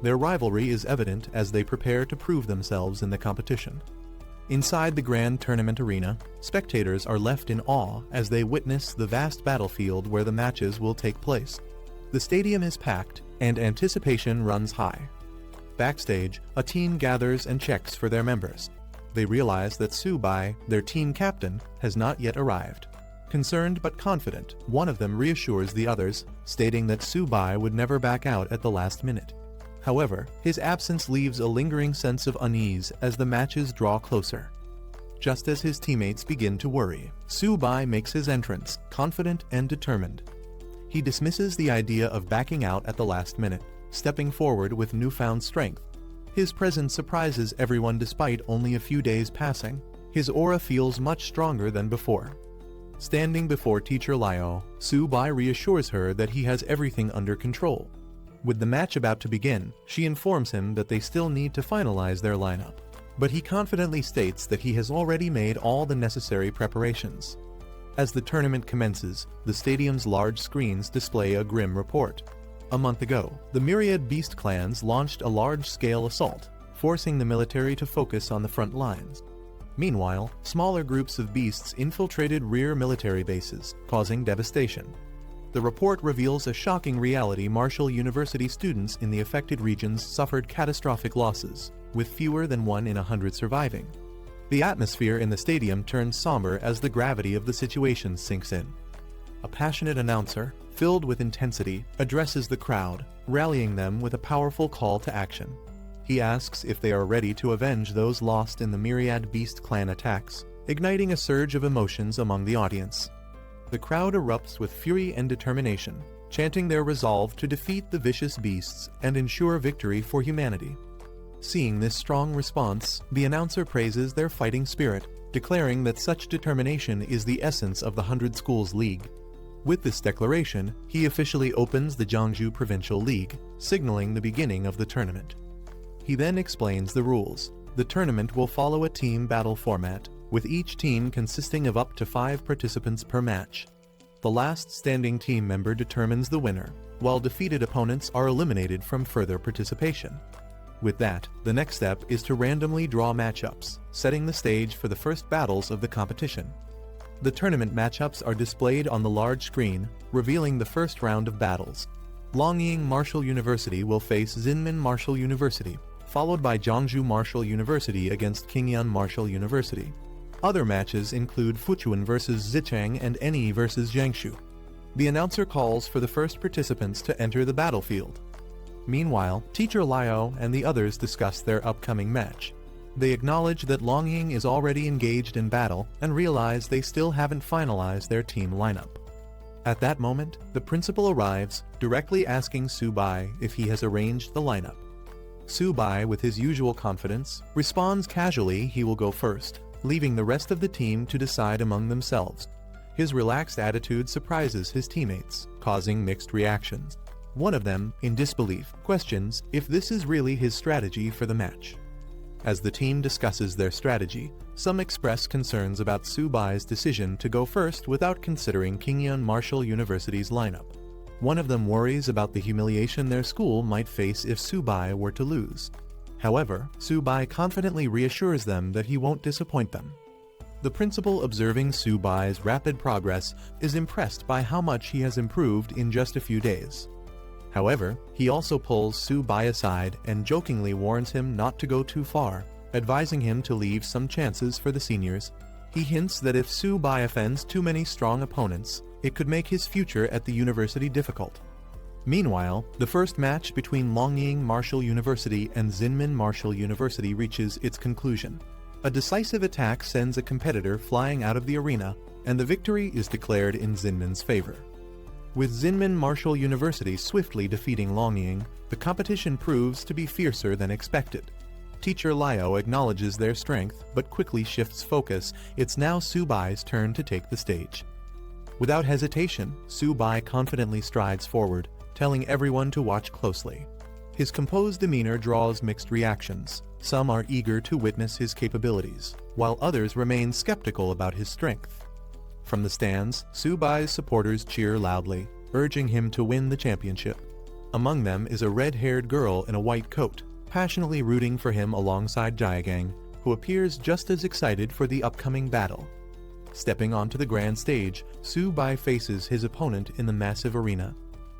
Their rivalry is evident as they prepare to prove themselves in the competition. Inside the grand tournament arena, spectators are left in awe as they witness the vast battlefield where the matches will take place. The stadium is packed, and anticipation runs high. Backstage, a team gathers and checks for their members. They realize that Subai, their team captain, has not yet arrived. Concerned but confident, one of them reassures the others, stating that Subai would never back out at the last minute. However, his absence leaves a lingering sense of unease as the matches draw closer. Just as his teammates begin to worry, Subai makes his entrance, confident and determined. He dismisses the idea of backing out at the last minute, stepping forward with newfound strength. His presence surprises everyone despite only a few days passing. His aura feels much stronger than before. Standing before Teacher Liao, Subai reassures her that he has everything under control. With the match about to begin, she informs him that they still need to finalize their lineup. But he confidently states that he has already made all the necessary preparations. As the tournament commences, the stadium's large screens display a grim report. A month ago, the myriad beast clans launched a large-scale assault, forcing the military to focus on the front lines. Meanwhile, smaller groups of beasts infiltrated rear military bases, causing devastation. The report reveals a shocking reality: Marshall University students in the affected regions suffered catastrophic losses, with fewer than 1 in 100 surviving. The atmosphere in the stadium turns somber as the gravity of the situation sinks in. A passionate announcer, filled with intensity, addresses the crowd, rallying them with a powerful call to action. He asks if they are ready to avenge those lost in the myriad beast clan attacks, igniting a surge of emotions among the audience. The crowd erupts with fury and determination, chanting their resolve to defeat the vicious beasts and ensure victory for humanity. Seeing this strong response, the announcer praises their fighting spirit, declaring that such determination is the essence of the 100 Schools League. With this declaration, he officially opens the Jiangsu Provincial League, signaling the beginning of the tournament. He then explains the rules. The tournament will follow a team battle format, with each team consisting of up to 5 participants per match. The last standing team member determines the winner, while defeated opponents are eliminated from further participation. With that, the next step is to randomly draw matchups, setting the stage for the first battles of the competition. The tournament matchups are displayed on the large screen, revealing the first round of battles. Longying Marshall University will face Zinmin Marshall University, followed by Jiangsu Marshall University against Qingyan Marshall University. Other matches include Fuchuan vs Zichang and Eni vs Jiangsu. The announcer calls for the first participants to enter the battlefield. Meanwhile, Teacher Liao and the others discuss their upcoming match. They acknowledge that Longying is already engaged in battle and realize they still haven't finalized their team lineup. At that moment, the principal arrives, directly asking Subai if he has arranged the lineup. Subai, with his usual confidence, responds casually he will go first, leaving the rest of the team to decide among themselves. His relaxed attitude surprises his teammates, causing mixed reactions. One of them, in disbelief, questions if this is really his strategy for the match. As the team discusses their strategy, some express concerns about Subai's decision to go first without considering Qingyan Marshall University's lineup. One of them worries about the humiliation their school might face if Subai were to lose. However, Subai confidently reassures them that he won't disappoint them. The principal, observing Subai's rapid progress, is impressed by how much he has improved in just a few days. However, he also pulls Subai aside and jokingly warns him not to go too far, advising him to leave some chances for the seniors. He hints that if Subai offends too many strong opponents, it could make his future at the university difficult. Meanwhile, the first match between Longying Marshall University and Zinmin Marshall University reaches its conclusion. A decisive attack sends a competitor flying out of the arena, and the victory is declared in Zinmin's favor. With Zinmin Marshall University swiftly defeating Longying, the competition proves to be fiercer than expected. Teacher Liao acknowledges their strength but quickly shifts focus. It's now Subai's turn to take the stage. Without hesitation, Subai confidently strides forward, telling everyone to watch closely. His composed demeanor draws mixed reactions. Some are eager to witness his capabilities, while others remain skeptical about his strength. From the stands, Subai's supporters cheer loudly, urging him to win the championship. Among them is a red-haired girl in a white coat, passionately rooting for him alongside Jaegang, who appears just as excited for the upcoming battle. Stepping onto the grand stage, Su-bai faces his opponent in the massive arena.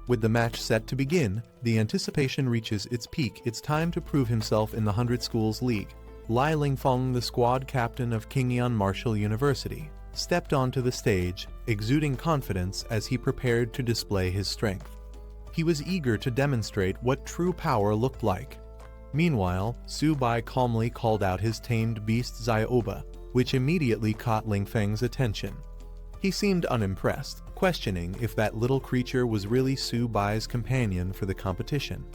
With the match set to begin, the anticipation reaches its peak. It's time to prove himself in the 100 Schools League. Lai Lingfeng, the squad captain of Qingyuan Martial University, stepped onto the stage, exuding confidence as he prepared to display his strength. He was eager to demonstrate what true power looked like. Meanwhile, Su-bai calmly called out his tamed beast Xiaoba, which immediately caught Lingfeng's attention. He seemed unimpressed, questioning if that little creature was really Su-bai's companion for the competition.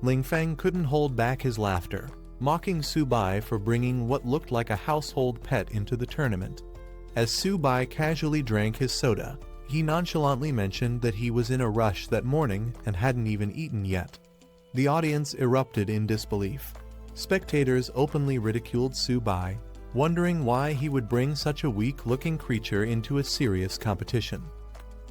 Lingfeng couldn't hold back his laughter, mocking Su-bai for bringing what looked like a household pet into the tournament. As Su-bai casually drank his soda, he nonchalantly mentioned that he was in a rush that morning and hadn't even eaten yet. The audience erupted in disbelief. Spectators openly ridiculed Su-bai, wondering why he would bring such a weak-looking creature into a serious competition.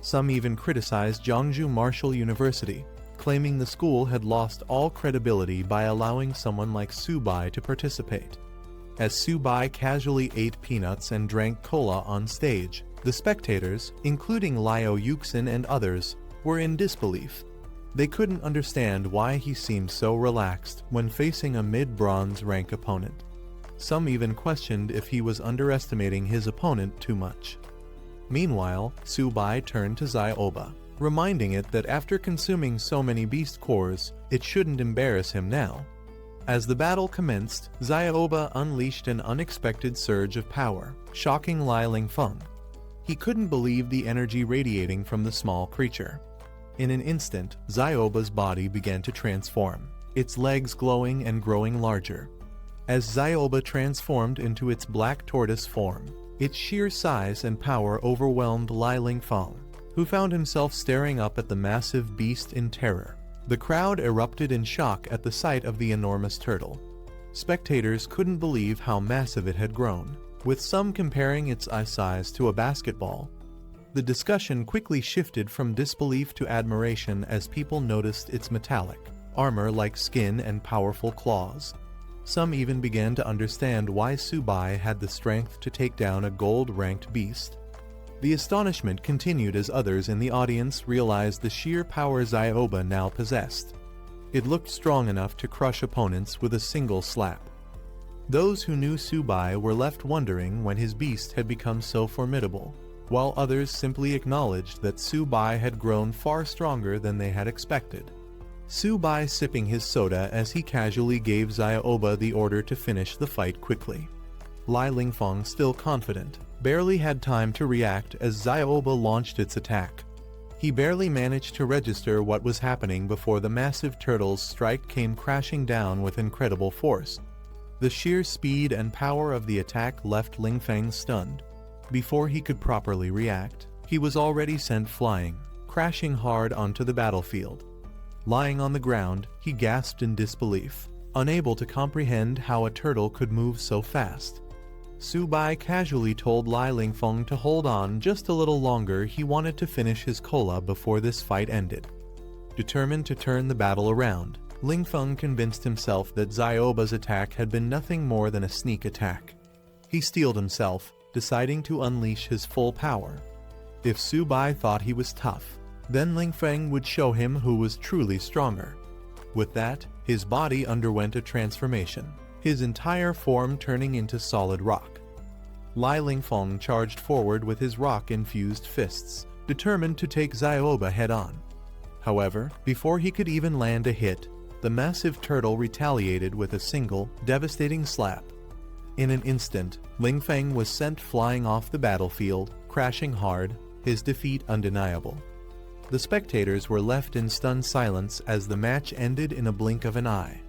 Some even criticized Jiangsu Martial University, claiming the school had lost all credibility by allowing someone like Su-bai to participate. As Su-bai casually ate peanuts and drank cola on stage, the spectators, including Liu Yuxin and others, were in disbelief. They couldn't understand why he seemed so relaxed when facing a mid-bronze rank opponent. Some even questioned if he was underestimating his opponent too much. Meanwhile, Su-bai turned to Xiaoba, reminding it that after consuming so many beast cores, it shouldn't embarrass him now. As the battle commenced, Xiaoba unleashed an unexpected surge of power, shocking Lai Lingfeng. He couldn't believe the energy radiating from the small creature. In an instant, Xiaoba's body began to transform, its legs glowing and growing larger. As Xiaoba transformed into its black tortoise form, its sheer size and power overwhelmed Lai Lingfeng, who found himself staring up at the massive beast in terror. The crowd erupted in shock at the sight of the enormous turtle. Spectators couldn't believe how massive it had grown, with some comparing its eye size to a basketball. The discussion quickly shifted from disbelief to admiration as people noticed its metallic, armor-like skin and powerful claws. Some even began to understand why Su-bai had the strength to take down a gold-ranked beast. The astonishment continued as others in the audience realized the sheer power Xiaoba now possessed. It looked strong enough to crush opponents with a single slap. Those who knew Su-bai were left wondering when his beast had become so formidable, while others simply acknowledged that Su-bai had grown far stronger than they had expected. Su-bai sipping his soda as he casually gave Xiaoba the order to finish the fight quickly. Lai Lingfeng, still confident, barely had time to react as Xiaoba launched its attack. He barely managed to register what was happening before the massive turtle's strike came crashing down with incredible force. The sheer speed and power of the attack left Lingfeng stunned. Before he could properly react, he was already sent flying, crashing hard onto the battlefield. Lying on the ground, he gasped in disbelief, unable to comprehend how a turtle could move so fast. Su-bai casually told Lai Lingfeng to hold on just a little longer. He wanted to finish his cola before this fight ended. Determined to turn the battle around, Lingfeng convinced himself that Xiaoba's attack had been nothing more than a sneak attack. He steeled himself, deciding to unleash his full power. If Su-bai thought he was tough, then Lingfeng would show him who was truly stronger. With that, his body underwent a transformation, his entire form turning into solid rock. Lai Lingfeng charged forward with his rock-infused fists, determined to take Xiaoba head-on. However, before he could even land a hit, the massive turtle retaliated with a single, devastating slap. In an instant, Lingfeng was sent flying off the battlefield, crashing hard, his defeat undeniable. The spectators were left in stunned silence as the match ended in a blink of an eye.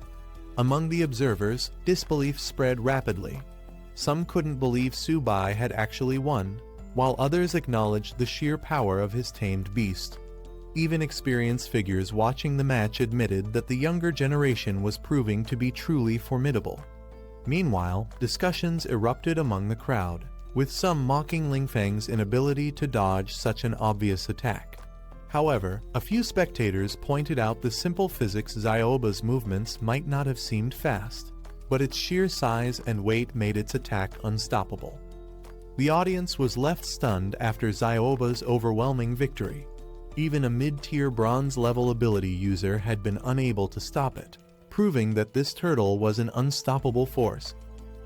Among the observers, disbelief spread rapidly. Some couldn't believe Su-bai had actually won, while others acknowledged the sheer power of his tamed beast. Even experienced figures watching the match admitted that the younger generation was proving to be truly formidable. Meanwhile, discussions erupted among the crowd, with some mocking Lingfeng's inability to dodge such an obvious attack. However, a few spectators pointed out the simple physics Zyoba's movements might not have seemed fast, but its sheer size and weight made its attack unstoppable. The audience was left stunned after Zyoba's overwhelming victory. Even a mid-tier bronze-level ability user had been unable to stop it, proving that this turtle was an unstoppable force.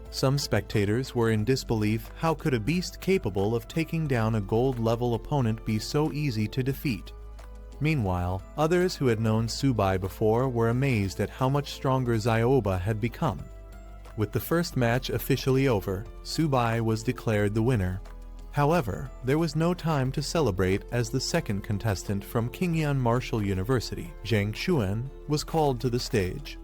Some spectators were in disbelief. How could a beast capable of taking down a gold-level opponent be so easy to defeat? Meanwhile, others who had known Tsubai before were amazed at how much stronger Zyoba had become. With the first match officially over, Tsubai was declared the winner. However, there was no time to celebrate as the second contestant from Qingyan Martial University, Zhang Xuan, was called to the stage.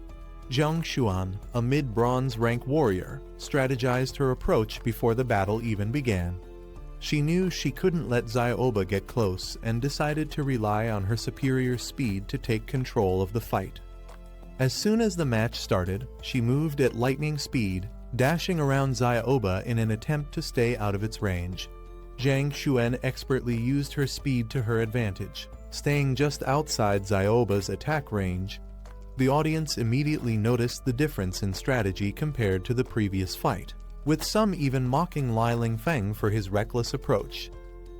Zhang Xuan, a mid-bronze rank warrior, strategized her approach before the battle even began. She knew she couldn't let Zyoba get close and decided to rely on her superior speed to take control of the fight. As soon as the match started, she moved at lightning speed, dashing around Zyoba in an attempt to stay out of its range. Zhang Xuan expertly used her speed to her advantage, staying just outside Zyoba's attack range. The audience immediately noticed the difference in strategy compared to the previous fight, with some even mocking Li Lingfeng for his reckless approach.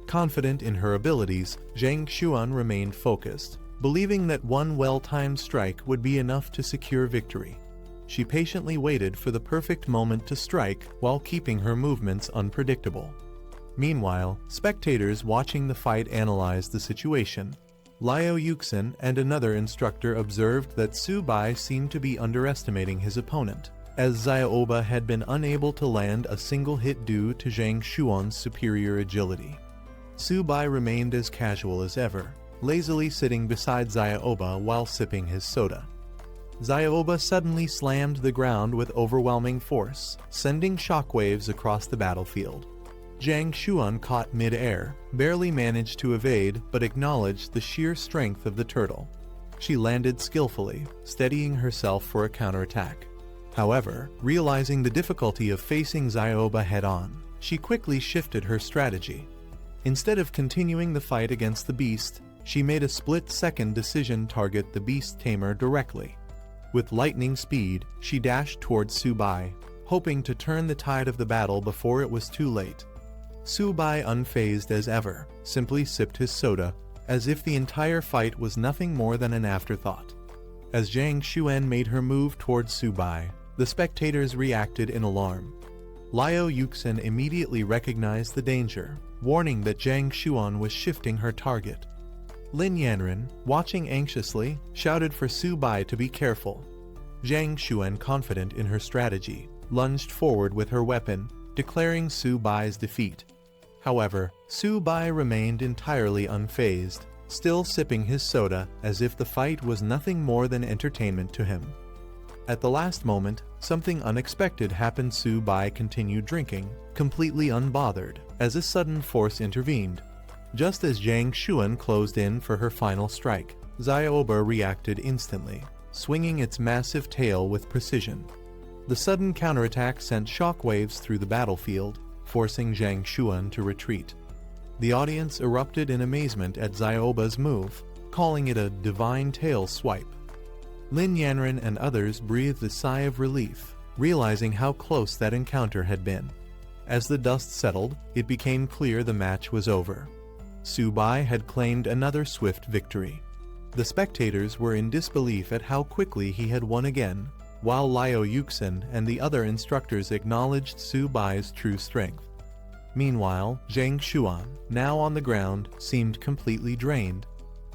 Confident in her abilities, Zhang Xuan remained focused, believing that one well-timed strike would be enough to secure victory. She patiently waited for the perfect moment to strike while keeping her movements unpredictable. Meanwhile, spectators watching the fight analyzed the situation. Liu Yuxin and another instructor observed that Tsubai seemed to be underestimating his opponent, as Zyoba had been unable to land a single hit due to Zhang Xuan's superior agility. Tsubai remained as casual as ever, lazily sitting beside Zyoba while sipping his soda. Zyoba suddenly slammed the ground with overwhelming force, sending shockwaves across the battlefield. Zhang Xuan caught mid-air, barely managed to evade, but acknowledged the sheer strength of the turtle. She landed skillfully, steadying herself for a counterattack. However, realizing the difficulty of facing Zyoba head-on, she quickly shifted her strategy. Instead of continuing the fight against the beast, she made a split-second decision to target the beast tamer directly. With lightning speed, she dashed towards Tsubai, hoping to turn the tide of the battle before it was too late. Tsubai, unfazed as ever, simply sipped his soda, as if the entire fight was nothing more than an afterthought. As Zhang Xuan made her move towards Tsubai, the spectators reacted in alarm. Liu Yuxin immediately recognized the danger, warning that Zhang Xuan was shifting her target. Lin Yanren, watching anxiously, shouted for Tsubai to be careful. Zhang Xuan, confident in her strategy, lunged forward with her weapon, declaring Tsubai's defeat. However, Tsubai remained entirely unfazed, still sipping his soda as if the fight was nothing more than entertainment to him. At the last moment, something unexpected happened. Tsubai continued drinking, completely unbothered, as a sudden force intervened. Just as Zhang Xuan closed in for her final strike, Zyoba reacted instantly, swinging its massive tail with precision. The sudden counterattack sent shockwaves through the battlefield, forcing Zhang Xuan to retreat. The audience erupted in amazement at Zyoba's move, calling it a divine tail swipe. Lin Yanren and others breathed a sigh of relief, realizing how close that encounter had been. As the dust settled, it became clear the match was over. Tsubai had claimed another swift victory. The spectators were in disbelief at how quickly he had won again, while Liu Yuxin and the other instructors acknowledged Tsubai's true strength. Meanwhile, Zhang Xuan, now on the ground, seemed completely drained.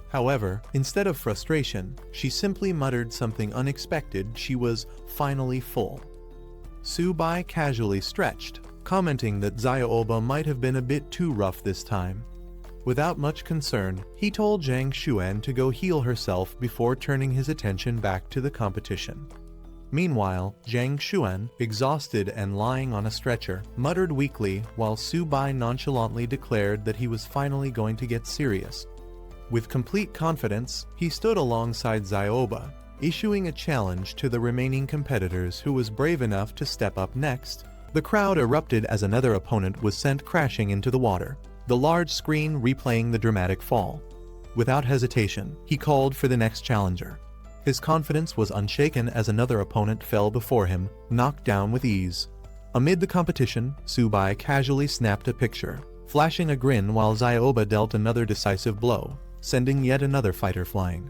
However, instead of frustration, she simply muttered something unexpected. She was finally full. Tsubai casually stretched, commenting that Zyoba might have been a bit too rough this time. Without much concern, he told Zhang Xuan to go heal herself before turning his attention back to the competition. Meanwhile, Zhang Xuan, exhausted and lying on a stretcher, muttered weakly while Tsubai nonchalantly declared that he was finally going to get serious. With complete confidence, he stood alongside Zyoba, issuing a challenge to the remaining competitors who was brave enough to step up next. The crowd erupted as another opponent was sent crashing into the water, the large screen replaying the dramatic fall. Without hesitation, he called for the next challenger. His confidence was unshaken as another opponent fell before him, knocked down with ease. Amid the competition, Subai casually snapped a picture, flashing a grin while Zioba dealt another decisive blow, sending yet another fighter flying.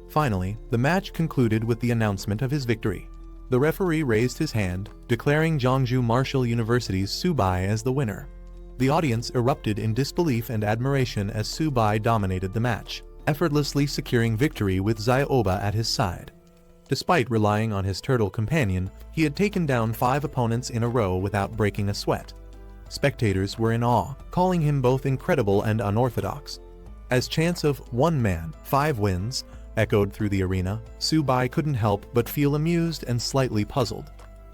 Finally, the match concluded with the announcement of his victory. The referee raised his hand, declaring Jeongju Martial University's Subai as the winner. The audience erupted in disbelief and admiration as Subai dominated the match, effortlessly securing victory with Zioba at his side. Despite relying on his turtle companion, he had taken down 5 opponents in a row without breaking a sweat. Spectators were in awe, calling him both incredible and unorthodox. As chants of "one man, 5 wins" echoed through the arena, Subai couldn't help but feel amused and slightly puzzled.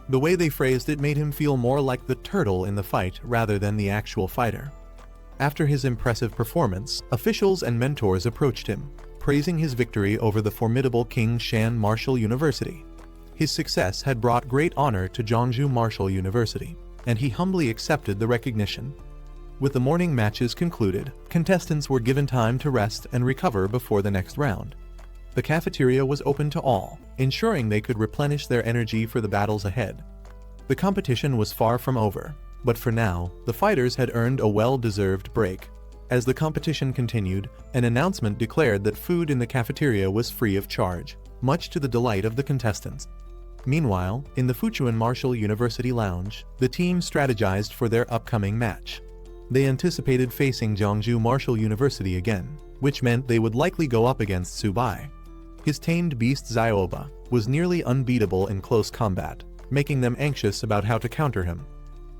The way they phrased it made him feel more like the turtle in the fight rather than the actual fighter. After his impressive performance, officials and mentors approached him, praising his victory over the formidable King Shan Martial University. His success had brought great honor to Jeongju Martial University, and he humbly accepted the recognition. With the morning matches concluded, contestants were given time to rest and recover before the next round. The cafeteria was open to all, ensuring they could replenish their energy for the battles ahead. The competition was far from over, but for now, the fighters had earned a well-deserved break. As the competition continued, an announcement declared that food in the cafeteria was free of charge, much to the delight of the contestants. Meanwhile, in the Fuchuan Martial University lounge, the team strategized for their upcoming match. They anticipated facing Jeongju Martial University again, which meant they would likely go up against Subai. His tamed beast Zioba was nearly unbeatable in close combat, making them anxious about how to counter him.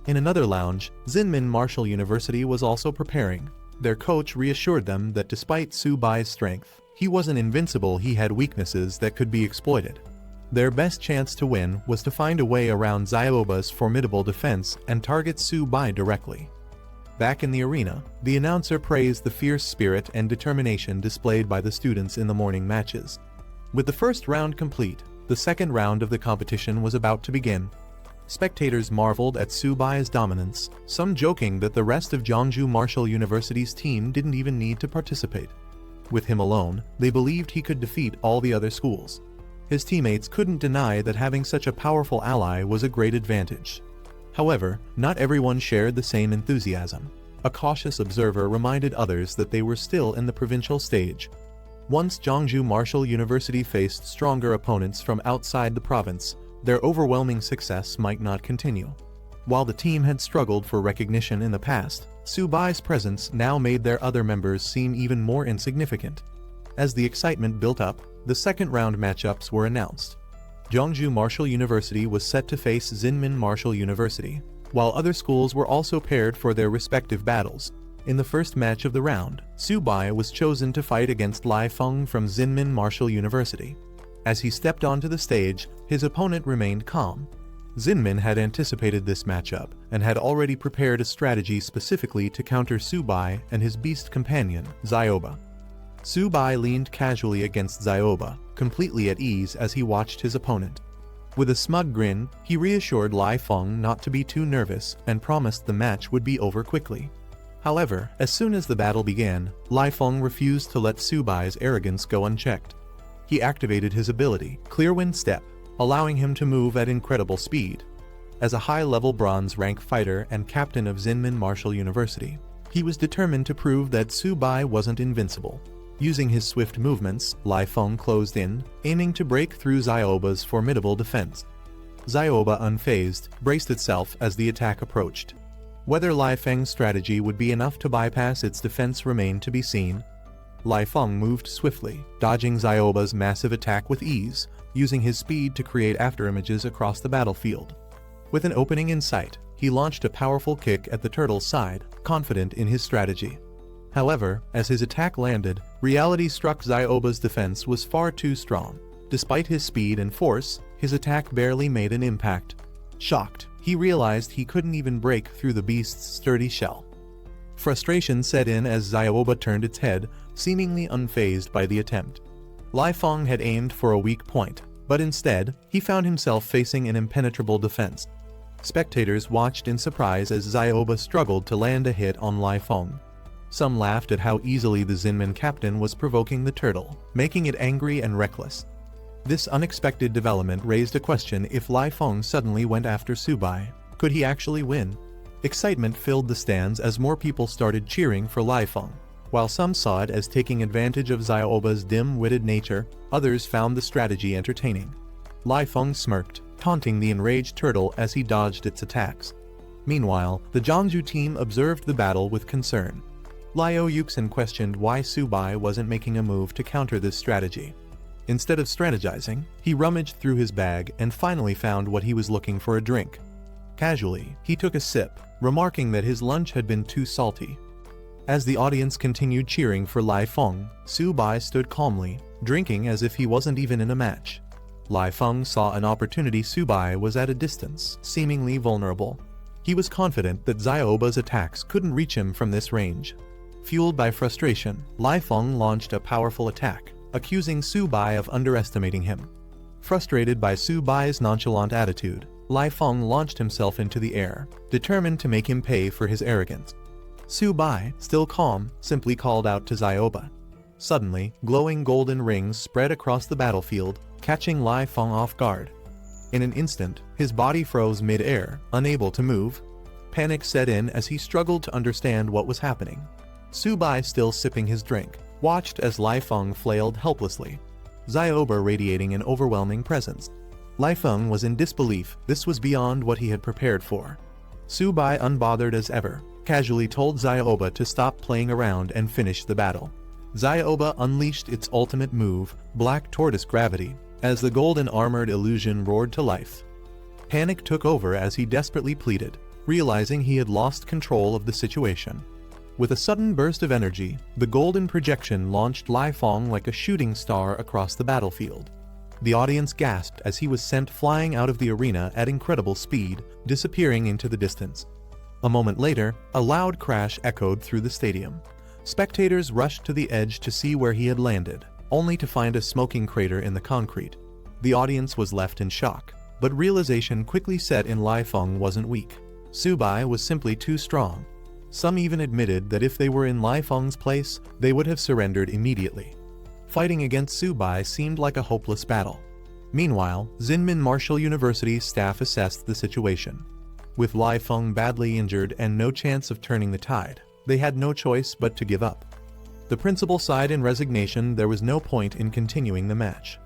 In another lounge, Zinmin Martial University was also preparing. Their coach reassured them that despite Subai's strength, he wasn't invincible. He had weaknesses that could be exploited. Their best chance to win was to find a way around Zioba's formidable defense and target Subai directly. Back in the arena, the announcer praised the fierce spirit and determination displayed by the students in the morning matches. With the first round complete, the second round of the competition was about to begin. Spectators marveled at Subai's dominance, some joking that the rest of Jeongju Martial University's team didn't even need to participate. With him alone, they believed he could defeat all the other schools. His teammates couldn't deny that having such a powerful ally was a great advantage. However, not everyone shared the same enthusiasm. A cautious observer reminded others that they were still in the provincial stage. Once Jeongju Martial University faced stronger opponents from outside the province, their overwhelming success might not continue. While the team had struggled for recognition in the past, Subai's presence now made their other members seem even more insignificant. As the excitement built up, the second round matchups were announced. Jeongju Martial University was set to face Zinmin Martial University, while other schools were also paired for their respective battles. In the first match of the round, Subai was chosen to fight against Lai Feng from Zinmin Martial University. As he stepped onto the stage, his opponent remained calm. Zinmin had anticipated this matchup and had already prepared a strategy specifically to counter Subai and his beast companion, Zioba. Subai leaned casually against Zioba, completely at ease as he watched his opponent. With a smug grin, he reassured Lai Feng not to be too nervous and promised the match would be over quickly. However, as soon as the battle began, Lai Feng refused to let Subai's arrogance go unchecked. He activated his ability, Clearwind Step, allowing him to move at incredible speed. As a high-level bronze rank fighter and captain of Zinmin Martial University, he was determined to prove that Subai wasn't invincible. Using his swift movements, Lai Feng closed in, aiming to break through Zioba's formidable defense. Zioba, unfazed, braced itself as the attack approached. Whether Lai Feng's strategy would be enough to bypass its defense remained to be seen. Lai Feng moved swiftly, dodging Zioba's massive attack with ease, using his speed to create afterimages across the battlefield. With an opening in sight, he launched a powerful kick at the turtle's side, confident in his strategy. However, as his attack landed, reality struck. Zioba's defense was far too strong. Despite his speed and force, his attack barely made an impact. Shocked, he realized he couldn't even break through the beast's sturdy shell. Frustration set in as Zioba turned its head, seemingly unfazed by the attempt. Lai Feng had aimed for a weak point, but instead, he found himself facing an impenetrable defense. Spectators watched in surprise as Zioba struggled to land a hit on Lai Feng. Some laughed at how easily the Zinman captain was provoking the turtle, making it angry and reckless. This unexpected development raised a question: if Lai Feng suddenly went after Subai, could he actually win? Excitement filled the stands as more people started cheering for Lai Feng. While some saw it as taking advantage of Xiaoba's dim-witted nature, others found the strategy entertaining. Lai Feng smirked, taunting the enraged turtle as he dodged its attacks. Meanwhile, the Jiangsu team observed the battle with concern. Liu Yuxin questioned why Subai wasn't making a move to counter this strategy. Instead of strategizing, he rummaged through his bag and finally found what he was looking for: a drink. Casually, he took a sip, remarking that his lunch had been too salty. As the audience continued cheering for Lai Feng, Subai stood calmly, drinking as if he wasn't even in a match. Lai Feng saw an opportunity. Subai was at a distance, seemingly vulnerable. He was confident that Xiaoba's attacks couldn't reach him from this range. Fueled by frustration, Lai Feng launched a powerful attack, accusing Subai of underestimating him. Frustrated by Subai's nonchalant attitude, Lai Feng launched himself into the air, determined to make him pay for his arrogance. Subai, still calm, simply called out to Xiaoba. Suddenly, glowing golden rings spread across the battlefield, catching Lai Feng off guard. In an instant, his body froze mid-air, unable to move. Panic set in as he struggled to understand what was happening. Subai, still sipping his drink, watched as Lai Feng flailed helplessly, Xiaoba radiating an overwhelming presence. Lai Feng was in disbelief. This was beyond what he had prepared for. Subai, unbothered as ever, casually told Xiaoba to stop playing around and finish the battle. Xiaoba unleashed its ultimate move, Black Tortoise Gravity, as the golden armored illusion roared to life. Panic took over as he desperately pleaded, realizing he had lost control of the situation. With a sudden burst of energy, the golden projection launched Lai Feng like a shooting star across the battlefield. The audience gasped as he was sent flying out of the arena at incredible speed, disappearing into the distance. A moment later, a loud crash echoed through the stadium. Spectators rushed to the edge to see where he had landed, only to find a smoking crater in the concrete. The audience was left in shock, but realization quickly set in: Lai Feng wasn't weak. Subai was simply too strong. Some even admitted that if they were in Lai Feng's place, they would have surrendered immediately. Fighting against Subai seemed like a hopeless battle. Meanwhile, Zinmin Martial University staff assessed the situation. With Lai Feng badly injured and no chance of turning the tide, they had no choice but to give up. The principal sighed in resignation. There was no point in continuing the match.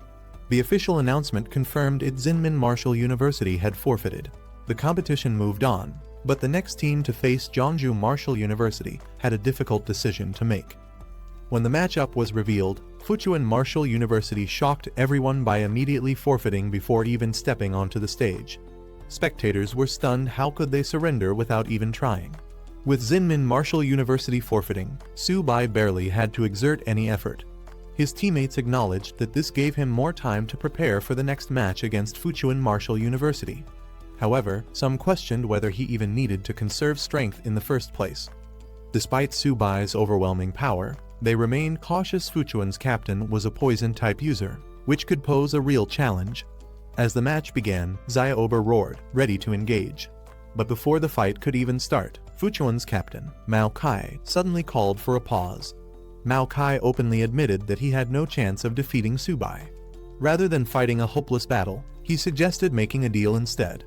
The official announcement confirmed it: Zinmin Martial University had forfeited. The competition moved on, but the next team to face Jiangsu Martial University had a difficult decision to make. When the matchup was revealed, Fuchuan Martial University shocked everyone by immediately forfeiting before even stepping onto the stage. Spectators were stunned. How could they surrender without even trying? With Zinmin Martial University forfeiting, Subai barely had to exert any effort. His teammates acknowledged that this gave him more time to prepare for the next match against Fuchuan Martial University. However, some questioned whether he even needed to conserve strength in the first place. Despite Subai's overwhelming power, they remained cautious. Fuchuan's captain was a poison-type user, which could pose a real challenge. As the match began, Xiaoba roared, ready to engage. But before the fight could even start, Fuchuan's captain, Mao Kai, suddenly called for a pause. Mao Kai openly admitted that he had no chance of defeating Subai. Rather than fighting a hopeless battle, he suggested making a deal instead.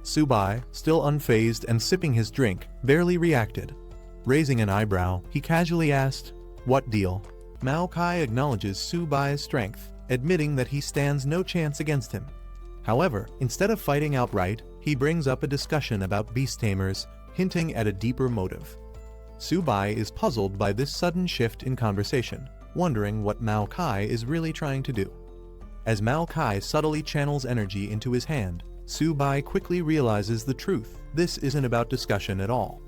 Subai, still unfazed and sipping his drink, barely reacted. Raising an eyebrow, he casually asked, "What deal?" Mao Kai acknowledges Subai's strength, admitting that he stands no chance against him. However, instead of fighting outright, he brings up a discussion about beast tamers, hinting at a deeper motive. Subai is puzzled by this sudden shift in conversation, wondering what Mao Kai is really trying to do. As Mao Kai subtly channels energy into his hand, Subai quickly realizes the truth. This isn't about discussion at all.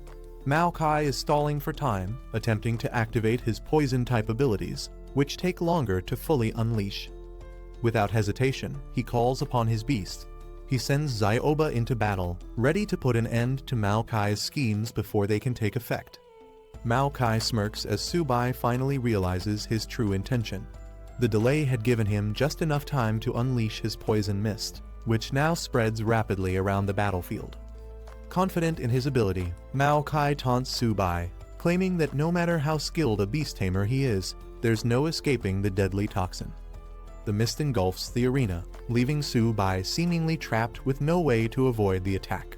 Mao Kai is stalling for time, attempting to activate his poison-type abilities, which take longer to fully unleash. Without hesitation, he calls upon his beast. He sends Xiaoba into battle, ready to put an end to Mao Kai's schemes before they can take effect. Mao Kai smirks as Subai finally realizes his true intention. The delay had given him just enough time to unleash his poison mist, which now spreads rapidly around the battlefield. Confident in his ability, Mao Kai taunts Subai, claiming that no matter how skilled a beast tamer he is, there's no escaping the deadly toxin. The mist engulfs the arena, leaving Su-bai seemingly trapped with no way to avoid the attack.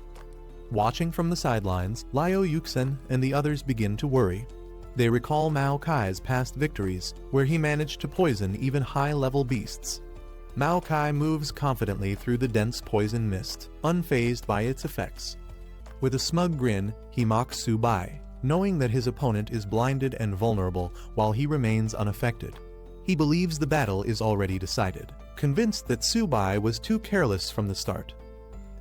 Watching from the sidelines, Liu Yuxin and the others begin to worry. They recall Mao Kai's past victories, where he managed to poison even high-level beasts. Mao Kai moves confidently through the dense poison mist, unfazed by its effects. With a smug grin, he mocks Su-bai, knowing that his opponent is blinded and vulnerable while he remains unaffected. He believes the battle is already decided, convinced that Su-bai was too careless from the start.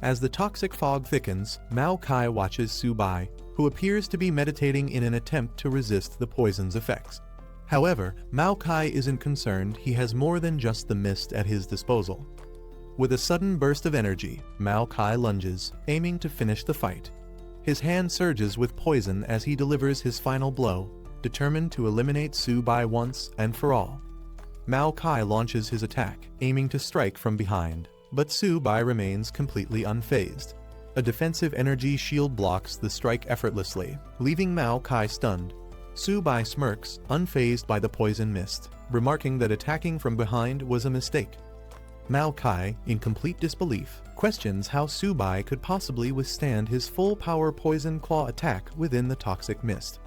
As the toxic fog thickens, Mao Kai watches Su-bai, who appears to be meditating in an attempt to resist the poison's effects. However, Mao Kai isn't concerned. He has more than just the mist at his disposal. With a sudden burst of energy, Mao Kai lunges, aiming to finish the fight. His hand surges with poison as he delivers his final blow, determined to eliminate Su-bai once and for all. Mao Kai launches his attack, aiming to strike from behind, but Su-bai remains completely unfazed. A defensive energy shield blocks the strike effortlessly, leaving Mao Kai stunned. Su-bai smirks, unfazed by the poison mist, remarking that attacking from behind was a mistake. Mao Kai, in complete disbelief, questions how Su-bai could possibly withstand his full-power poison claw attack within the toxic mist.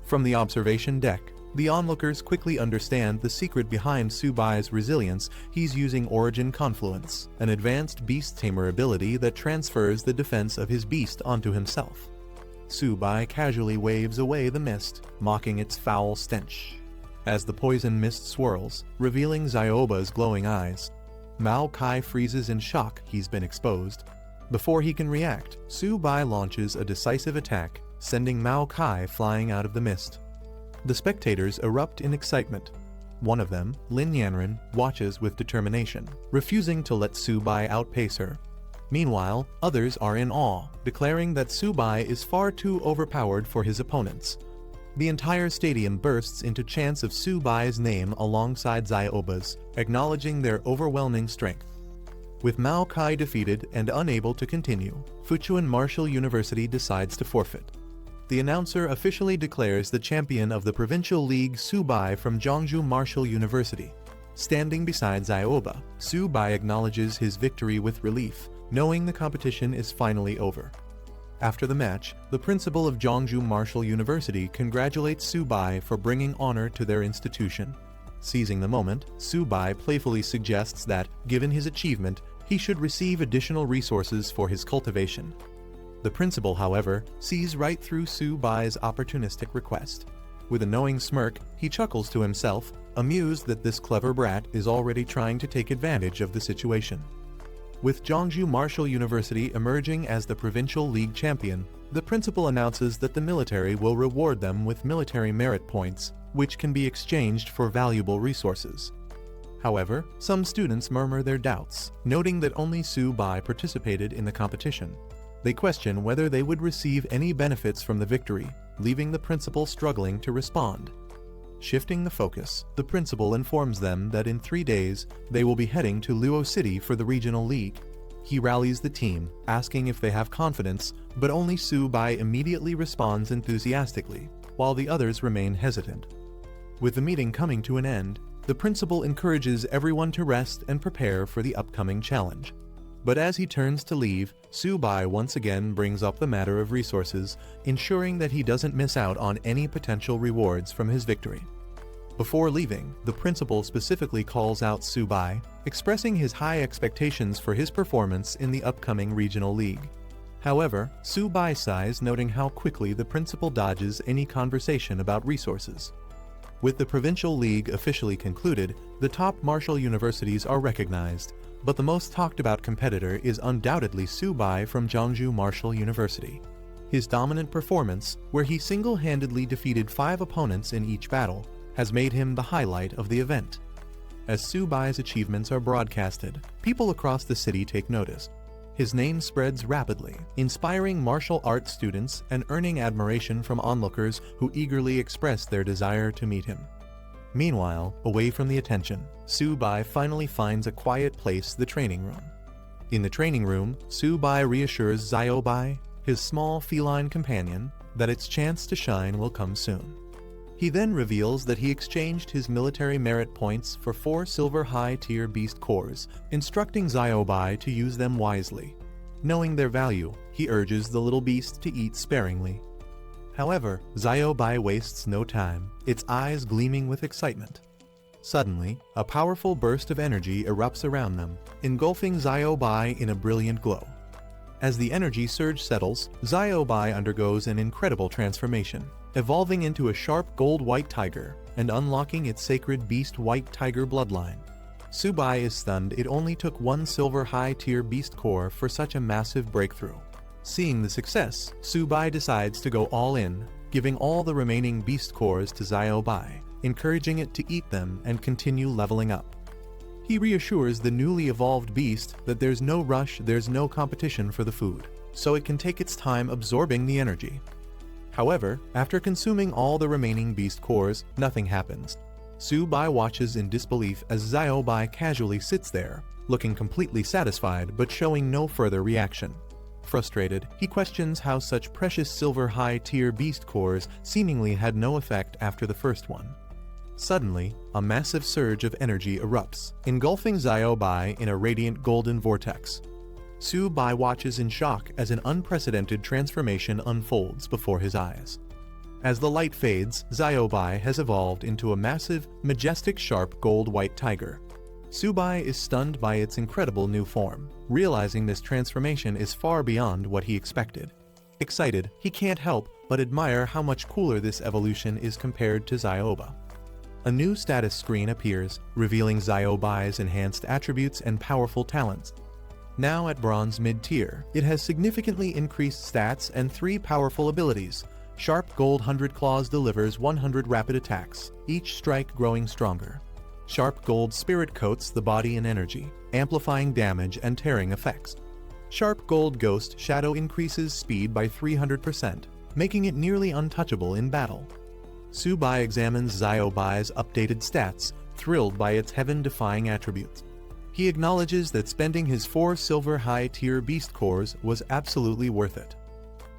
From the observation deck, the onlookers quickly understand the secret behind Su-bai's resilience. He's using Origin Confluence, an advanced beast tamer ability that transfers the defense of his beast onto himself. Su-bai casually waves away the mist, mocking its foul stench. As the poison mist swirls, revealing Zioba's glowing eyes, Mao Kai freezes in shock. He's been exposed. Before he can react, Su-bai launches a decisive attack, sending Mao Kai flying out of the mist. The spectators erupt in excitement. One of them, Lin Yanren, watches with determination, refusing to let Su-bai outpace her. Meanwhile, others are in awe, declaring that Su-bai is far too overpowered for his opponents. The entire stadium bursts into chants of Su-bai's name alongside Zioba's, acknowledging their overwhelming strength. With Mao Kai defeated and unable to continue, Fuchuan Martial University decides to forfeit. The announcer officially declares the champion of the Provincial League Su-bai from Zhongzhou Martial University. Standing beside Zioba, Su-bai acknowledges his victory with relief, knowing the competition is finally over. After the match, the principal of Zhongzhou Martial University congratulates Su-bai for bringing honor to their institution. Seizing the moment, Su-bai playfully suggests that, given his achievement, he should receive additional resources for his cultivation. The principal, however, sees right through Su-bai's opportunistic request. With a knowing smirk, he chuckles to himself, amused that this clever brat is already trying to take advantage of the situation. With Zhongzhou Martial University emerging as the Provincial League champion, the principal announces that the military will reward them with military merit points, which can be exchanged for valuable resources. However, some students murmur their doubts, noting that only Su-bai participated in the competition. They question whether they would receive any benefits from the victory, leaving the principal struggling to respond. Shifting the focus, the principal informs them that in 3 days, they will be heading to Luo City for the regional league. He rallies the team, asking if they have confidence, but only Su-bai immediately responds enthusiastically, while the others remain hesitant. With the meeting coming to an end, the principal encourages everyone to rest and prepare for the upcoming challenge. But as he turns to leave, Su-bai once again brings up the matter of resources, ensuring that he doesn't miss out on any potential rewards from his victory. Before leaving, the principal specifically calls out Su-bai, expressing his high expectations for his performance in the upcoming regional league. However, Su-bai sighs, noting how quickly the principal dodges any conversation about resources. With the provincial league officially concluded, the top martial universities are recognized, but the most talked about competitor is undoubtedly Su-bai from Zhongzhou Martial University. His dominant performance, where he single-handedly defeated 5 opponents in each battle, has made him the highlight of the event. As Su-bai's achievements are broadcasted, people across the city take notice. His name spreads rapidly, inspiring martial arts students and earning admiration from onlookers who eagerly express their desire to meet him. Meanwhile, away from the attention, Su-bai finally finds a quiet place, the training room. In the training room, Su-bai reassures Ziobai, his small feline companion, that its chance to shine will come soon. He then reveals that he exchanged his military merit points for 4 silver high-tier beast cores, instructing Xiaobai to use them wisely. Knowing their value, he urges the little beast to eat sparingly. However, Xiaobai wastes no time, its eyes gleaming with excitement. Suddenly, a powerful burst of energy erupts around them, engulfing Xiaobai in a brilliant glow. As the energy surge settles, Xiaobai undergoes an incredible transformation, evolving into a sharp gold-white tiger and unlocking its sacred beast-white tiger bloodline. Subai is stunned. It only took 1 silver high-tier beast core for such a massive breakthrough. Seeing the success, Subai decides to go all in, giving all the remaining beast cores to Xiaobai, encouraging it to eat them and continue leveling up. He reassures the newly evolved beast that there's no rush, there's no competition for the food, so it can take its time absorbing the energy. However, after consuming all the remaining beast cores, nothing happens. Subai watches in disbelief as Xiaobai casually sits there, looking completely satisfied but showing no further reaction. Frustrated, he questions how such precious silver high-tier beast cores seemingly had no effect after the first one. Suddenly, a massive surge of energy erupts, engulfing Xiaobai in a radiant golden vortex. Subai watches in shock as an unprecedented transformation unfolds before his eyes. As the light fades, Xiaobai has evolved into a massive, majestic sharp gold-white tiger. Subai is stunned by its incredible new form, realizing this transformation is far beyond what he expected. Excited, he can't help but admire how much cooler this evolution is compared to Xiaoba. A new status screen appears, revealing Xiaobai's enhanced attributes and powerful talents. Now at bronze mid-tier, it has significantly increased stats and 3 powerful abilities. Sharp Gold 100 Claws delivers 100 rapid attacks, each strike growing stronger. Sharp Gold Spirit coats the body in energy, amplifying damage and tearing effects. Sharp Gold Ghost Shadow increases speed by 300%, making it nearly untouchable in battle. Subai examines Xiaobai's updated stats, thrilled by its heaven-defying attributes. He acknowledges that spending his 4 silver high-tier beast cores was absolutely worth it.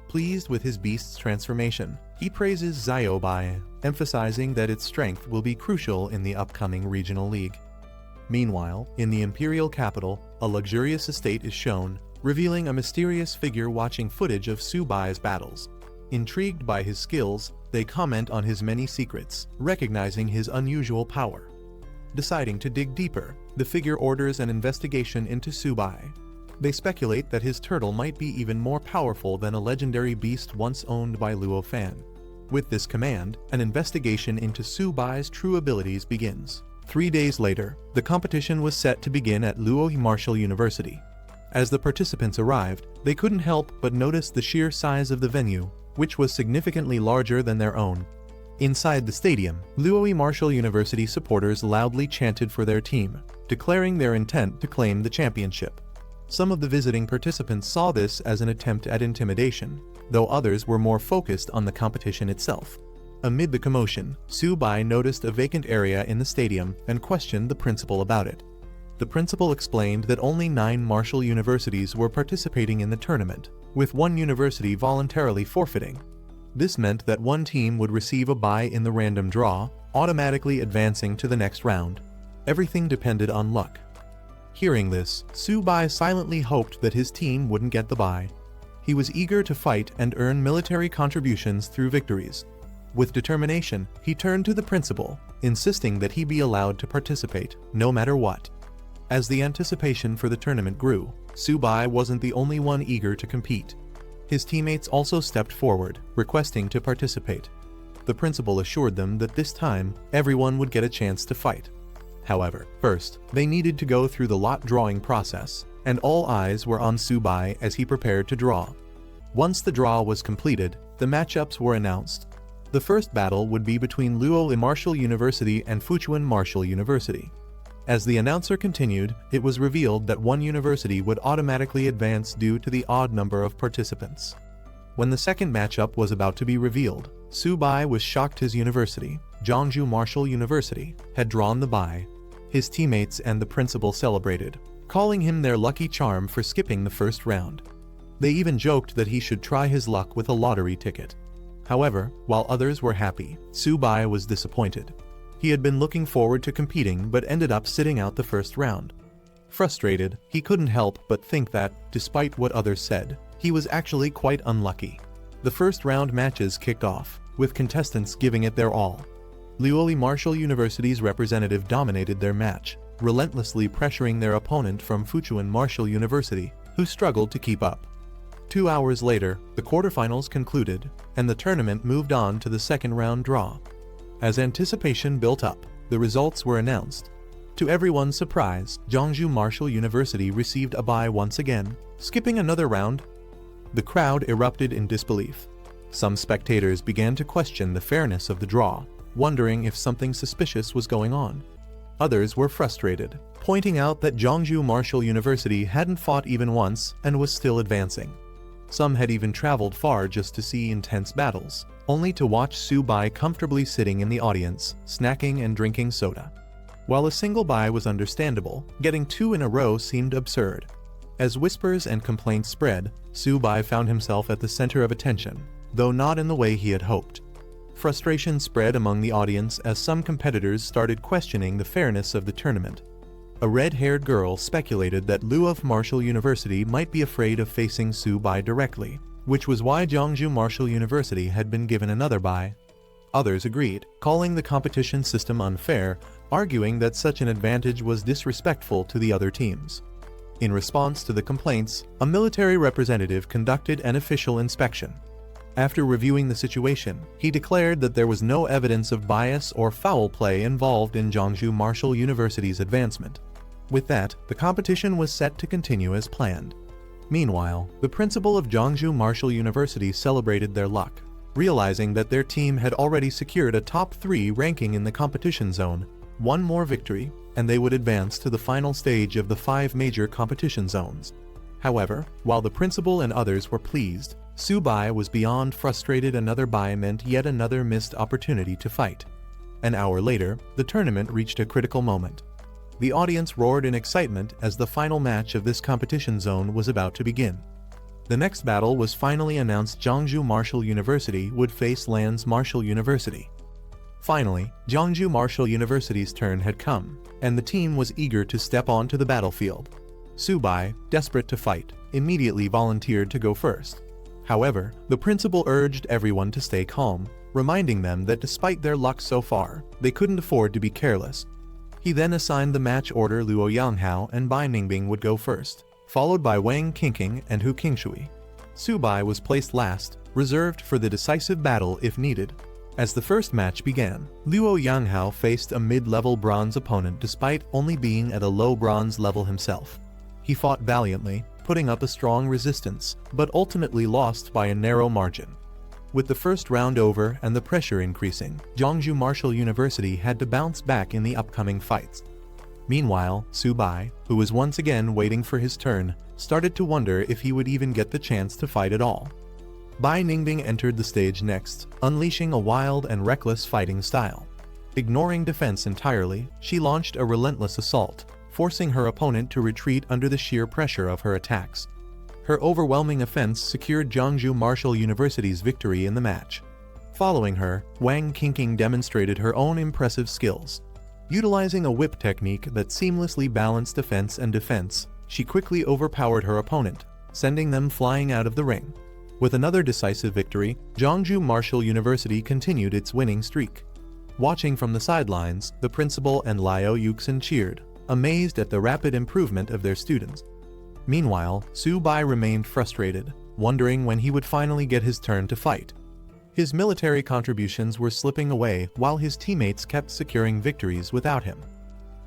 Pleased with his beast's transformation, he praises Xiaobai, emphasizing that its strength will be crucial in the upcoming regional league. Meanwhile, in the imperial capital, a luxurious estate is shown, revealing a mysterious figure watching footage of Subai's battles. Intrigued by his skills, they comment on his many secrets, recognizing his unusual power. Deciding to dig deeper, the figure orders an investigation into Subai. They speculate that his turtle might be even more powerful than a legendary beast once owned by Luo Fan. With this command, an investigation into Subai's true abilities begins. 3 days later, the competition was set to begin at Luo Martial University. As the participants arrived, they couldn't help but notice the sheer size of the venue, which was significantly larger than their own. Inside the stadium, Luo Martial University supporters loudly chanted for their team, declaring their intent to claim the championship. Some of the visiting participants saw this as an attempt at intimidation, though others were more focused on the competition itself. Amid the commotion, Subai noticed a vacant area in the stadium and questioned the principal about it. The principal explained that only 9 martial universities were participating in the tournament, with 1 university voluntarily forfeiting. This meant that 1 team would receive a bye in the random draw, automatically advancing to the next round. Everything depended on luck. Hearing this, Subai silently hoped that his team wouldn't get the bye. He was eager to fight and earn military contributions through victories. With determination, he turned to the principal, insisting that he be allowed to participate, no matter what. As the anticipation for the tournament grew, Subai wasn't the only one eager to compete. His teammates also stepped forward, requesting to participate. The principal assured them that this time, everyone would get a chance to fight. However, first, they needed to go through the lot drawing process, and all eyes were on Subai as he prepared to draw. Once the draw was completed, the matchups were announced. The first battle would be between Luo Martial University and Fuchuan Martial University. As the announcer continued, it was revealed that 1 university would automatically advance due to the odd number of participants. When the second matchup was about to be revealed, Subai was shocked his university, Jeonju Martial University, had drawn the bye. His teammates and the principal celebrated, calling him their lucky charm for skipping the first round. They even joked that he should try his luck with a lottery ticket. However, while others were happy, Su-bai was disappointed. He had been looking forward to competing but ended up sitting out the first round. Frustrated, he couldn't help but think that, despite what others said, he was actually quite unlucky. The first round matches kicked off, with contestants giving it their all. Liuoli Martial University's representative dominated their match, relentlessly pressuring their opponent from Fuchuan Martial University, who struggled to keep up. 2 hours later, the quarterfinals concluded, and the tournament moved on to the second round draw. As anticipation built up, the results were announced. To everyone's surprise, Jeongju Martial University received a bye once again, skipping another round. The crowd erupted in disbelief. Some spectators began to question the fairness of the draw, wondering if something suspicious was going on. Others were frustrated, pointing out that Jeongju Martial University hadn't fought even once and was still advancing. Some had even traveled far just to see intense battles, only to watch Su-bai comfortably sitting in the audience, snacking and drinking soda. While a single bye was understandable, getting 2 in a row seemed absurd. As whispers and complaints spread, Su-bai found himself at the center of attention, though not in the way he had hoped. Frustration spread among the audience as some competitors started questioning the fairness of the tournament. A red-haired girl speculated that Luof Martial University might be afraid of facing Su-bai directly, which was why Jeongju Martial University had been given another bye. Others agreed, calling the competition system unfair, arguing that such an advantage was disrespectful to the other teams. In response to the complaints, a military representative conducted an official inspection. After reviewing the situation, he declared that there was no evidence of bias or foul play involved in Jeongju Martial University's advancement. With that, the competition was set to continue as planned. Meanwhile, the principal of Jeongju Martial University celebrated their luck, realizing that their team had already secured a top 3 ranking in the competition zone. One more victory, and they would advance to the final stage of the 5 major competition zones. However, while the principal and others were pleased, Su-bai was beyond frustrated. Another bye meant yet another missed opportunity to fight. An hour later, the tournament reached a critical moment. The audience roared in excitement as the final match of this competition zone was about to begin. The next battle was finally announced. Jeongju Martial University would face Lan's Martial University. Finally, Jeongju Martial University's turn had come, and the team was eager to step onto the battlefield. Su-bai, desperate to fight, immediately volunteered to go first. However, the principal urged everyone to stay calm, reminding them that despite their luck so far, they couldn't afford to be careless. He then assigned the match order. Luo Yanghao and Bai Ningbing would go first, followed by Wang Qingqing and Hu Qingshui. Su-bai was placed last, reserved for the decisive battle if needed. As the first match began, Luo Yanghao faced a mid-level bronze opponent despite only being at a low bronze level himself. He fought valiantly, putting up a strong resistance, but ultimately lost by a narrow margin. With the first round over and the pressure increasing, Jeongju Martial University had to bounce back in the upcoming fights. Meanwhile, Su-bai, who was once again waiting for his turn, started to wonder if he would even get the chance to fight at all. Bai Ningbing entered the stage next, unleashing a wild and reckless fighting style. Ignoring defense entirely, she launched a relentless assault, forcing her opponent to retreat under the sheer pressure of her attacks. Her overwhelming offense secured Jeongju Martial University's victory in the match. Following her, Wang Qingqing demonstrated her own impressive skills. Utilizing a whip technique that seamlessly balanced offense and defense, she quickly overpowered her opponent, sending them flying out of the ring. With another decisive victory, Jeongju Martial University continued its winning streak. Watching from the sidelines, the principal and Liu Yuxin cheered, amazed at the rapid improvement of their students. Meanwhile, Su-bai remained frustrated, wondering when he would finally get his turn to fight. His military contributions were slipping away while his teammates kept securing victories without him.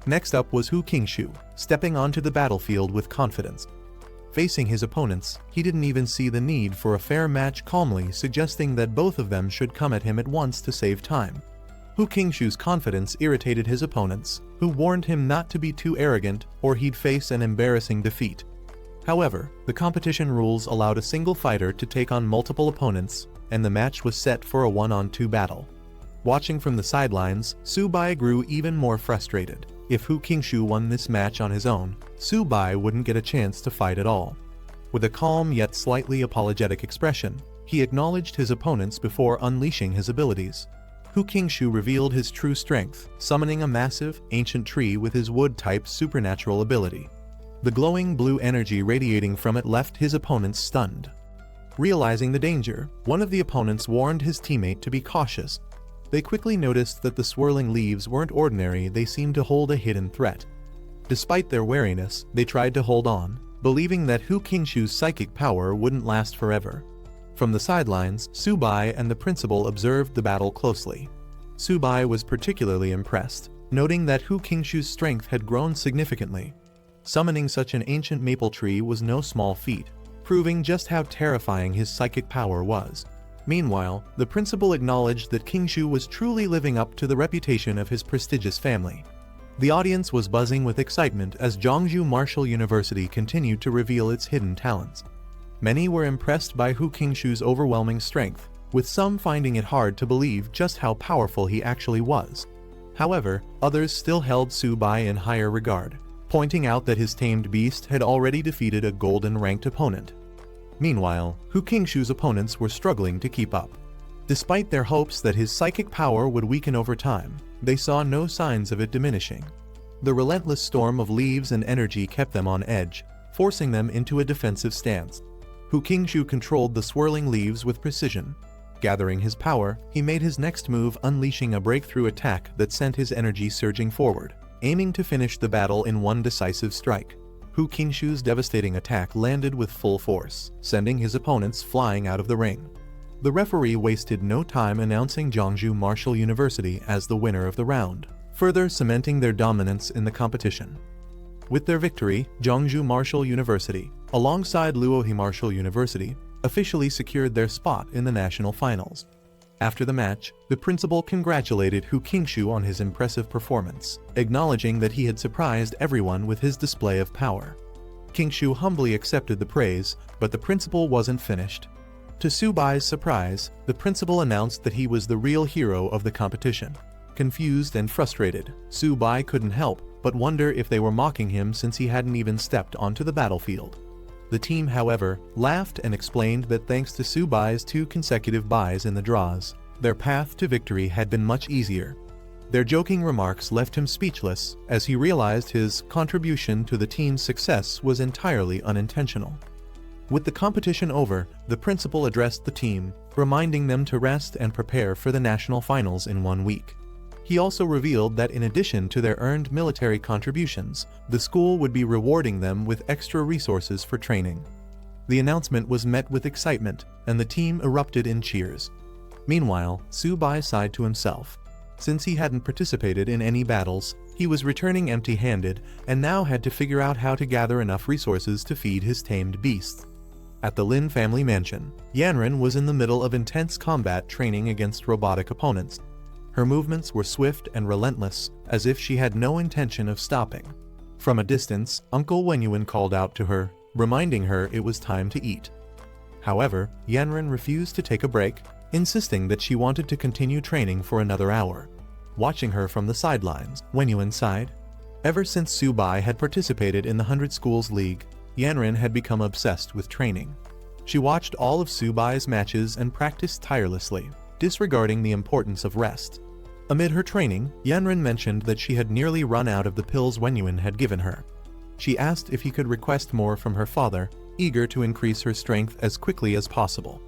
Next up was Hu Qingshui, stepping onto the battlefield with confidence. Facing his opponents, he didn't even see the need for a fair match, calmly suggesting that both of them should come at him at once to save time. Hu Qingshui's confidence irritated his opponents, who warned him not to be too arrogant or he'd face an embarrassing defeat. However, the competition rules allowed a single fighter to take on multiple opponents, and the match was set for a 1-on-2 battle. Watching from the sidelines, Su-bai grew even more frustrated. If Hu Qingshui won this match on his own, Su-bai wouldn't get a chance to fight at all. With a calm yet slightly apologetic expression, He acknowledged his opponents before unleashing his abilities. Hu Qingshu revealed his true strength, summoning a massive, ancient tree with his wood-type supernatural ability. The glowing blue energy radiating from it left his opponents stunned. Realizing the danger, one of the opponents warned his teammate to be cautious. They quickly noticed that the swirling leaves weren't ordinary, they seemed to hold a hidden threat. Despite their wariness, they tried to hold on, believing that Hu Qingshu's psychic power wouldn't last forever. From the sidelines, Subai and the principal observed the battle closely. Subai was particularly impressed, noting that Hu Qingshu's strength had grown significantly. Summoning such an ancient maple tree was no small feat, proving just how terrifying his psychic power was. Meanwhile, the principal acknowledged that Qingshu was truly living up to the reputation of his prestigious family. The audience was buzzing with excitement as Zhongzhou Martial University continued to reveal its hidden talents. Many were impressed by Hu Qingshu's overwhelming strength, with some finding it hard to believe just how powerful he actually was. However, others still held Subai in higher regard, pointing out that his tamed beast had already defeated a golden-ranked opponent. Meanwhile, Hu Qingshu's opponents were struggling to keep up. Despite their hopes that his psychic power would weaken over time, they saw no signs of it diminishing. The relentless storm of leaves and energy kept them on edge, forcing them into a defensive stance. Hu Qingshu controlled the swirling leaves with precision. Gathering his power, he made his next move, unleashing a breakthrough attack that sent his energy surging forward, aiming to finish the battle in one decisive strike. Hu Qingshu's devastating attack landed with full force, sending his opponents flying out of the ring. The referee wasted no time announcing Zhongzhou Martial University as the winner of the round, further cementing their dominance in the competition. With their victory, Zhongzhou Martial University, alongside Luohe Martial University, officially secured their spot in the national finals. After the match, the principal congratulated Hu Qingshu on his impressive performance, acknowledging that he had surprised everyone with his display of power. Qingshu humbly accepted the praise, but the principal wasn't finished. To Subai's surprise, the principal announced that he was the real hero of the competition. Confused and frustrated, Subai couldn't help but wonder if they were mocking him since he hadn't even stepped onto the battlefield. The team, however, laughed and explained that thanks to Subai's 2 consecutive buys in the draws, their path to victory had been much easier. Their joking remarks left him speechless as he realized his contribution to the team's success was entirely unintentional. With the competition over, the principal addressed the team, reminding them to rest and prepare for the national finals in 1 week. He also revealed that in addition to their earned military contributions, the school would be rewarding them with extra resources for training. The announcement was met with excitement, and the team erupted in cheers. Meanwhile, Subai sighed to himself. Since he hadn't participated in any battles, he was returning empty-handed and now had to figure out how to gather enough resources to feed his tamed beasts. At the Lin family mansion, Yanren was in the middle of intense combat training against robotic opponents. Her movements were swift and relentless, as if she had no intention of stopping. From a distance, Uncle Wenyuan called out to her, reminding her it was time to eat. However, Yanren refused to take a break, insisting that she wanted to continue training for another hour. Watching her from the sidelines, Wenyuan sighed. Ever since Subai had participated in the 100 Schools League, Yanren had become obsessed with training. She watched all of Subai's matches and practiced tirelessly, disregarding the importance of rest. Amid her training, Yanren mentioned that she had nearly run out of the pills Wenyuan had given her. She asked if he could request more from her father, eager to increase her strength as quickly as possible.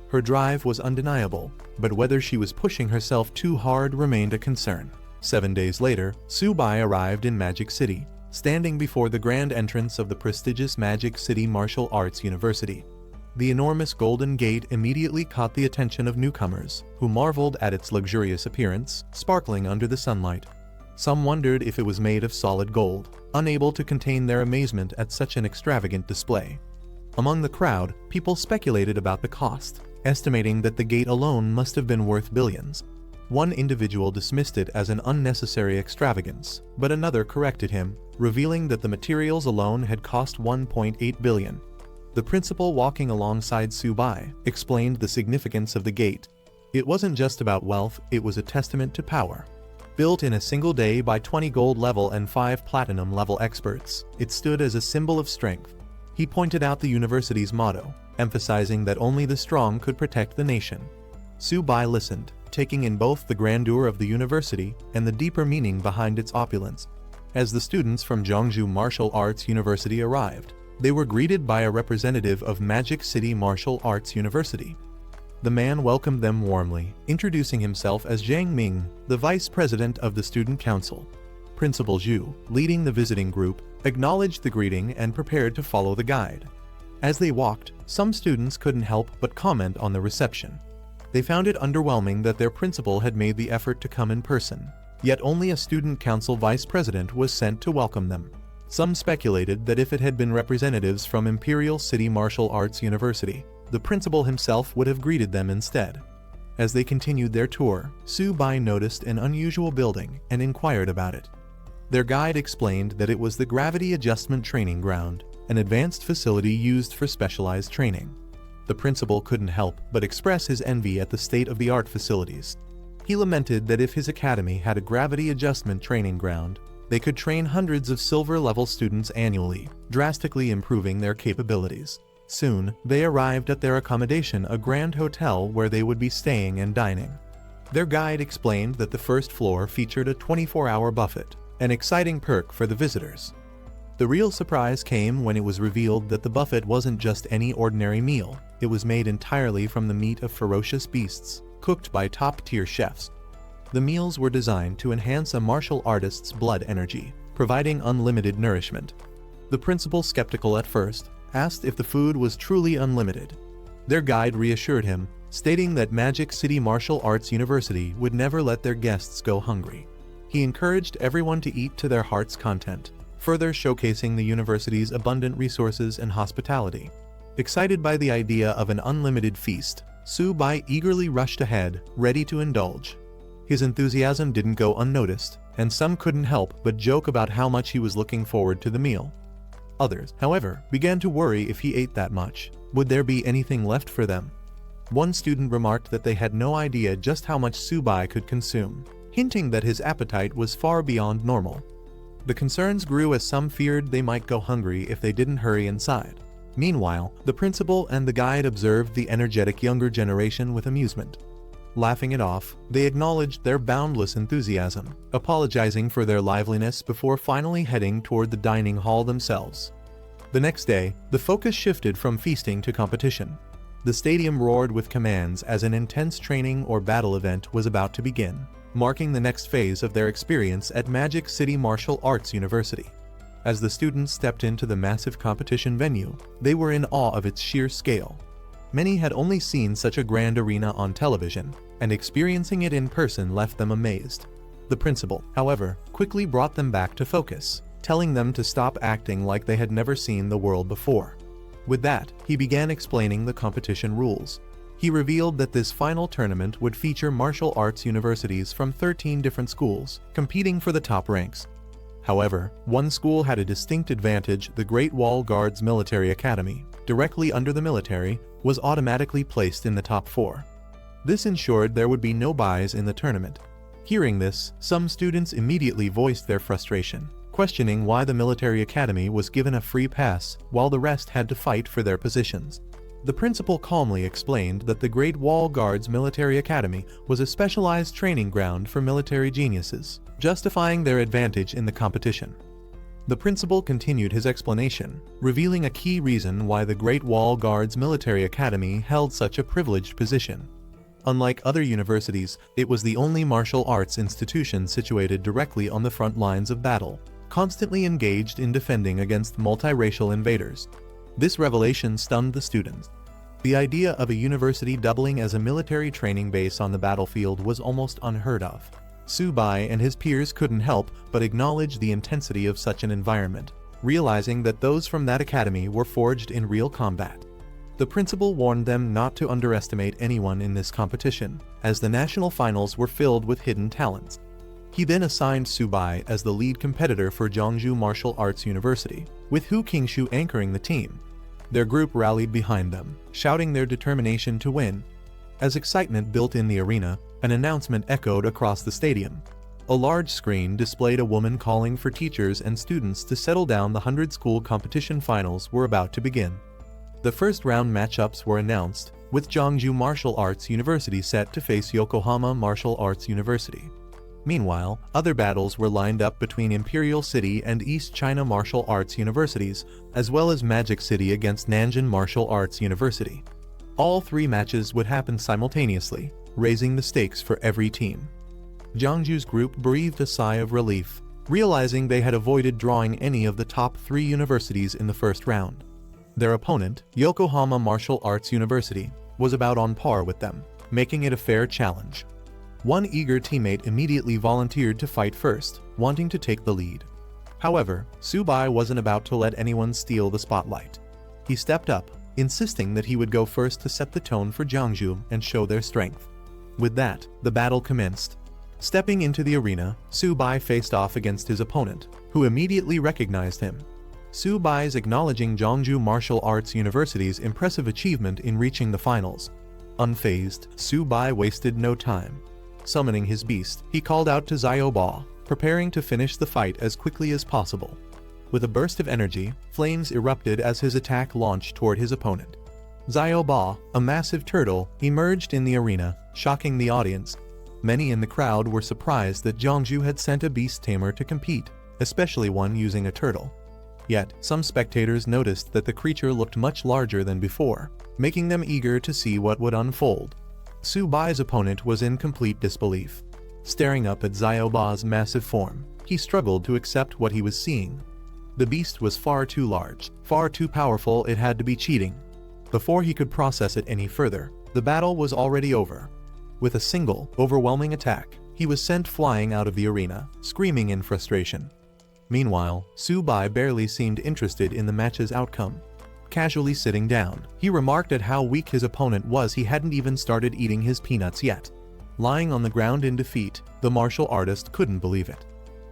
Her drive was undeniable, but whether she was pushing herself too hard remained a concern. 7 days later, Subai arrived in Magic City, standing before the grand entrance of the prestigious Magic City Martial Arts University. The enormous golden gate immediately caught the attention of newcomers, who marveled at its luxurious appearance, sparkling under the sunlight. Some wondered if it was made of solid gold, unable to contain their amazement at such an extravagant display. Among the crowd, people speculated about the cost, estimating that the gate alone must have been worth billions. One individual dismissed it as an unnecessary extravagance, but another corrected him, revealing that the materials alone had cost 1.8 billion. The principal, walking alongside Subai, explained the significance of the gate. It wasn't just about wealth, it was a testament to power. Built in a single day by 20 gold level and 5 platinum level experts, it stood as a symbol of strength. He pointed out the university's motto, emphasizing that only the strong could protect the nation. Su-bai listened, taking in both the grandeur of the university and the deeper meaning behind its opulence. As the students from Jeongju Martial Arts University arrived, they were greeted by a representative of Magic City Martial Arts University. The man welcomed them warmly, introducing himself as Zhang Ming, the vice president of the student council. Principal Zhu, leading the visiting group, acknowledged the greeting and prepared to follow the guide. As they walked, some students couldn't help but comment on the reception. They found it underwhelming that their principal had made the effort to come in person, yet only a student council vice president was sent to welcome them. Some speculated that if it had been representatives from Imperial City Martial Arts University, the principal himself would have greeted them instead. As they continued their tour, Su-bai noticed an unusual building and inquired about it. Their guide explained that it was the Gravity Adjustment Training Ground, an advanced facility used for specialized training. The principal couldn't help but express his envy at the state-of-the-art facilities. He lamented that if his academy had a gravity adjustment training ground, they could train hundreds of silver-level students annually, drastically improving their capabilities. Soon, they arrived at their accommodation, a grand hotel where they would be staying and dining. Their guide explained that the first floor featured a 24-hour buffet, an exciting perk for the visitors. The real surprise came when it was revealed that the buffet wasn't just any ordinary meal. It was made entirely from the meat of ferocious beasts, cooked by top-tier chefs. The meals were designed to enhance a martial artist's blood energy, providing unlimited nourishment. The principal, skeptical at first, asked if the food was truly unlimited. Their guide reassured him, stating that Magic City Martial Arts University would never let their guests go hungry. He encouraged everyone to eat to their heart's content, further showcasing the university's abundant resources and hospitality. Excited by the idea of an unlimited feast, Su-bai eagerly rushed ahead, ready to indulge. His enthusiasm didn't go unnoticed, and some couldn't help but joke about how much he was looking forward to the meal. Others, however, began to worry if he ate that much. Would there be anything left for them? One student remarked that they had no idea just how much Su-bai could consume, hinting that his appetite was far beyond normal. The concerns grew as some feared they might go hungry if they didn't hurry inside. Meanwhile, the principal and the guide observed the energetic younger generation with amusement. Laughing it off, they acknowledged their boundless enthusiasm, apologizing for their liveliness before finally heading toward the dining hall themselves. The next day, the focus shifted from feasting to competition. The stadium roared with commands as an intense training or battle event was about to begin, marking the next phase of their experience at Magic City Martial Arts University. As the students stepped into the massive competition venue, they were in awe of its sheer scale. Many had only seen such a grand arena on television, and experiencing it in person left them amazed. The principal, however, quickly brought them back to focus, telling them to stop acting like they had never seen the world before. With that, he began explaining the competition rules. He revealed that this final tournament would feature martial arts universities from 13 different schools, competing for the top ranks. However, one school had a distinct advantage: the Great Wall Guards Military Academy, directly under the military, was automatically placed in the top 4. This ensured there would be no buys in the tournament. Hearing this, some students immediately voiced their frustration, questioning why the military academy was given a free pass while the rest had to fight for their positions. The principal calmly explained that the Great Wall Guards Military Academy was a specialized training ground for military geniuses, justifying their advantage in the competition. The principal continued his explanation, revealing a key reason why the Great Wall Guards Military Academy held such a privileged position. Unlike other universities, it was the only martial arts institution situated directly on the front lines of battle, constantly engaged in defending against multiracial invaders. This revelation stunned the students. The idea of a university doubling as a military training base on the battlefield was almost unheard of. Su-bai and his peers couldn't help but acknowledge the intensity of such an environment, realizing that those from that academy were forged in real combat. The principal warned them not to underestimate anyone in this competition, as the national finals were filled with hidden talents. He then assigned Su-bai as the lead competitor for Jeongju Martial Arts University, with Hu Qingshu anchoring the team. Their group rallied behind them, shouting their determination to win. As excitement built in the arena, an announcement echoed across the stadium. A large screen displayed a woman calling for teachers and students to settle down. The 100-school competition finals were about to begin. The first round matchups were announced, with Jeongju Martial Arts University set to face Yokohama Martial Arts University. Meanwhile, other battles were lined up between Imperial City and East China Martial Arts Universities, as well as Magic City against Nanjing Martial Arts University. All three matches would happen simultaneously, raising the stakes for every team. Jeongju's group breathed a sigh of relief, realizing they had avoided drawing any of the top three universities in the first round. Their opponent, Yokohama Martial Arts University, was about on par with them, making it a fair challenge. One eager teammate immediately volunteered to fight first, wanting to take the lead. However, Subai wasn't about to let anyone steal the spotlight. He stepped up, insisting that he would go first to set the tone for Jeongju and show their strength. With that, the battle commenced. Stepping into the arena, Subai faced off against his opponent, who immediately recognized him. Subai's acknowledging Jeongju Martial Arts University's impressive achievement in reaching the finals. Unfazed, Subai wasted no time. Summoning his beast, he called out to Xiaoba, preparing to finish the fight as quickly as possible. With a burst of energy, flames erupted as his attack launched toward his opponent. Xiaoba, a massive turtle, emerged in the arena, shocking the audience. Many in the crowd were surprised that Jeongju had sent a beast tamer to compete, especially one using a turtle. Yet, some spectators noticed that the creature looked much larger than before, making them eager to see what would unfold. Subai's opponent was in complete disbelief. Staring up at Xiaoba's massive form, he struggled to accept what he was seeing. The beast was far too large, far too powerful, it had to be cheating. Before he could process it any further, the battle was already over. With a single, overwhelming attack, he was sent flying out of the arena, screaming in frustration. Meanwhile, Subai barely seemed interested in the match's outcome. Casually sitting down, he remarked at how weak his opponent was. He hadn't even started eating his peanuts yet. Lying on the ground in defeat, the martial artist couldn't believe it.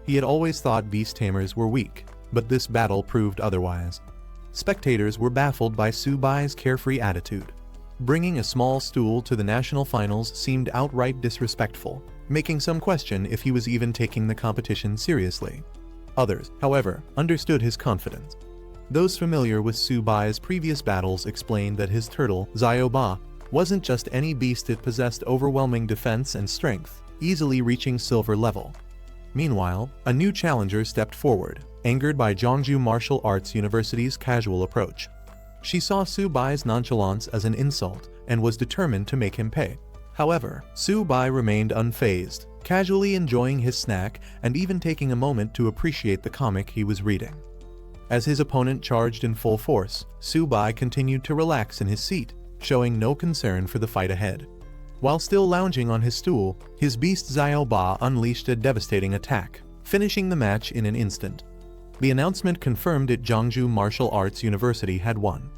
He had always thought beast tamers were weak, but this battle proved otherwise. Spectators were baffled by Subai's carefree attitude. Bringing a small stool to the national finals seemed outright disrespectful, making some question if he was even taking the competition seriously. Others, however, understood his confidence. Those familiar with Subai's previous battles explained that his turtle, Xiaoba, wasn't just any beast, it possessed overwhelming defense and strength, easily reaching silver level. Meanwhile, a new challenger stepped forward, angered by Jeongju Martial Arts University's casual approach. She saw Subai's nonchalance as an insult and was determined to make him pay. However, Subai remained unfazed, casually enjoying his snack and even taking a moment to appreciate the comic he was reading. As his opponent charged in full force, Subai continued to relax in his seat, showing no concern for the fight ahead. While still lounging on his stool, his beast Xiaoba unleashed a devastating attack, finishing the match in an instant. The announcement confirmed that Jeongju Martial Arts University had won.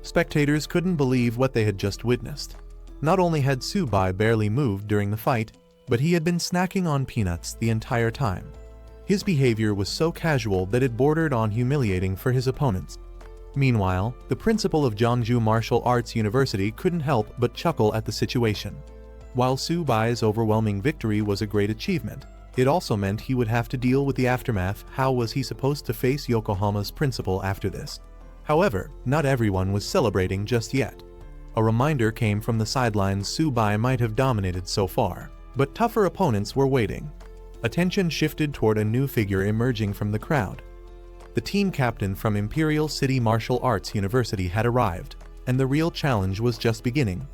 Spectators couldn't believe what they had just witnessed. Not only had Subai barely moved during the fight, but he had been snacking on peanuts the entire time. His behavior was so casual that it bordered on humiliating for his opponents. Meanwhile, the principal of Jeongju Martial Arts University couldn't help but chuckle at the situation. While Subai's overwhelming victory was a great achievement, it also meant he would have to deal with the aftermath. How was he supposed to face Yokohama's principal after this? However, not everyone was celebrating just yet. A reminder came from the sidelines: Subai might have dominated so far, but tougher opponents were waiting. Attention shifted toward a new figure emerging from the crowd. The team captain from Imperial City Martial Arts University had arrived, and the real challenge was just beginning.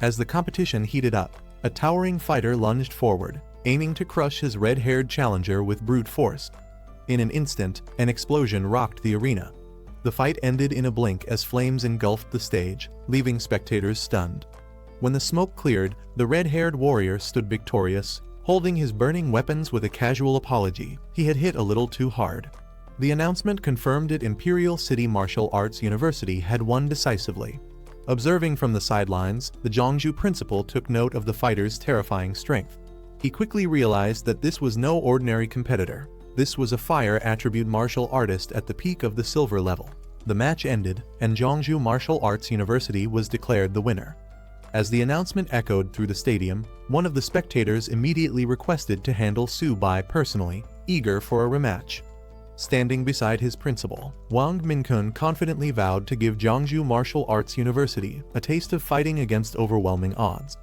As the competition heated up, a towering fighter lunged forward, aiming to crush his red-haired challenger with brute force. In an instant, an explosion rocked the arena. The fight ended in a blink as flames engulfed the stage, leaving spectators stunned. When the smoke cleared, the red-haired warrior stood victorious, holding his burning weapons with a casual apology. He had hit a little too hard. The announcement confirmed that Imperial City Martial Arts University had won decisively. Observing from the sidelines, the Jeongju principal took note of the fighter's terrifying strength. He quickly realized that this was no ordinary competitor. This was a fire attribute martial artist at the peak of the silver level. The match ended, and Jeongju Martial Arts University was declared the winner. As the announcement echoed through the stadium, one of the spectators immediately requested to handle Subai personally, eager for a rematch. standing beside his principal, Wang Minkun confidently vowed to give Jiangsu Martial Arts University a taste of fighting against overwhelming odds.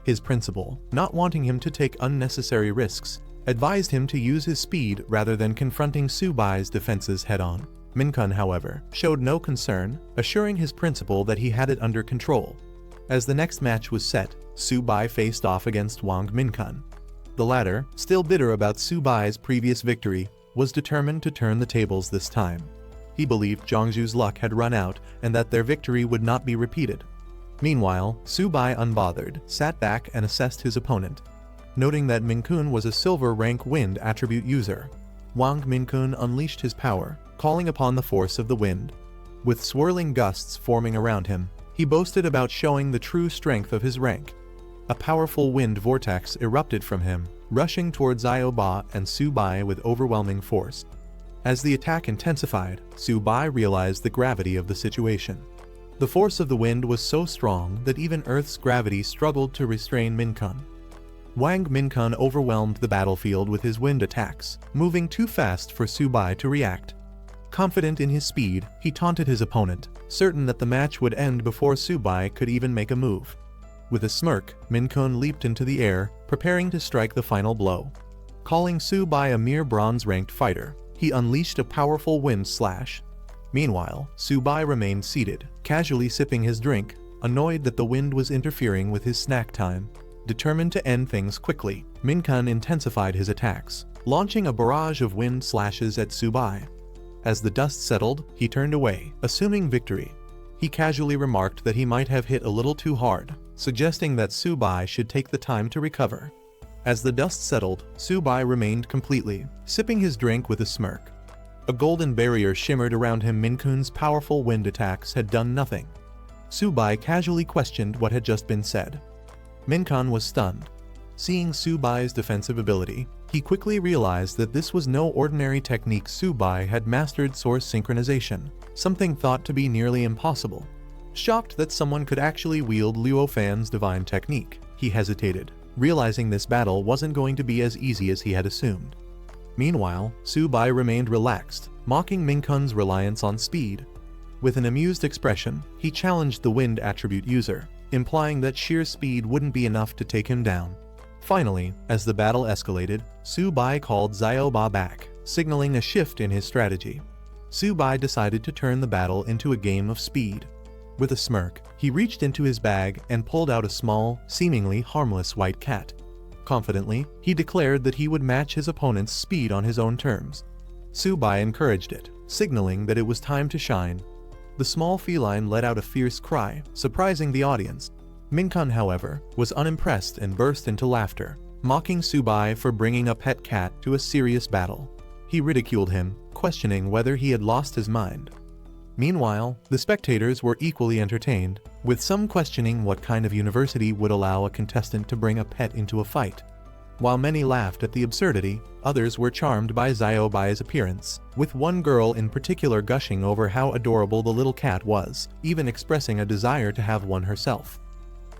His principal, not wanting him to take unnecessary risks, advised him to use his speed rather than confronting Su Bai's defenses head-on. Minkun, however, showed no concern, assuring his principal that he had it under control. As the next match was set, Su Bai faced off against Wang Minkun. The latter, still bitter about Su Bai's previous victory, was determined to turn the tables this time. He believed Jiangsu's luck had run out and that their victory would not be repeated. Meanwhile, Su Bai, unbothered, sat back and assessed his opponent. Noting that Minkun was a silver rank wind attribute user, Wang Minkun unleashed his power, calling upon the force of the wind. With swirling gusts forming around him, he boasted about showing the true strength of his rank. A powerful wind vortex erupted from him, rushing towards Xiao Ba and Su Bai with overwhelming force. As the attack intensified, Su Bai realized the gravity of the situation. The force of the wind was so strong that even Earth's gravity struggled to restrain Minkun. Wang Minkun overwhelmed the battlefield with his wind attacks, moving too fast for Su Bai to react. Confident in his speed, he taunted his opponent, certain that the match would end before Su Bai could even make a move. With a smirk, Minkun leaped into the air, preparing to strike the final blow. Calling Su Bai a mere bronze-ranked fighter, he unleashed a powerful wind slash. Meanwhile, Su Bai remained seated, casually sipping his drink, annoyed that the wind was interfering with his snack time. Determined to end things quickly, Minkun intensified his attacks, launching a barrage of wind slashes at Su Bai. As the dust settled, he turned away, assuming victory. He casually remarked that he might have hit a little too hard, suggesting that Su Bai should take the time to recover. As the dust settled, Su Bai remained completely, sipping his drink with a smirk. A golden barrier shimmered around him. Minkun's powerful wind attacks had done nothing. Su Bai casually questioned what had just been said. Minkun was stunned. Seeing Su Bai's defensive ability, he quickly realized that this was no ordinary technique. Su Bai had mastered source synchronization, something thought to be nearly impossible. Shocked that someone could actually wield Luo Fan's divine technique, he hesitated, realizing this battle wasn't going to be as easy as he had assumed. Meanwhile, Su Bai remained relaxed, mocking Minkun's reliance on speed. With an amused expression, he challenged the wind attribute user, implying that sheer speed wouldn't be enough to take him down. Finally, as the battle escalated, Su Bai called Xiao Ba back, signaling a shift in his strategy. Su Bai decided to turn the battle into a game of speed. With a smirk, he reached into his bag and pulled out a small, seemingly harmless white cat. Confidently, he declared that he would match his opponent's speed on his own terms. Su Bai encouraged it, signaling that it was time to shine. The small feline let out a fierce cry, surprising the audience. Minkun, however, was unimpressed and burst into laughter, mocking Su Bai for bringing a pet cat to a serious battle. He ridiculed him, questioning whether he had lost his mind. Meanwhile, the spectators were equally entertained, with some questioning what kind of university would allow a contestant to bring a pet into a fight. While many laughed at the absurdity, others were charmed by Xiao Bai's appearance, with one girl in particular gushing over how adorable the little cat was, even expressing a desire to have one herself.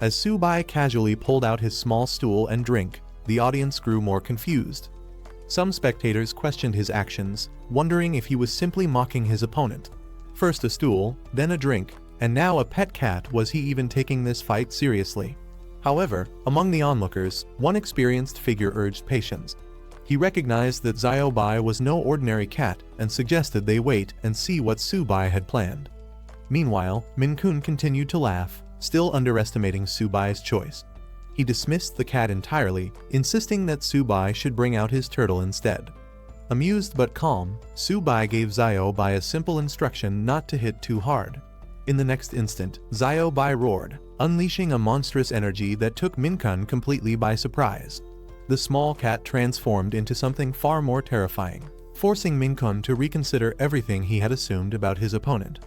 As Su Bai casually pulled out his small stool and drink, the audience grew more confused. Some spectators questioned his actions, wondering if he was simply mocking his opponent. First a stool, then a drink, and now a pet cat. Was he even taking this fight seriously? However, among the onlookers, one experienced figure urged patience. He recognized that Xiao Bai was no ordinary cat and suggested they wait and see what Su Bai had planned. Meanwhile, Minkun continued to laugh, still underestimating Su Bai's choice. He dismissed the cat entirely, insisting that Su Bai should bring out his turtle instead. Amused but calm, Su Bai gave Xiao Bai a simple instruction not to hit too hard. In the next instant, Xiao Bai roared, unleashing a monstrous energy that took Minkun completely by surprise. The small cat transformed into something far more terrifying, forcing Minkun to reconsider everything he had assumed about his opponent.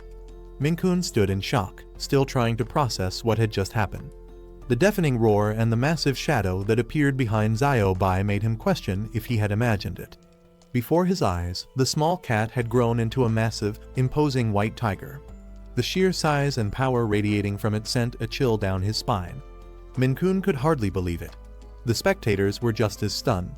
Minkun stood in shock, still trying to process what had just happened. The deafening roar and the massive shadow that appeared behind Xiao Bai made him question if he had imagined it. Before his eyes, the small cat had grown into a massive, imposing white tiger. The sheer size and power radiating from it sent a chill down his spine. Minkun could hardly believe it. The spectators were just as stunned.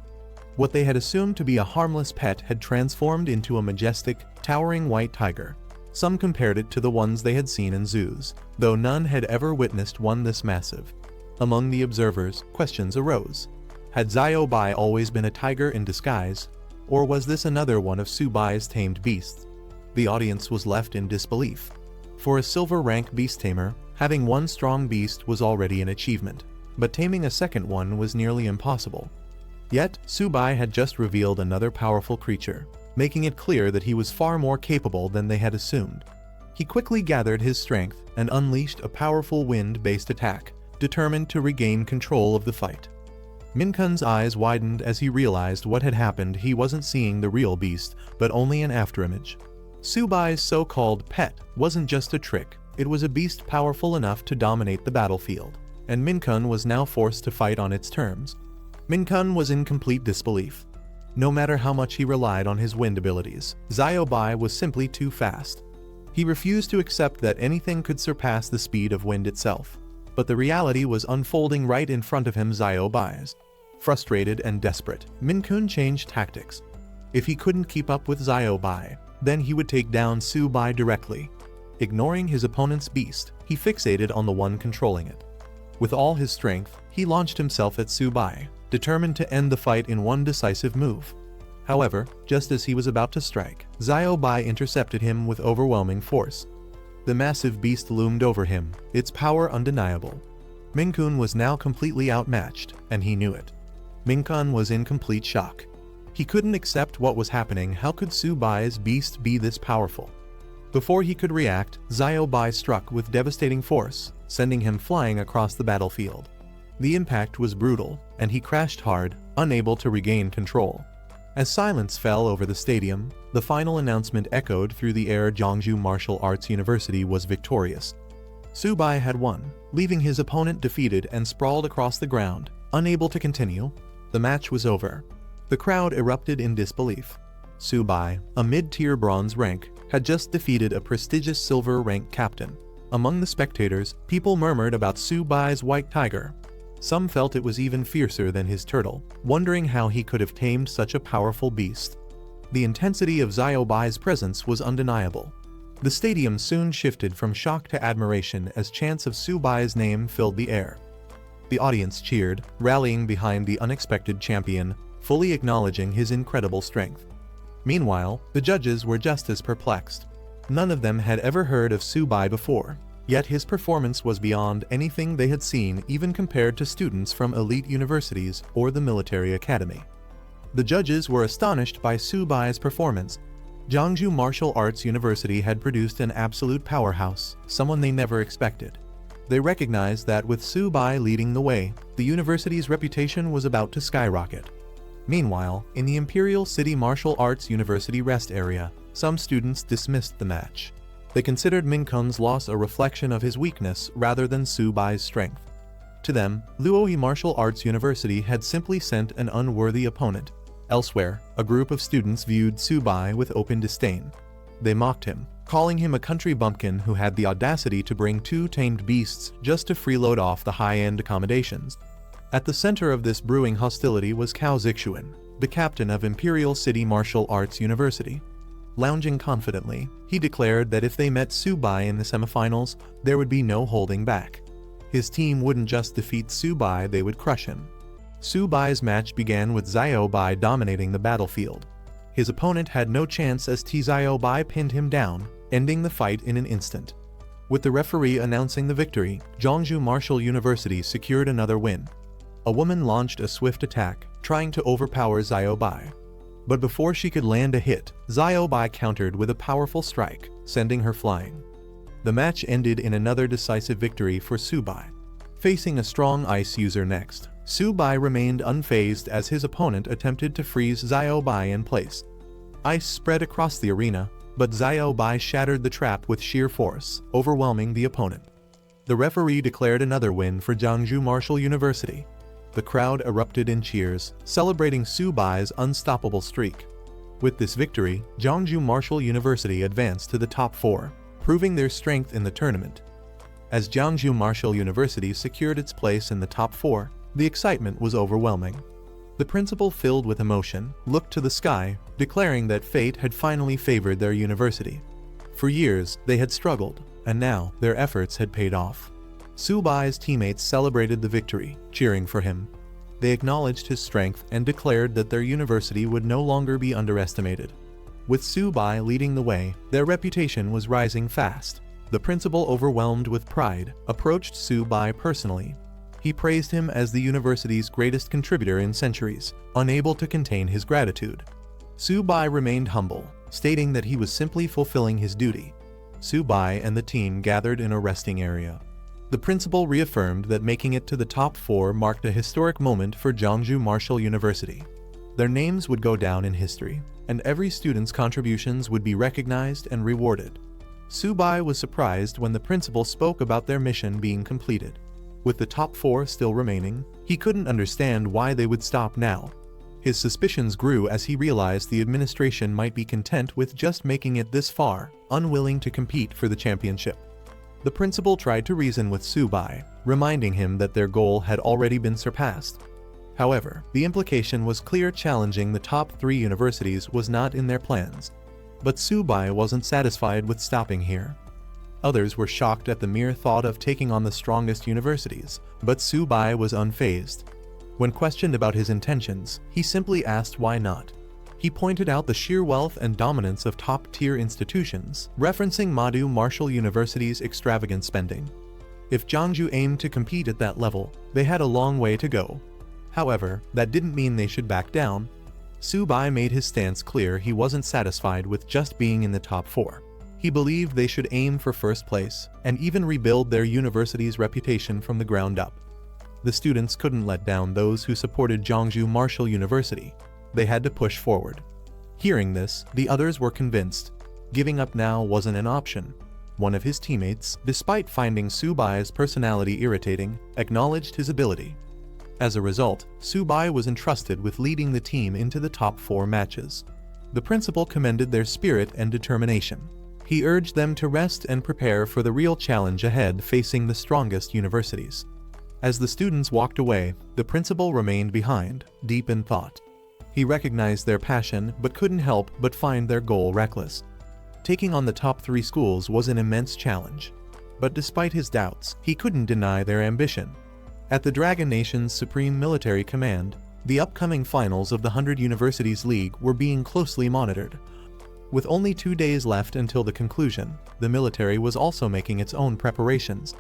What they had assumed to be a harmless pet had transformed into a majestic, towering white tiger. Some compared it to the ones they had seen in zoos, though none had ever witnessed one this massive. Among the observers, questions arose. Had Xiaobai always been a tiger in disguise, or was this another one of Subai's tamed beasts? The audience was left in disbelief. For a silver-rank beast tamer, having one strong beast was already an achievement, but taming a second one was nearly impossible. Yet, Subai had just revealed another powerful creature, making it clear that he was far more capable than they had assumed. He quickly gathered his strength and unleashed a powerful wind-based attack, determined to regain control of the fight. Minkun's eyes widened as he realized what had happened. He wasn't seeing the real beast, but only an afterimage. Subai's so-called pet wasn't just a trick, it was a beast powerful enough to dominate the battlefield, and Minkun was now forced to fight on its terms. Minkun was in complete disbelief. No matter how much he relied on his wind abilities, Xiaobai was simply too fast. He refused to accept that anything could surpass the speed of wind itself. But the reality was unfolding right in front of him. Xiaobai's. Frustrated and desperate, Minkun changed tactics. If he couldn't keep up with Xiaobai, then he would take down Subai directly. Ignoring his opponent's beast, he fixated on the one controlling it. With all his strength, he launched himself at Subai, determined to end the fight in one decisive move. However, just as he was about to strike, Xiaobai intercepted him with overwhelming force. The massive beast loomed over him, its power undeniable. Minkun was now completely outmatched, and he knew it. Minkun was in complete shock. He couldn't accept what was happening. How could Subai's beast be this powerful? Before he could react, Xiaobai struck with devastating force, sending him flying across the battlefield. The impact was brutal, and he crashed hard, unable to regain control. As silence fell over the stadium, the final announcement echoed through the air. Jeongju Martial Arts University was victorious. Subai had won, leaving his opponent defeated and sprawled across the ground, unable to continue. The match was over. The crowd erupted in disbelief. Subai, a mid-tier bronze rank, had just defeated a prestigious silver rank captain. Among the spectators, people murmured about Subai's white tiger. Some felt it was even fiercer than his turtle, wondering how he could have tamed such a powerful beast. The intensity of Xiaobai's presence was undeniable. The stadium soon shifted from shock to admiration as chants of Subai's name filled the air. The audience cheered, rallying behind the unexpected champion, fully acknowledging his incredible strength. Meanwhile, the judges were just as perplexed. None of them had ever heard of Subai before. Yet his performance was beyond anything they had seen, even compared to students from elite universities or the military academy. The judges were astonished by Subai's performance. Jeongju Martial Arts University had produced an absolute powerhouse, someone they never expected. They recognized that with Subai leading the way, the university's reputation was about to skyrocket. Meanwhile, in the Imperial City Martial Arts University rest area, some students dismissed the match. They considered Minkun's loss a reflection of his weakness rather than Subai's strength. To them, Luoyi Martial Arts University had simply sent an unworthy opponent. Elsewhere, a group of students viewed Subai with open disdain. They mocked him, calling him a country bumpkin who had the audacity to bring two tamed beasts just to freeload off the high-end accommodations. At the center of this brewing hostility was Cao Zixuan, the captain of Imperial City Martial Arts University. Lounging confidently, he declared that if they met Subai in the semifinals, there would be no holding back. His team wouldn't just defeat Subai, they would crush him. Subai's match began with Xiaobai dominating the battlefield. His opponent had no chance as Xiaobai pinned him down, ending the fight in an instant. With the referee announcing the victory, Jeongju Martial University secured another win. A woman launched a swift attack, trying to overpower Xiaobai. But before she could land a hit, Xiaobai countered with a powerful strike, sending her flying. The match ended in another decisive victory for Subai. Facing a strong ice user next, Subai remained unfazed as his opponent attempted to freeze Xiaobai in place. Ice spread across the arena, but Xiaobai shattered the trap with sheer force, overwhelming the opponent. The referee declared another win for Jeongju Martial University. The crowd erupted in cheers, celebrating Subai's unstoppable streak. With this victory, Jeongju Martial University advanced to the top 4, proving their strength in the tournament. As Jeongju Martial University secured its place in the top 4, the excitement was overwhelming. The principal, filled with emotion, looked to the sky, declaring that fate had finally favored their university. For years, they had struggled, and now their efforts had paid off. Su-bai's teammates celebrated the victory, cheering for him. They acknowledged his strength and declared that their university would no longer be underestimated. With Su-bai leading the way, their reputation was rising fast. The principal, overwhelmed with pride, approached Su-bai personally. He praised him as the university's greatest contributor in centuries, unable to contain his gratitude. Su-bai remained humble, stating that he was simply fulfilling his duty. Su-bai and the team gathered in a resting area. The principal reaffirmed that making it to the top 4 marked a historic moment for Jeongju Martial University. Their names would go down in history, and every student's contributions would be recognized and rewarded. Su-bai was surprised when the principal spoke about their mission being completed. With the top 4 still remaining, he couldn't understand why they would stop now. His suspicions grew as he realized the administration might be content with just making it this far, unwilling to compete for the championship. The principal tried to reason with Su-bai, reminding him that their goal had already been surpassed. However, the implication was clear: challenging the top 3 universities was not in their plans. But Su-bai wasn't satisfied with stopping here. Others were shocked at the mere thought of taking on the strongest universities, but Su-bai was unfazed. When questioned about his intentions, he simply asked why not. He pointed out the sheer wealth and dominance of top-tier institutions, referencing Madu Martial University's extravagant spending. If Jeongju aimed to compete at that level, they had a long way to go. However, that didn't mean they should back down. Su-bai made his stance clear: he wasn't satisfied with just being in the top 4. He believed they should aim for first place, and even rebuild their university's reputation from the ground up. The students couldn't let down those who supported Jeongju Martial University. They had to push forward. Hearing this, the others were convinced. Giving up now wasn't an option. One of his teammates, despite finding Su-bai's personality irritating, acknowledged his ability. As a result, Su-bai was entrusted with leading the team into the top 4 matches. The principal commended their spirit and determination. He urged them to rest and prepare for the real challenge ahead, facing the strongest universities. As the students walked away, the principal remained behind, deep in thought. He recognized their passion but couldn't help but find their goal reckless. Taking on the top 3 schools was an immense challenge. But despite his doubts, he couldn't deny their ambition. At the Dragon Nation's Supreme Military Command, the upcoming finals of the 100 Universities League were being closely monitored. With only 2 days left until the conclusion, the military was also making its own preparations.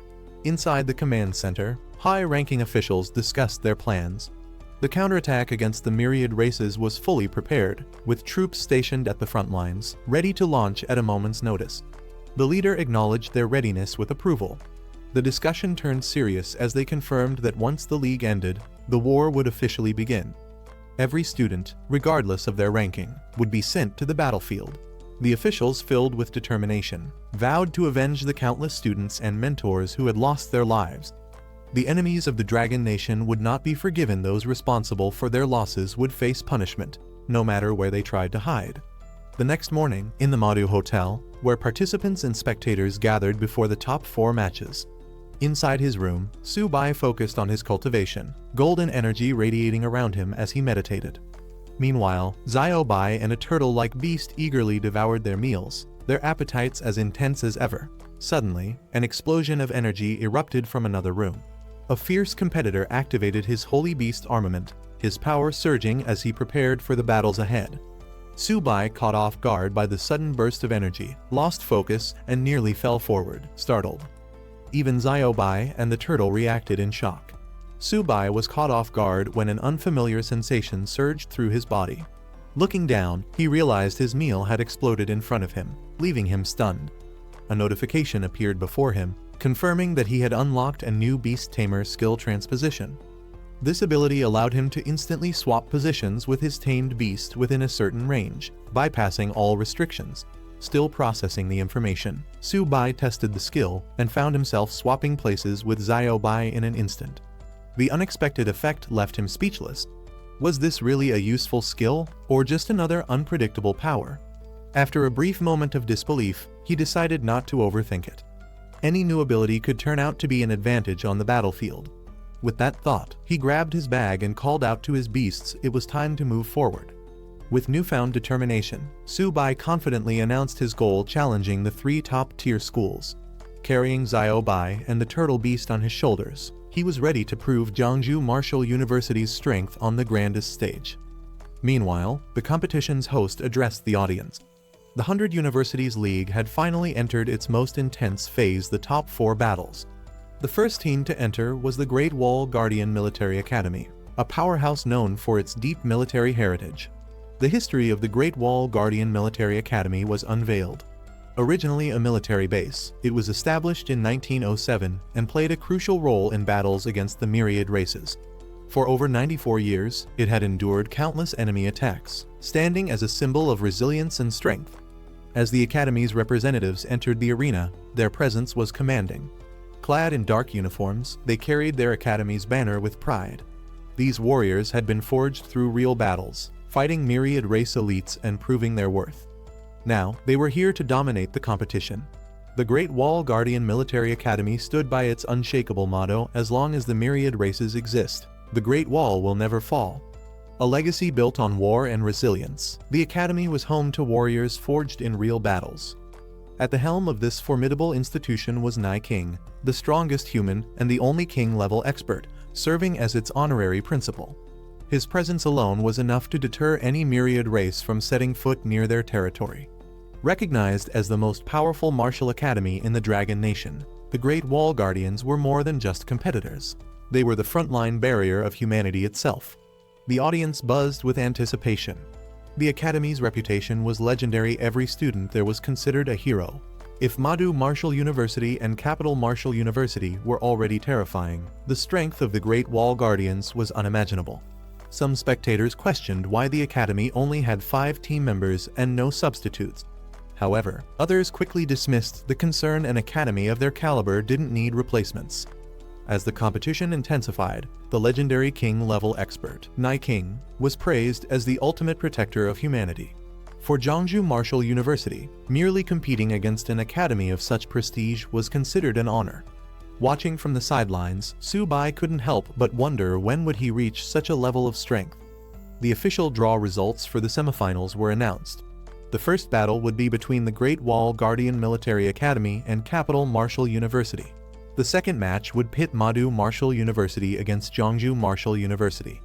Inside the command center, high-ranking officials discussed their plans. The counterattack against the myriad races was fully prepared, with troops stationed at the front lines, ready to launch at a moment's notice. The leader acknowledged their readiness with approval. The discussion turned serious as they confirmed that once the league ended, the war would officially begin. Every student, regardless of their ranking, would be sent to the battlefield. The officials, filled with determination, vowed to avenge the countless students and mentors who had lost their lives. The enemies of the Dragon Nation would not be forgiven. Those responsible for their losses would face punishment, no matter where they tried to hide. The next morning, in the Madu Hotel, where participants and spectators gathered before the top 4 matches. Inside his room, Su-bai focused on his cultivation, golden energy radiating around him as he meditated. Meanwhile, Xiaobai and a turtle-like beast eagerly devoured their meals, their appetites as intense as ever. Suddenly, an explosion of energy erupted from another room. A fierce competitor activated his holy beast armament, his power surging as he prepared for the battles ahead. Su-bai, caught off guard by the sudden burst of energy, lost focus and nearly fell forward, startled. Even Xiaobai and the turtle reacted in shock. Su-bai was caught off guard when an unfamiliar sensation surged through his body. Looking down, he realized his meal had exploded in front of him, leaving him stunned. A notification appeared before him, confirming that he had unlocked a new Beast Tamer skill transposition. This ability allowed him to instantly swap positions with his tamed beast within a certain range, bypassing all restrictions. Still processing the information, Su-bai tested the skill and found himself swapping places with Xiaobai in an instant. The unexpected effect left him speechless. Was this really a useful skill, or just another unpredictable power? After a brief moment of disbelief, he decided not to overthink it. Any new ability could turn out to be an advantage on the battlefield. With that thought, he grabbed his bag and called out to his beasts it was time to move forward. With newfound determination, Su-bai confidently announced his goal, challenging the 3 top-tier schools. Carrying Xiao-bai and the turtle beast on his shoulders, he was ready to prove Jiangsu Martial University's strength on the grandest stage. Meanwhile, the competition's host addressed the audience. The 100 Universities League had finally entered its most intense phase, the top 4 battles. The first team to enter was the Great Wall Guardian Military Academy, a powerhouse known for its deep military heritage. The history of the Great Wall Guardian Military Academy was unveiled. Originally a military base, it was established in 1907 and played a crucial role in battles against the myriad races. For over 94 years, it had endured countless enemy attacks, standing as a symbol of resilience and strength. As the Academy's representatives entered the arena, their presence was commanding. Clad in dark uniforms, they carried their Academy's banner with pride. These warriors had been forged through real battles, fighting myriad race elites and proving their worth. Now, they were here to dominate the competition. The Great Wall Guardian Military Academy stood by its unshakable motto: as long as the myriad races exist, the Great Wall will never fall. A legacy built on war and resilience, the Academy was home to warriors forged in real battles. At the helm of this formidable institution was Nai King, the strongest human and the only king-level expert, serving as its honorary principal. His presence alone was enough to deter any myriad race from setting foot near their territory. Recognized as the most powerful martial academy in the Dragon Nation, the Great Wall Guardians were more than just competitors. They were the frontline barrier of humanity itself. The audience buzzed with anticipation. The Academy's reputation was legendary. Every student there was considered a hero. If Madu Martial University and Capital Martial University were already terrifying, the strength of the Great Wall Guardians was unimaginable. Some spectators questioned why the Academy only had 5 team members and no substitutes. However, others quickly dismissed the concern. An academy of their caliber didn't need replacements. As the competition intensified, the legendary king-level expert, Nai King, was praised as the ultimate protector of humanity. For Jiangsu Martial University, merely competing against an academy of such prestige was considered an honor. Watching from the sidelines, Su-bai couldn't help but wonder when would he reach such a level of strength. The official draw results for the semifinals were announced. The first battle would be between the Great Wall Guardian Military Academy and Capital Martial University. The second match would pit Madu Martial University against Jiangsu Martial University.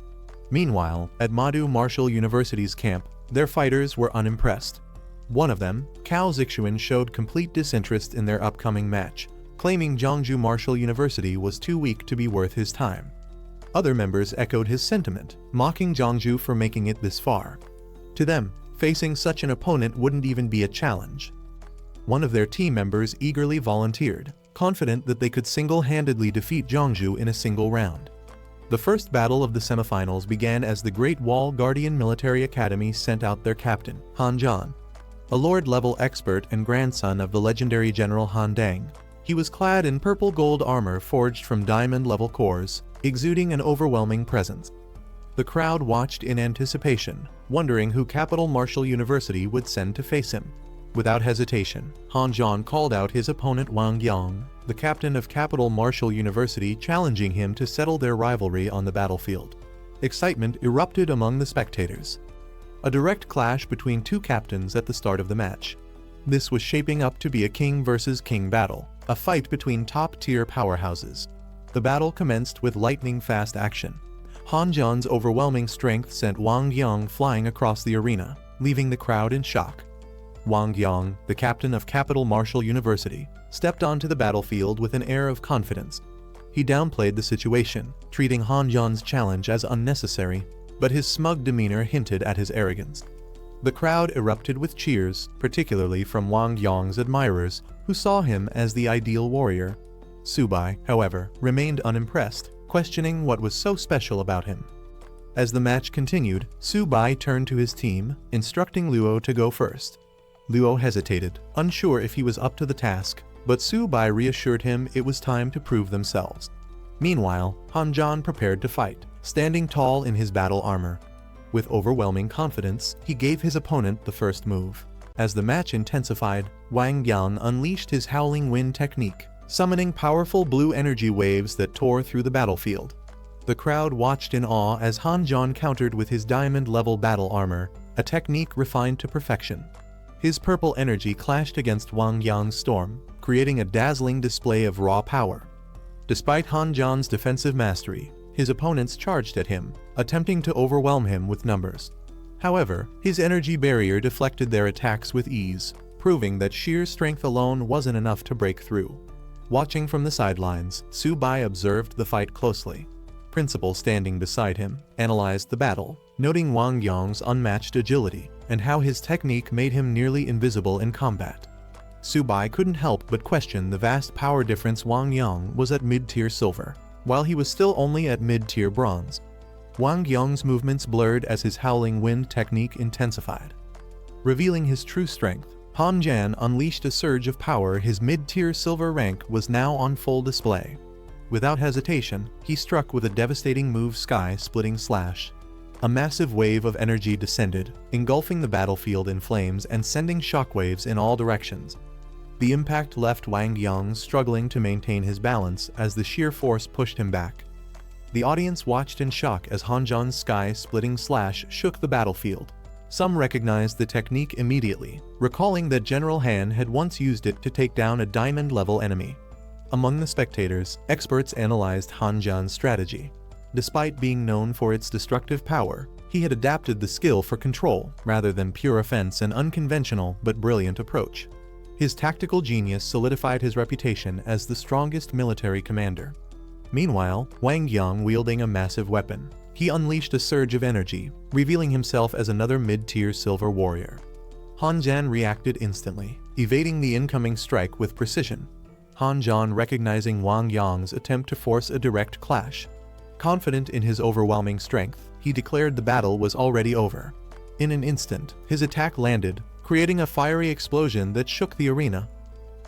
Meanwhile, at Madu Martial University's camp, their fighters were unimpressed. One of them, Cao Zixuan, showed complete disinterest in their upcoming match, claiming Jiangsu Martial University was too weak to be worth his time. Other members echoed his sentiment, mocking Jiangsu for making it this far. To them, facing such an opponent wouldn't even be a challenge. One of their team members eagerly volunteered, confident that they could single-handedly defeat Jiangsu in a single round. The first battle of the semifinals began as the Great Wall Guardian Military Academy sent out their captain, Han Zhan. A lord-level expert and grandson of the legendary General Han Dang, he was clad in purple gold armor forged from diamond-level cores, exuding an overwhelming presence. The crowd watched in anticipation, wondering who Capital Martial University would send to face him. Without hesitation, Han Zhan called out his opponent Wang Yang, the captain of Capital Martial University, challenging him to settle their rivalry on the battlefield. Excitement erupted among the spectators. A direct clash between 2 captains at the start of the match. This was shaping up to be a king versus king battle, a fight between top-tier powerhouses. The battle commenced with lightning-fast action. Han Zhan's overwhelming strength sent Wang Yang flying across the arena, leaving the crowd in shock. Wang Yang, the captain of Capital Martial University, stepped onto the battlefield with an air of confidence. He downplayed the situation, treating Han Zhan's challenge as unnecessary, but his smug demeanor hinted at his arrogance. The crowd erupted with cheers, particularly from Wang Yang's admirers, who saw him as the ideal warrior. Su-bai, however, remained unimpressed, questioning what was so special about him. As the match continued, Su-bai turned to his team, instructing Luo to go first. Luo hesitated, unsure if he was up to the task, but Su-bai reassured him it was time to prove themselves. Meanwhile, Han Zhan prepared to fight, standing tall in his battle armor. With overwhelming confidence, he gave his opponent the first move. As the match intensified, Wang Yang unleashed his Howling Wind technique, summoning powerful blue energy waves that tore through the battlefield. The crowd watched in awe as Han John countered with his diamond-level battle armor, a technique refined to perfection. His purple energy clashed against Wang Yang's storm, creating a dazzling display of raw power. Despite Han John's defensive mastery, his opponents charged at him, attempting to overwhelm him with numbers. However, his energy barrier deflected their attacks with ease, proving that sheer strength alone wasn't enough to break through. Watching from the sidelines, Su Bai observed the fight closely. Principal, standing beside him, analyzed the battle, noting Wang Yang's unmatched agility and how his technique made him nearly invisible in combat. Su Bai couldn't help but question the vast power difference. Wang Yang was at mid-tier silver, while he was still only at mid-tier bronze. Wang Yang's movements blurred as his howling wind technique intensified. Revealing his true strength, Han Jan unleashed a surge of power. His mid-tier silver rank was now on full display. Without hesitation, he struck with a devastating move, sky-splitting slash. A massive wave of energy descended, engulfing the battlefield in flames and sending shockwaves in all directions. The impact left Wang Yang struggling to maintain his balance as the sheer force pushed him back. The audience watched in shock as Han Jan's sky-splitting slash shook the battlefield. Some recognized the technique immediately, recalling that General Han had once used it to take down a diamond-level enemy. Among the spectators, experts analyzed Han Jan's strategy. Despite being known for its destructive power, he had adapted the skill for control rather than pure offense, an unconventional but brilliant approach. His tactical genius solidified his reputation as the strongest military commander. Meanwhile, Wang Yang wielding a massive weapon, he unleashed a surge of energy, revealing himself as another mid-tier silver warrior. Han Jan reacted instantly, evading the incoming strike with precision. Han Jan, recognizing Wang Yang's attempt to force a direct clash. Confident in his overwhelming strength, he declared the battle was already over. In an instant, his attack landed, creating a fiery explosion that shook the arena.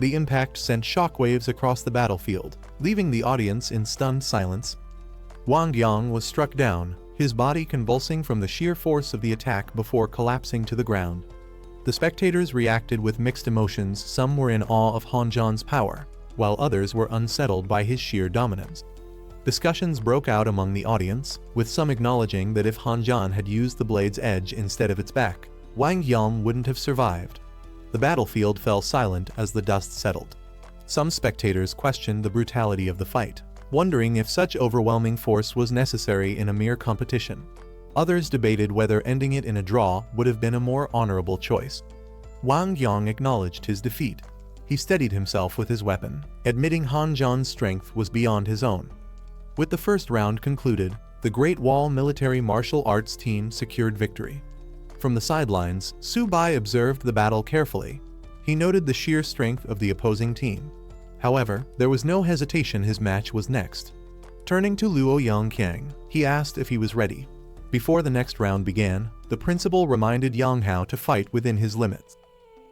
The impact sent shockwaves across the battlefield, leaving the audience in stunned silence. Wang Yang was struck down, his body convulsing from the sheer force of the attack before collapsing to the ground. The spectators reacted with mixed emotions. Some were in awe of Han Jan's power, while others were unsettled by his sheer dominance. Discussions broke out among the audience, with some acknowledging that if Han Jan had used the blade's edge instead of its back, Wang Yang wouldn't have survived. The battlefield fell silent as the dust settled. Some spectators questioned the brutality of the fight, wondering if such overwhelming force was necessary in a mere competition. Others debated whether ending it in a draw would have been a more honorable choice. Wang Yang acknowledged his defeat. He steadied himself with his weapon, admitting Han Jan's strength was beyond his own. With the first round concluded, the Great Wall military martial arts team secured victory. From the sidelines, Su Bai observed the battle carefully. He noted the sheer strength of the opposing team. However, there was no hesitation. His match was next. Turning to Luo Yangqiang, he asked if he was ready. Before the next round began, the principal reminded Yang Hao to fight within his limits.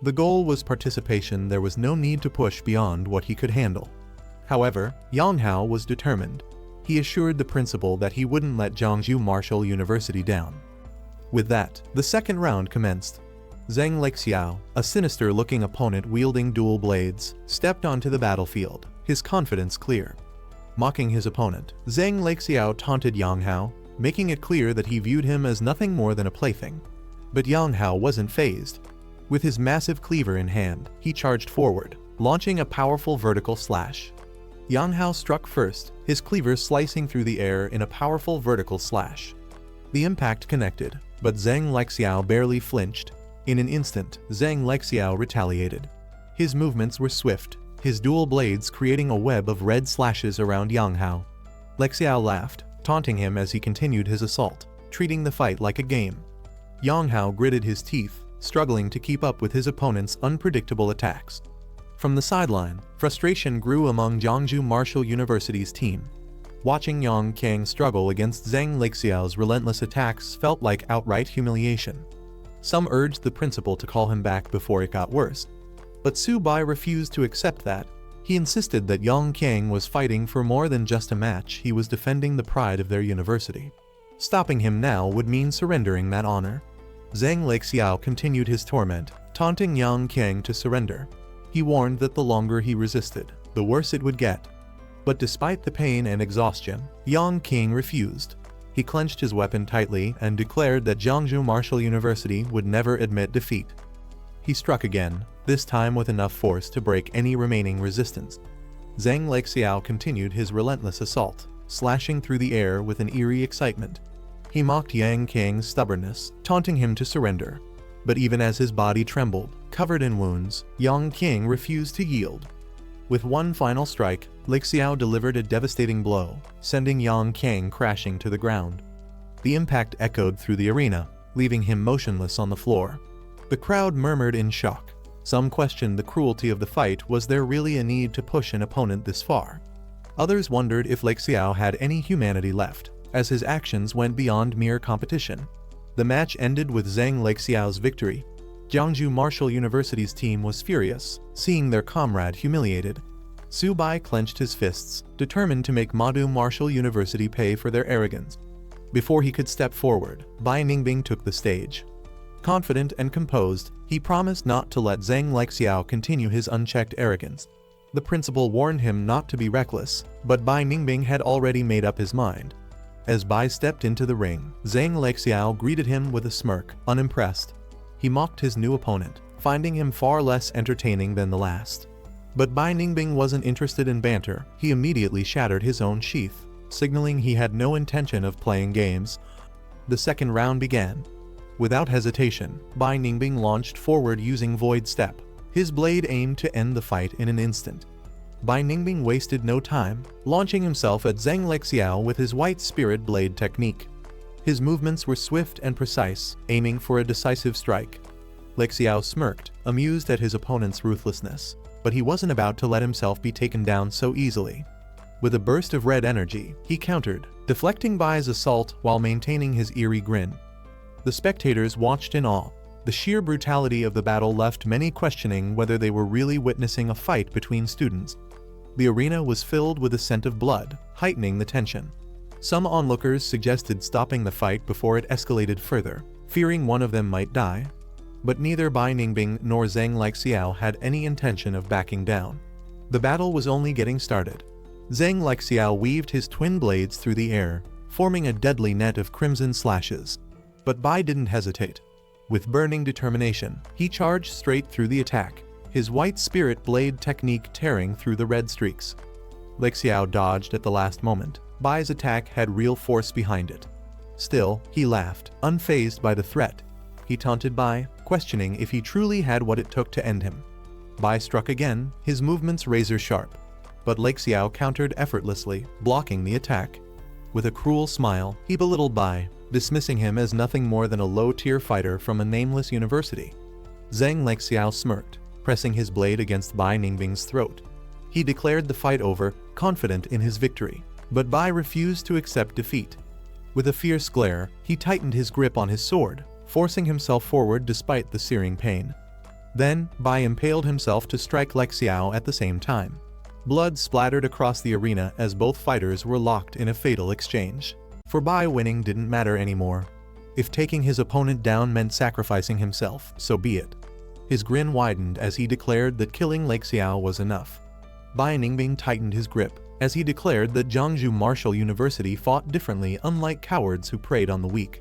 The goal was participation. There was no need to push beyond what he could handle. However, Yang Hao was determined. He assured the principal that he wouldn't let Jiangsu Martial University down. With that, the second round commenced. Zhang Lexiao, a sinister-looking opponent wielding dual blades, stepped onto the battlefield, his confidence clear. Mocking his opponent, Zhang Lexiao taunted Yang Hao, making it clear that he viewed him as nothing more than a plaything. But Yang Hao wasn't fazed. With his massive cleaver in hand, he charged forward, launching a powerful vertical slash. Yang Hao struck first, his cleaver slicing through the air in a powerful vertical slash. The impact connected, but Zhang Lexiao barely flinched. In an instant, Zhang Lexiao retaliated. His movements were swift, his dual blades creating a web of red slashes around Yang Hao. Lexiao laughed, taunting him as he continued his assault, treating the fight like a game. Yang Hao gritted his teeth, struggling to keep up with his opponent's unpredictable attacks. From the sideline, frustration grew among Jiangsu Martial University's team. Watching Yang Qiang struggle against Zhang Lexiao's relentless attacks felt like outright humiliation. Some urged the principal to call him back before it got worse. But Su Bai refused to accept that. He insisted that Yang Qiang was fighting for more than just a match. He was defending the pride of their university. Stopping him now would mean surrendering that honor. Zhang Lexiao continued his torment, taunting Yang Qiang to surrender. He warned that the longer he resisted, the worse it would get. But despite the pain and exhaustion, Yang King refused. He clenched his weapon tightly and declared that Jiangsu Martial University would never admit defeat. He struck again, this time with enough force to break any remaining resistance. Zhang Lexiao continued his relentless assault, slashing through the air with an eerie excitement. He mocked Yang King's stubbornness, taunting him to surrender. But even as his body trembled, covered in wounds, Yang King refused to yield. With one final strike, Lexiao delivered a devastating blow, sending Yang King crashing to the ground. The impact echoed through the arena, leaving him motionless on the floor. The crowd murmured in shock. Some questioned the cruelty of the fight. Was there really a need to push an opponent this far? Others wondered if Lexiao had any humanity left, as his actions went beyond mere competition. The match ended with Zhang Lexiao's victory. Jiangsu Martial University's team was furious, seeing their comrade humiliated. Su Bai clenched his fists, determined to make Madu Martial University pay for their arrogance. Before he could step forward, Bai Ningbing took the stage. Confident and composed, he promised not to let Zhang Lexiao continue his unchecked arrogance. The principal warned him not to be reckless, but Bai Ningbing had already made up his mind. As Bai stepped into the ring, Zhang Lexiao greeted him with a smirk, unimpressed. He mocked his new opponent, finding him far less entertaining than the last. But Bai Ningbing wasn't interested in banter. He immediately shattered his own sheath, signaling he had no intention of playing games. The second round began. Without hesitation, Bai Ningbing launched forward using Void Step. His blade aimed to end the fight in an instant. Bai Ningbing wasted no time, launching himself at Zhang Lexiao with his White Spirit Blade technique. His movements were swift and precise, aiming for a decisive strike. Lexiao smirked, amused at his opponent's ruthlessness, but he wasn't about to let himself be taken down so easily. With a burst of red energy, he countered, deflecting Bai's assault while maintaining his eerie grin. The spectators watched in awe. The sheer brutality of the battle left many questioning whether they were really witnessing a fight between students. The arena was filled with a scent of blood, heightening the tension. Some onlookers suggested stopping the fight before it escalated further, fearing one of them might die. But neither Bai Ningbing nor Zhang Lexiao had any intention of backing down. The battle was only getting started. Zhang Lexiao weaved his twin blades through the air, forming a deadly net of crimson slashes. But Bai didn't hesitate. With burning determination, he charged straight through the attack, his White Spirit Blade technique tearing through the red streaks. Lexiao dodged at the last moment. Bai's attack had real force behind it. Still, he laughed, unfazed by the threat. He taunted Bai, questioning if he truly had what it took to end him. Bai struck again, his movements razor-sharp. But Lexiao countered effortlessly, blocking the attack. With a cruel smile, he belittled Bai, dismissing him as nothing more than a low-tier fighter from a nameless university. Zhang Lexiao smirked, pressing his blade against Bai Ningbing's throat. He declared the fight over, confident in his victory. But Bai refused to accept defeat. With a fierce glare, he tightened his grip on his sword, forcing himself forward despite the searing pain. Then, Bai impaled himself to strike Lexiao at the same time. Blood splattered across the arena as both fighters were locked in a fatal exchange. For Bai, winning didn't matter anymore. If taking his opponent down meant sacrificing himself, so be it. His grin widened as he declared that killing Lexiao was enough. Bai Ningbing tightened his grip, as he declared that Jiangsu Martial University fought differently, unlike cowards who preyed on the weak.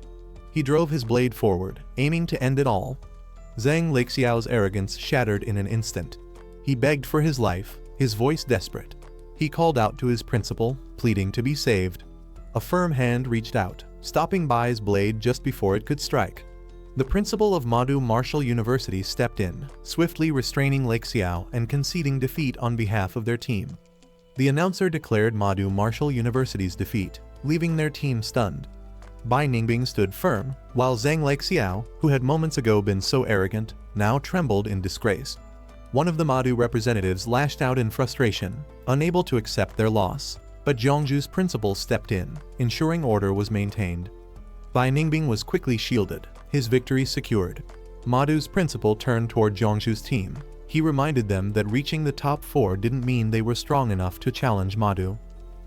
He drove his blade forward, aiming to end it all. Zhang Lexiao's arrogance shattered in an instant. He begged for his life, his voice desperate. He called out to his principal, pleading to be saved. A firm hand reached out, stopping Bai's blade just before it could strike. The principal of Madu Martial University stepped in, swiftly restraining Lexiao and conceding defeat on behalf of their team. The announcer declared Madu Martial University's defeat, leaving their team stunned. Bai Ningbing stood firm, while Zhang Lexiao, who had moments ago been so arrogant, now trembled in disgrace. One of the Madu representatives lashed out in frustration, unable to accept their loss. But Jiangsu's principal stepped in, ensuring order was maintained. Bai Ningbing was quickly shielded, his victory secured. Madu's principal turned toward Jiangsu's team. He reminded them that reaching the top 4 didn't mean they were strong enough to challenge Madu.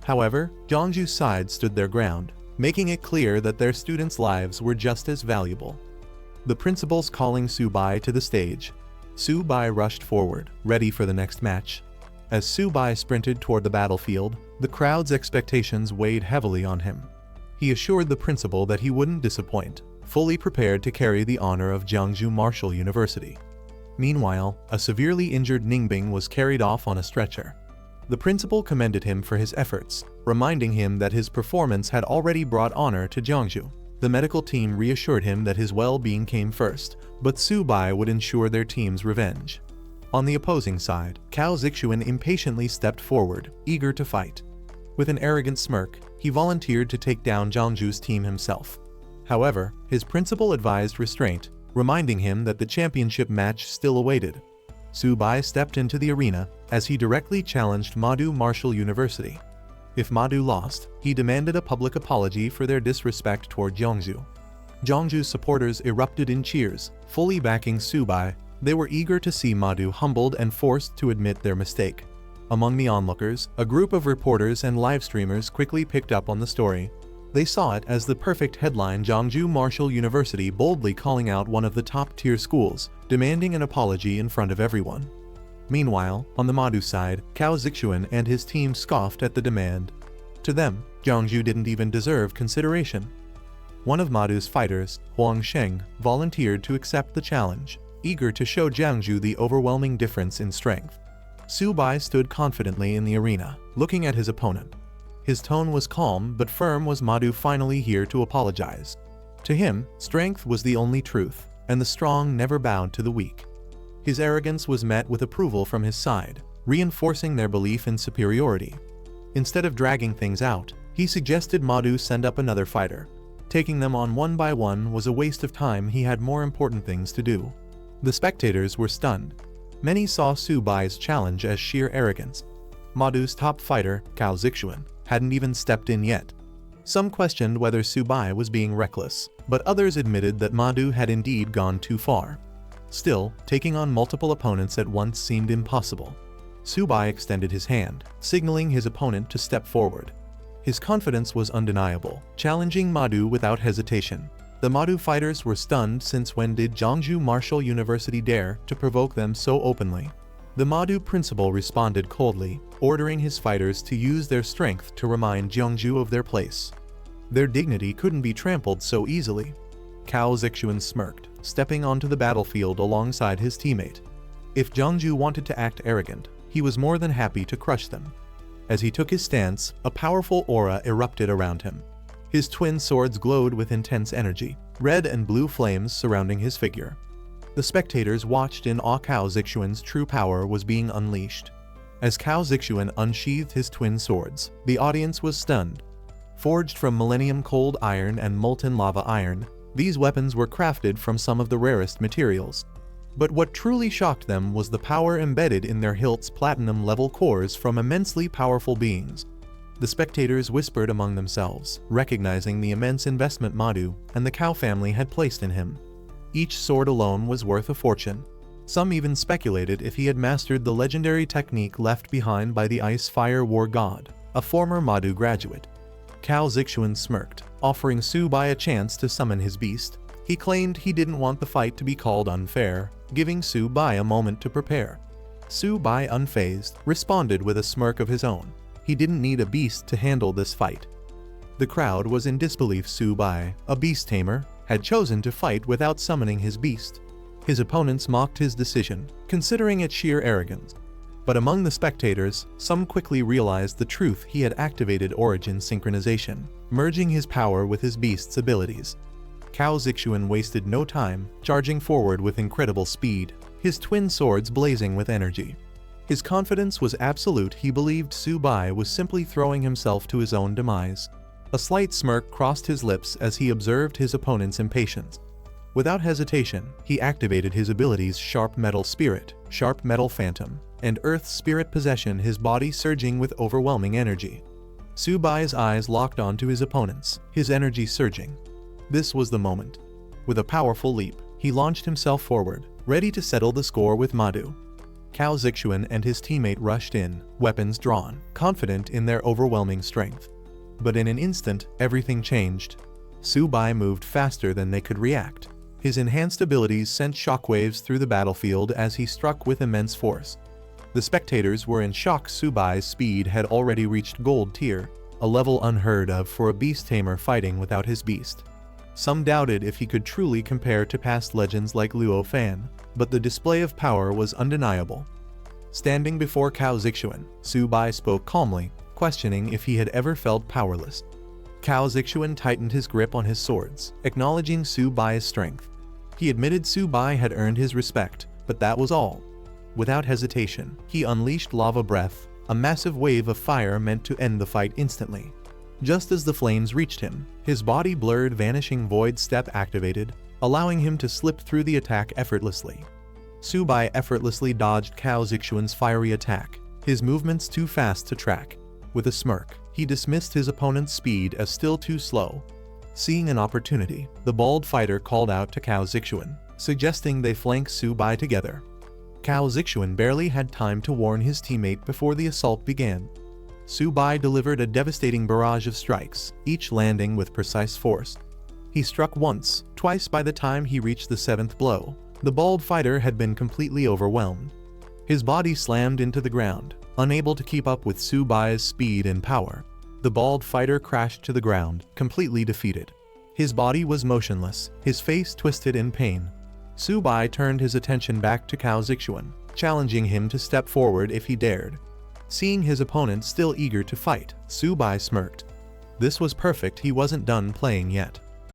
However, Jiangsu's side stood their ground, making it clear that their students' lives were just as valuable. The principal's calling Su Bai to the stage. Su Bai rushed forward, ready for the next match. As Su Bai sprinted toward the battlefield, The crowd's expectations weighed heavily on him. He assured the principal that he wouldn't disappoint, fully prepared to carry the honor of Jiangsu Martial University. Meanwhile, a severely injured Ningbing was carried off on a stretcher. The principal commended him for his efforts, reminding him that his performance had already brought honor to Jiangsu. The medical team reassured him that his well-being came first, but Su Bai would ensure their team's revenge. On the opposing side, Cao Zixuan impatiently stepped forward, eager to fight. With an arrogant smirk, he volunteered to take down Jiangsu's team himself. However, his principal advised restraint, reminding him that the championship match still awaited. Su Bai stepped into the arena as he directly challenged Madu Martial University. If Madu lost, he demanded a public apology for their disrespect toward Jiangsu. Jiangsu's supporters erupted in cheers, fully backing Su Bai. They were eager to see Madu humbled and forced to admit their mistake. Among the onlookers, a group of reporters and live streamers quickly picked up on the story. They saw it as the perfect headline: Jiangsu Martial University boldly calling out one of the top-tier schools, demanding an apology in front of everyone. Meanwhile, on the Madu side, Cao Zixuan and his team scoffed at the demand. To them, Jiangsu didn't even deserve consideration. One of Madu's fighters, Huang Sheng, volunteered to accept the challenge, eager to show Jiangsu the overwhelming difference in strength. Su Bai stood confidently in the arena, looking at his opponent. His tone was calm but firm. Was Madu finally here to apologize? To him, strength was the only truth, and the strong never bowed to the weak. His arrogance was met with approval from his side, reinforcing their belief in superiority. Instead of dragging things out, he suggested Madu send up another fighter. Taking them on one by one was a waste of time. He had more important things to do. The spectators were stunned. Many saw Su Bai's challenge as sheer arrogance. Madu's top fighter, Cao Zixuan, hadn't even stepped in yet. Some questioned whether Su Bai was being reckless, but others admitted that Madu had indeed gone too far. Still, taking on multiple opponents at once seemed impossible. Su Bai extended his hand, signaling his opponent to step forward. His confidence was undeniable, challenging Madu without hesitation. The Madu fighters were stunned. Since when did Jiangsu Martial University dare to provoke them so openly? The Madu principal responded coldly, ordering his fighters to use their strength to remind Jiangsu of their place. Their dignity couldn't be trampled so easily. Cao Zixuan smirked, stepping onto the battlefield alongside his teammate. If Jiangsu wanted to act arrogant, he was more than happy to crush them. As he took his stance, a powerful aura erupted around him. His twin swords glowed with intense energy, red and blue flames surrounding his figure. The spectators watched in awe. Cao Zixuan's true power was being unleashed. As Cao Zixuan unsheathed his twin swords, the audience was stunned. Forged from millennium cold iron and molten lava iron, these weapons were crafted from some of the rarest materials. But what truly shocked them was the power embedded in their hilts: platinum-level cores from immensely powerful beings. The spectators whispered among themselves, recognizing the immense investment Madu and the Cao family had placed in him. Each sword alone was worth a fortune. Some even speculated if he had mastered the legendary technique left behind by the Ice-Fire War God, a former Madu graduate. Cao Zixuan smirked, offering Su Bai a chance to summon his beast. He claimed he didn't want the fight to be called unfair, giving Su Bai a moment to prepare. Su Bai, unfazed, responded with a smirk of his own. He didn't need a beast to handle this fight. The crowd was in disbelief. Su Bai, a beast tamer, had chosen to fight without summoning his beast. His opponents mocked his decision, considering it sheer arrogance. But among the spectators, some quickly realized the truth. He had activated origin synchronization, merging his power with his beast's abilities. Cao Zixuan wasted no time, charging forward with incredible speed, his twin swords blazing with energy. His confidence was absolute. He believed Su Bai was simply throwing himself to his own demise. A slight smirk crossed his lips as he observed his opponent's impatience. Without hesitation, he activated his abilities: Sharp Metal Spirit, Sharp Metal Phantom, and Earth Spirit Possession, his body surging with overwhelming energy. Su Bai's eyes locked onto his opponent's, his energy surging. This was the moment. With a powerful leap, he launched himself forward, ready to settle the score with Madu. Cao Zixuan and his teammate rushed in, weapons drawn, confident in their overwhelming strength. But in an instant, everything changed. Su Bai moved faster than they could react. His enhanced abilities sent shockwaves through the battlefield as he struck with immense force. The spectators were in shock. Subai's speed had already reached gold tier, a level unheard of for a beast tamer fighting without his beast. Some doubted if he could truly compare to past legends like Luo Fan, but the display of power was undeniable. Standing before Cao Zixuan, Subai spoke calmly, questioning if he had ever felt powerless. Cao Zixuan tightened his grip on his swords, acknowledging Subai's strength. He admitted Subai had earned his respect, but that was all. Without hesitation, he unleashed lava breath, a massive wave of fire meant to end the fight instantly. Just as the flames reached him, his body blurred. Vanishing Void Step activated, allowing him to slip through the attack effortlessly. Subai effortlessly dodged Cao Zixuan's fiery attack, his movements too fast to track. With a smirk, he dismissed his opponent's speed as still too slow. Seeing an opportunity, the bald fighter called out to Cao Zixuan, suggesting they flank Subai together. Cao Zixuan barely had time to warn his teammate before the assault began. Subai delivered a devastating barrage of strikes, each landing with precise force. He struck once, twice. By the time he reached the seventh blow, the bald fighter had been completely overwhelmed. His body slammed into the ground, unable to keep up with Subai's speed and power. The bald fighter crashed to the ground, completely defeated. His body was motionless, his face twisted in pain. Subai turned his attention back to Cao Zixuan, challenging him to step forward if he dared. Seeing his opponent still eager to fight, Subai smirked. This was perfect. He wasn't done playing yet.